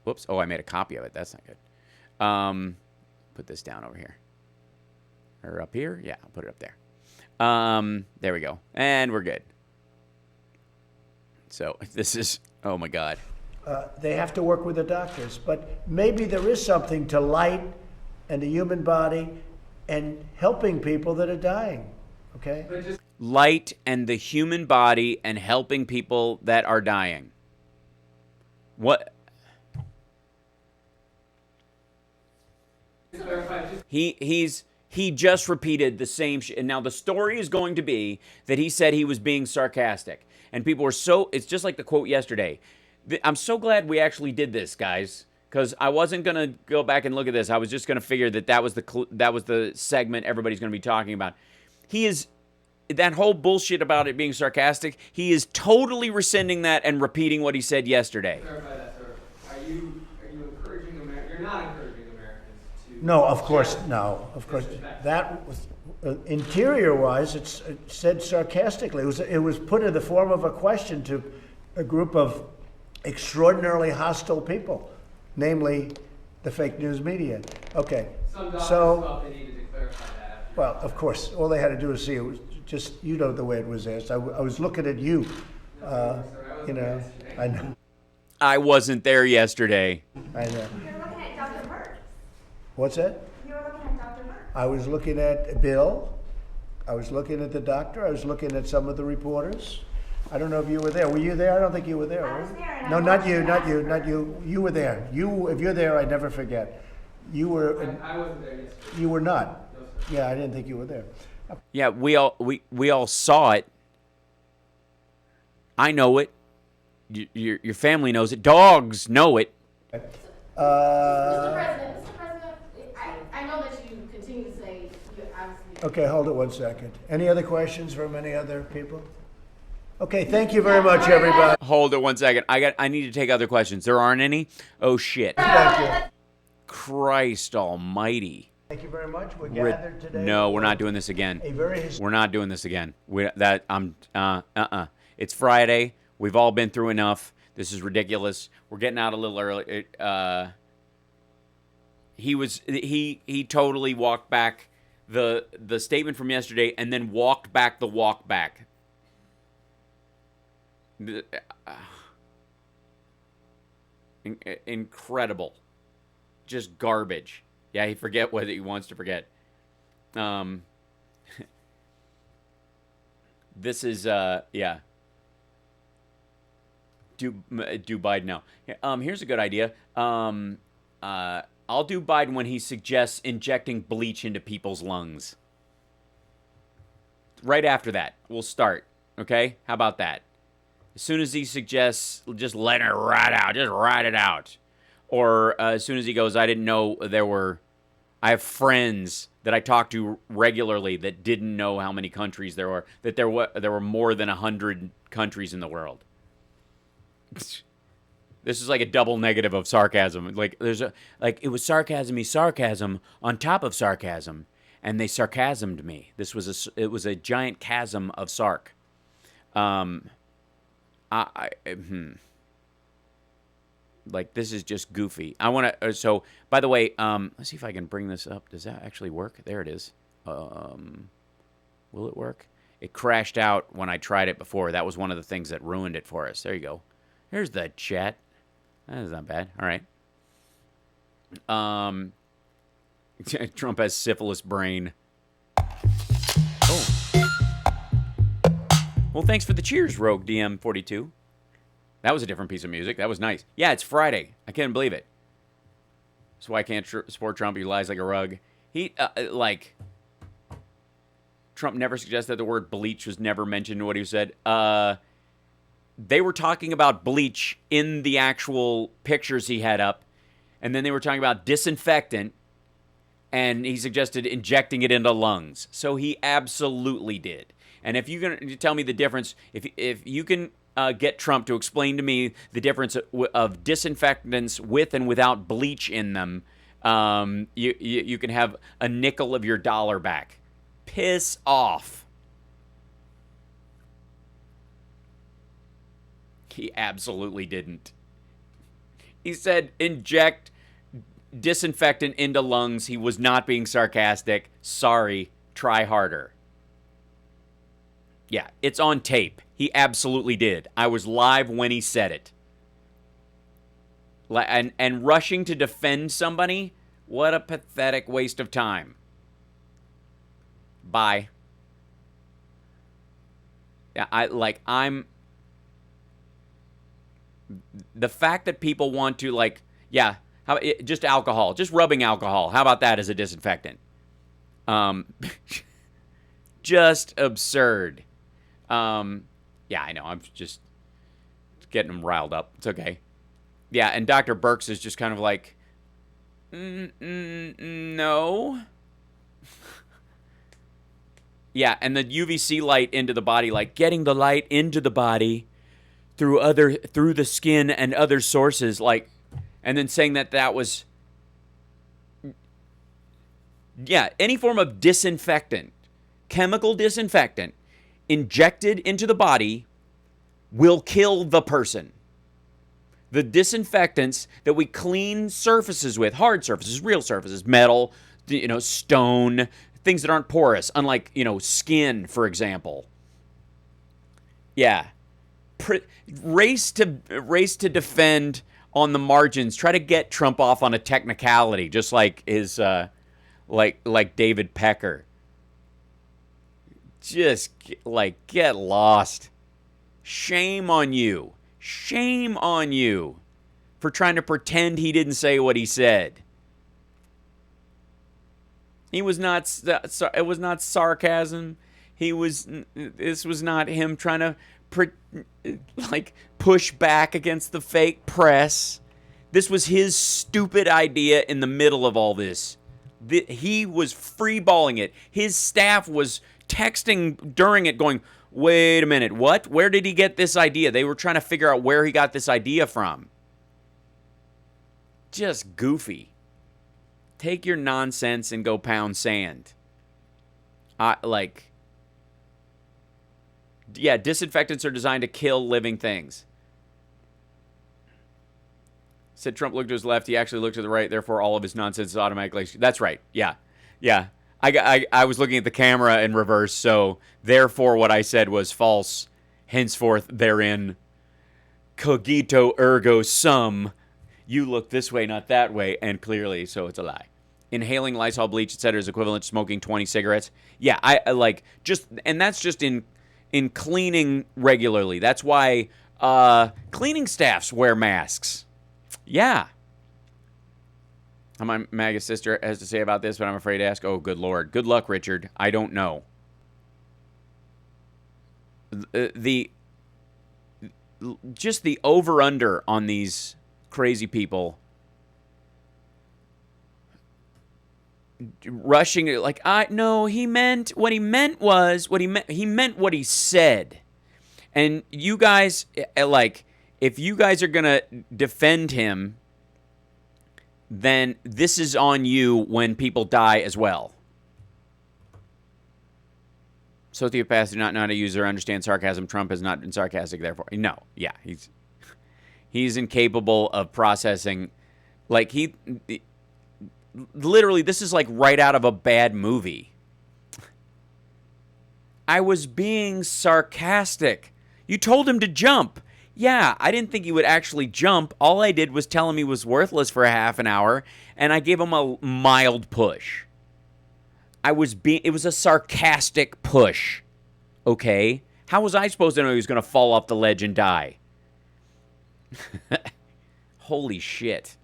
whoops. Oh, I made a copy of it. That's not good. Put this down over here. Or up here? Yeah, I'll put it up there. There we go. And we're good. So this is, oh my God. They have to work with the doctors, but maybe there is something to light and the human body and helping people that are dying, okay? Light and the human body and helping people that are dying. What? He just repeated the same shit. And now the story is going to be that he said he was being sarcastic. And people were it's just like the quote yesterday. I'm so glad we actually did this, guys, because I wasn't going to go back and look at this. I was just going to figure that was the segment everybody's going to be talking about. That whole bullshit about it being sarcastic, he is totally rescinding that and repeating what he said yesterday. Clarify that, sir. Are you encouraging Americans? You're not encouraging Americans to... No, of course, no. Of course, that was interior-wise. It said sarcastically. It was put in the form of a question to a group of extraordinarily hostile people, namely the fake news media. Okay, Some doctors felt they needed to clarify that. Well, of course, all they had to do was see it was just the way it was asked. I was looking at you, I know. I wasn't there yesterday. I know. You were looking at Dr. Burks. What's that? You were looking at Dr. Burks. I was looking at Bill. I was looking at the doctor. I was looking at some of the reporters. I don't know if you were there. Were you there? I don't think you were there. I was there, and No, I not watched you, you not ask you, for not you. You were there. You, if you're there, I never forget. You were. I wasn't there yesterday. You were not. No, sir. Yeah, I didn't think you were there. Yeah, we all saw it. I know it. Your family knows it. Dogs know it. Mr. President, I know that you continue to say you obviously. Okay, hold it one second. Any other questions from any other people? Okay, thank you very much, everybody. Hold it one second. I need to take other questions. There aren't any? Oh shit. Thank you. Christ almighty. Thank you very much. We're gathered today. No, we're not doing this again. A very We're not doing this again. It's Friday. We've all been through enough. This is ridiculous. We're getting out a little early. He totally walked back the statement from yesterday and then walked back the walk back. Incredible. Just garbage. Yeah, he forget what he wants to forget. This is yeah. Do Biden now. Here's a good idea. I'll do Biden when he suggests injecting bleach into people's lungs. Right after that, we'll start. Okay? How about that? As soon as he suggests just letting it ride out, just ride it out. Or as soon as he goes, I didn't know I have friends that I talk to regularly that didn't know how many countries there were, that there were more than 100 countries in the world. This is like a double negative of sarcasm. Like it was sarcasm-y sarcasm on top of sarcasm, and they sarcasmed me. It was a giant chasm of sarc. Like, this is just goofy. I want to. So, by the way, let's see if I can bring this up. Does that actually work? There it is. Will it work? It crashed out when I tried it before. That was one of the things that ruined it for us. There you go. Here's the chat. That is not bad. All right. Trump has syphilis brain. Oh. Well, thanks for the cheers, Rogue DM42. That was a different piece of music. That was nice. Yeah, it's Friday. I can't believe it. That's why I can't support Trump. He lies like a rug. Trump never suggested that the word bleach was never mentioned in what he said. They were talking about bleach in the actual pictures he had up, and then they were talking about disinfectant, and he suggested injecting it into lungs. So he absolutely did. And if you're going to tell me the difference, if you can get Trump to explain to me the difference of disinfectants with and without bleach in them, you can have a nickel of your dollar back. Piss off. He absolutely didn't. He said inject disinfectant into lungs. He was not being sarcastic. Sorry, try harder. Yeah, it's on tape. He absolutely did. I was live when he said it. And rushing to defend somebody, what a pathetic waste of time. Bye. Yeah, the fact that people want to just alcohol, just rubbing alcohol. How about that as a disinfectant? Just absurd. Yeah, I know. I'm just getting them riled up. It's okay. Yeah, and Dr. Burks is just kind of like, no. Yeah, and the UVC light into the body, like getting the light into the body through the skin and other sources, and then saying that was, yeah, any form of disinfectant, chemical disinfectant, injected into the body will kill the person. The disinfectants that we clean surfaces with, hard surfaces, real surfaces, metal, stone, things that aren't porous, unlike, skin, for example. Yeah. race to defend on the margins. Try to get Trump off on a technicality, just like his like David Pecker. Just get lost. Shame on you. Shame on you for trying to pretend he didn't say what he said. It was not sarcasm. This was not him trying to push back against the fake press. This was his stupid idea in the middle of all this. He was freeballing it. His staff was texting during it going, wait a minute, what? Where did he get this idea? They were trying to figure out where he got this idea from. Just goofy. Take your nonsense and go pound sand. Disinfectants are designed to kill living things. Said Trump looked to his left. He actually looked to the right. Therefore, all of his nonsense is automatically... That's right. Yeah. I was looking at the camera in reverse, so therefore what I said was false. Henceforth, therein, cogito ergo sum. You look this way, not that way, and clearly, so it's a lie. Inhaling Lysol bleach, etc., is equivalent to smoking 20 cigarettes. Yeah, and that's just in cleaning regularly. That's why cleaning staffs wear masks. Yeah. My MAGA sister has to say about this, but I'm afraid to ask. Oh, good Lord. Good luck, Richard. I don't know. Just the over-under on these crazy people rushing it no, he meant what he meant was he meant what he said. And you guys, if you guys are going to defend him, then this is on you when people die as well. Sociopaths do not know how to use or understand sarcasm. Trump has not been sarcastic, therefore. No, yeah, he's incapable of processing. Literally, this is right out of a bad movie. I was being sarcastic. You told him to jump. Yeah, I didn't think he would actually jump. All I did was tell him he was worthless for a half an hour, and I gave him a mild push. It was a sarcastic push. Okay? How was I supposed to know he was going to fall off the ledge and die? Holy shit.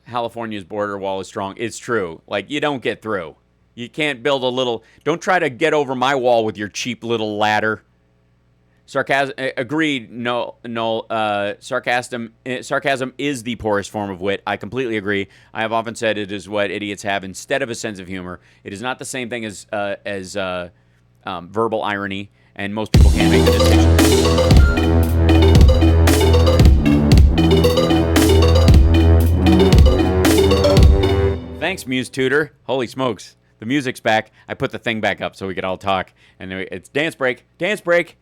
California's border wall is strong. It's true. You don't get through. You can't build a little... Don't try to get over my wall with your cheap little ladder. Sarcasm... Agreed. No. Sarcasm is the poorest form of wit. I completely agree. I have often said it is what idiots have instead of a sense of humor. It is not the same thing as verbal irony, and most people can't make the distinction. Thanks, Muse Tutor. Holy smokes. The music's back. I put the thing back up so we could all talk. And it's dance break. Dance break.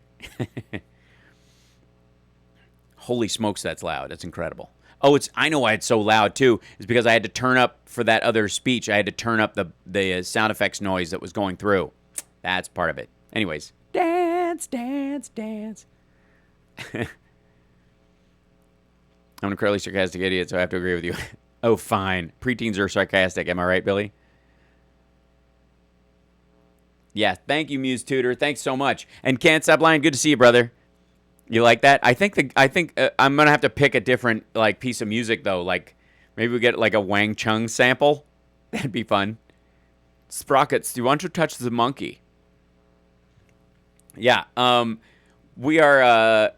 Holy smokes, that's loud. That's incredible. Oh, I know why it's so loud, too. It's because I had to turn up, for that other speech, I had to turn up the sound effects noise that was going through. That's part of it. Anyways. Dance, dance, dance. I'm an incredibly sarcastic idiot, so I have to agree with you. Oh, fine. Preteens are sarcastic. Am I right, Billy? Yeah, thank you, Muse Tutor. Thanks so much. And Can't Stop Lying, good to see you, brother. You like that? I think I'm gonna have to pick a different piece of music though. Maybe we get a Wang Chung sample. That'd be fun. Sprockets, do you want to touch the monkey? Yeah. We are.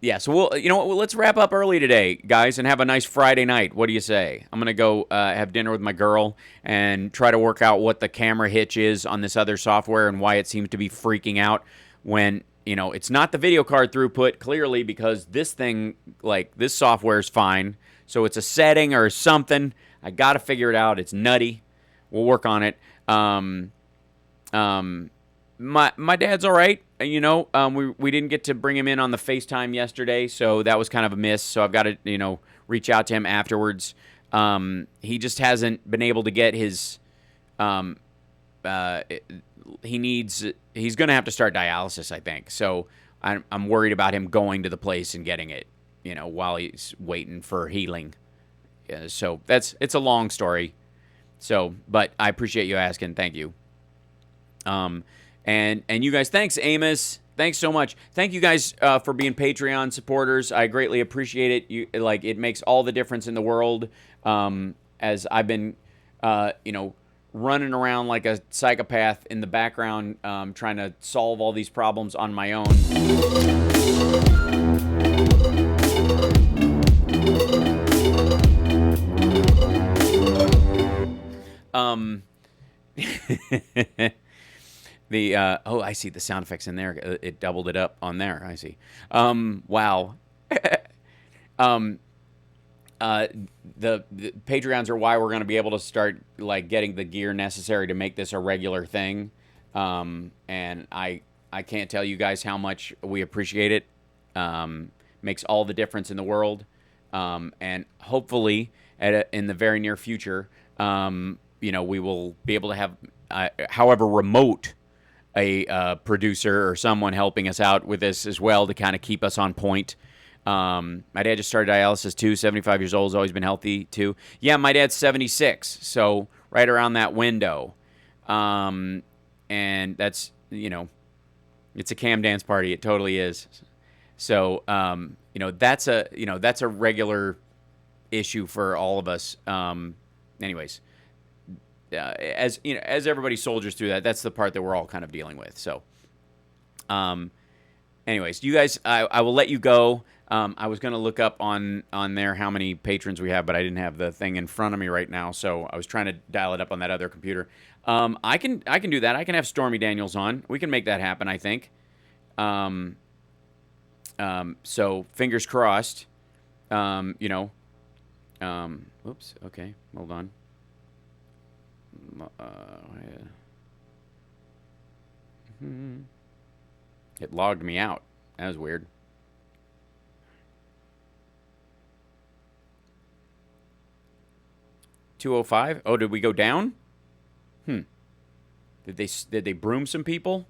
Yeah. So we'll. You know what? Let's wrap up early today, guys, and have a nice Friday night. What do you say? I'm gonna go have dinner with my girl and try to work out what the camera hitch is on this other software and why it seems to be freaking out when. It's not the video card throughput, clearly, because this thing, this software is fine. So it's a setting or something. I got to figure it out. It's nutty. We'll work on it. My dad's all right. We didn't get to bring him in on the FaceTime yesterday, so that was kind of a miss. So I've got to, reach out to him afterwards. He just hasn't been able to get his he's going to have to start dialysis, I think. So I'm worried about him going to the place and getting it, while he's waiting for healing. So it's a long story. So, but I appreciate you asking. Thank you. And you guys, thanks, Amos. Thanks so much. Thank you guys for being Patreon supporters. I greatly appreciate it. It makes all the difference in the world. As I've been, running around like a psychopath in the background, trying to solve all these problems on my own. I see the sound effects in there. It doubled it up on there. I see. Wow. The Patreons are why we're going to be able to start getting the gear necessary to make this a regular thing. And I can't tell you guys how much we appreciate it. Makes all the difference in the world. And hopefully in the very near future, we will be able to have, however remote, a producer or someone helping us out with this as well to kind of keep us on point. My dad just started dialysis too, 75 years old, has always been healthy too. Yeah, my dad's 76, so right around that window. And that's, it's a cam dance party. It totally is. So, that's a regular issue for all of us. Anyways, as everybody soldiers through that, that's the part that we're all kind of dealing with. So, anyways, you guys, I will let you go. I was going to look up on there how many patrons we have, but I didn't have the thing in front of me right now, so I was trying to dial it up on that other computer. I can do that. I can have Stormy Daniels on. We can make that happen, I think. So fingers crossed. Oops. Okay, hold on. It logged me out. That was weird. $205. Oh, did we go down? Did they broom some people?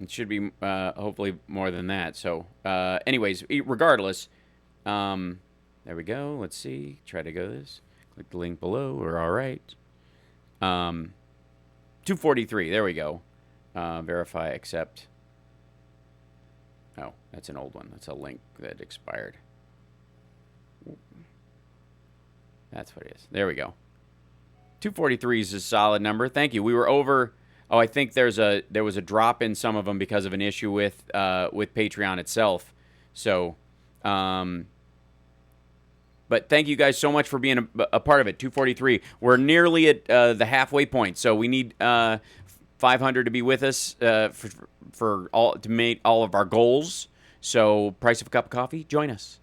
It should be hopefully more than that. So, anyways, regardless, there we go. Let's see. Try to go this. Click the link below. We're all right. 243. There we go. Verify, accept. Oh, that's an old one. That's a link that expired. That's what it is. There we go. 243 is a solid number. Thank you. We were over. Oh, I think there was a drop in some of them because of an issue with Patreon itself. So, but thank you guys so much for being a part of it. 243. We're nearly at the halfway point. So we need 500 to be with us for all to meet all of our goals. So, price of a cup of coffee, join us.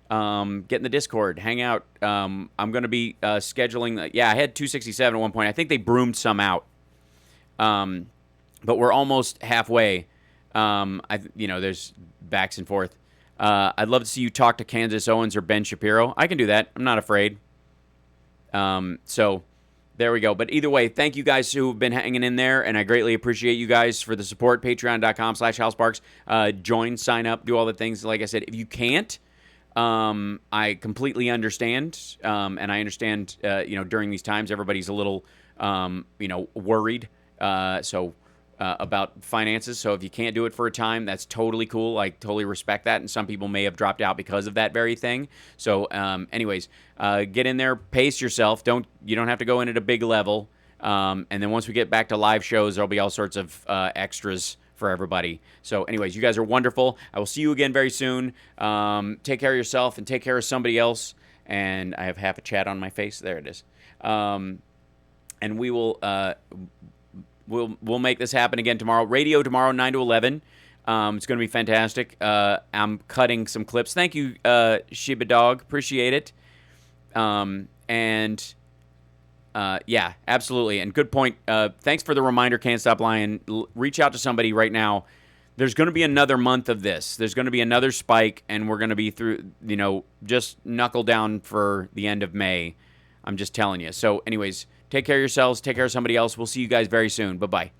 Get in the Discord, hang out. I'm going to be scheduling. I had 267 at one point. I think they broomed some out. But we're almost halfway. There's backs and forth. I'd love to see you talk to Candace Owens or Ben Shapiro. I can do that. I'm not afraid. So there we go. But either way, thank you guys who've been hanging in there, and I greatly appreciate you guys for the support. Patreon.com/HalSparks. Join, sign up, do all the things. Like I said, if you can't, I completely understand. And I understand, during these times, everybody's a little, worried. About finances. So if you can't do it for a time, that's totally cool. I totally respect that. And some people may have dropped out because of that very thing. So, anyways, get in there, pace yourself. You don't have to go in at a big level. And then once we get back to live shows, there'll be all sorts of extras for everybody. So anyways, you guys are wonderful. I will see you again very soon. Take care of yourself and take care of somebody else. And I have half a chat on my face. There it is. And we will, we'll make this happen again tomorrow. Radio tomorrow, 9 to 11. It's going to be fantastic. I'm cutting some clips. Thank you, Shiba Dog. Appreciate it. Yeah, absolutely. And good point. Thanks for the reminder, Can't Stop Lying. Reach out to somebody right now There's going to be another month of this. There's going to be another spike, and we're going to be through, just knuckle down for the end of May. I'm just telling you. So anyways, take care of yourselves. Take care of somebody else. We'll see you guys very soon. Bye-bye.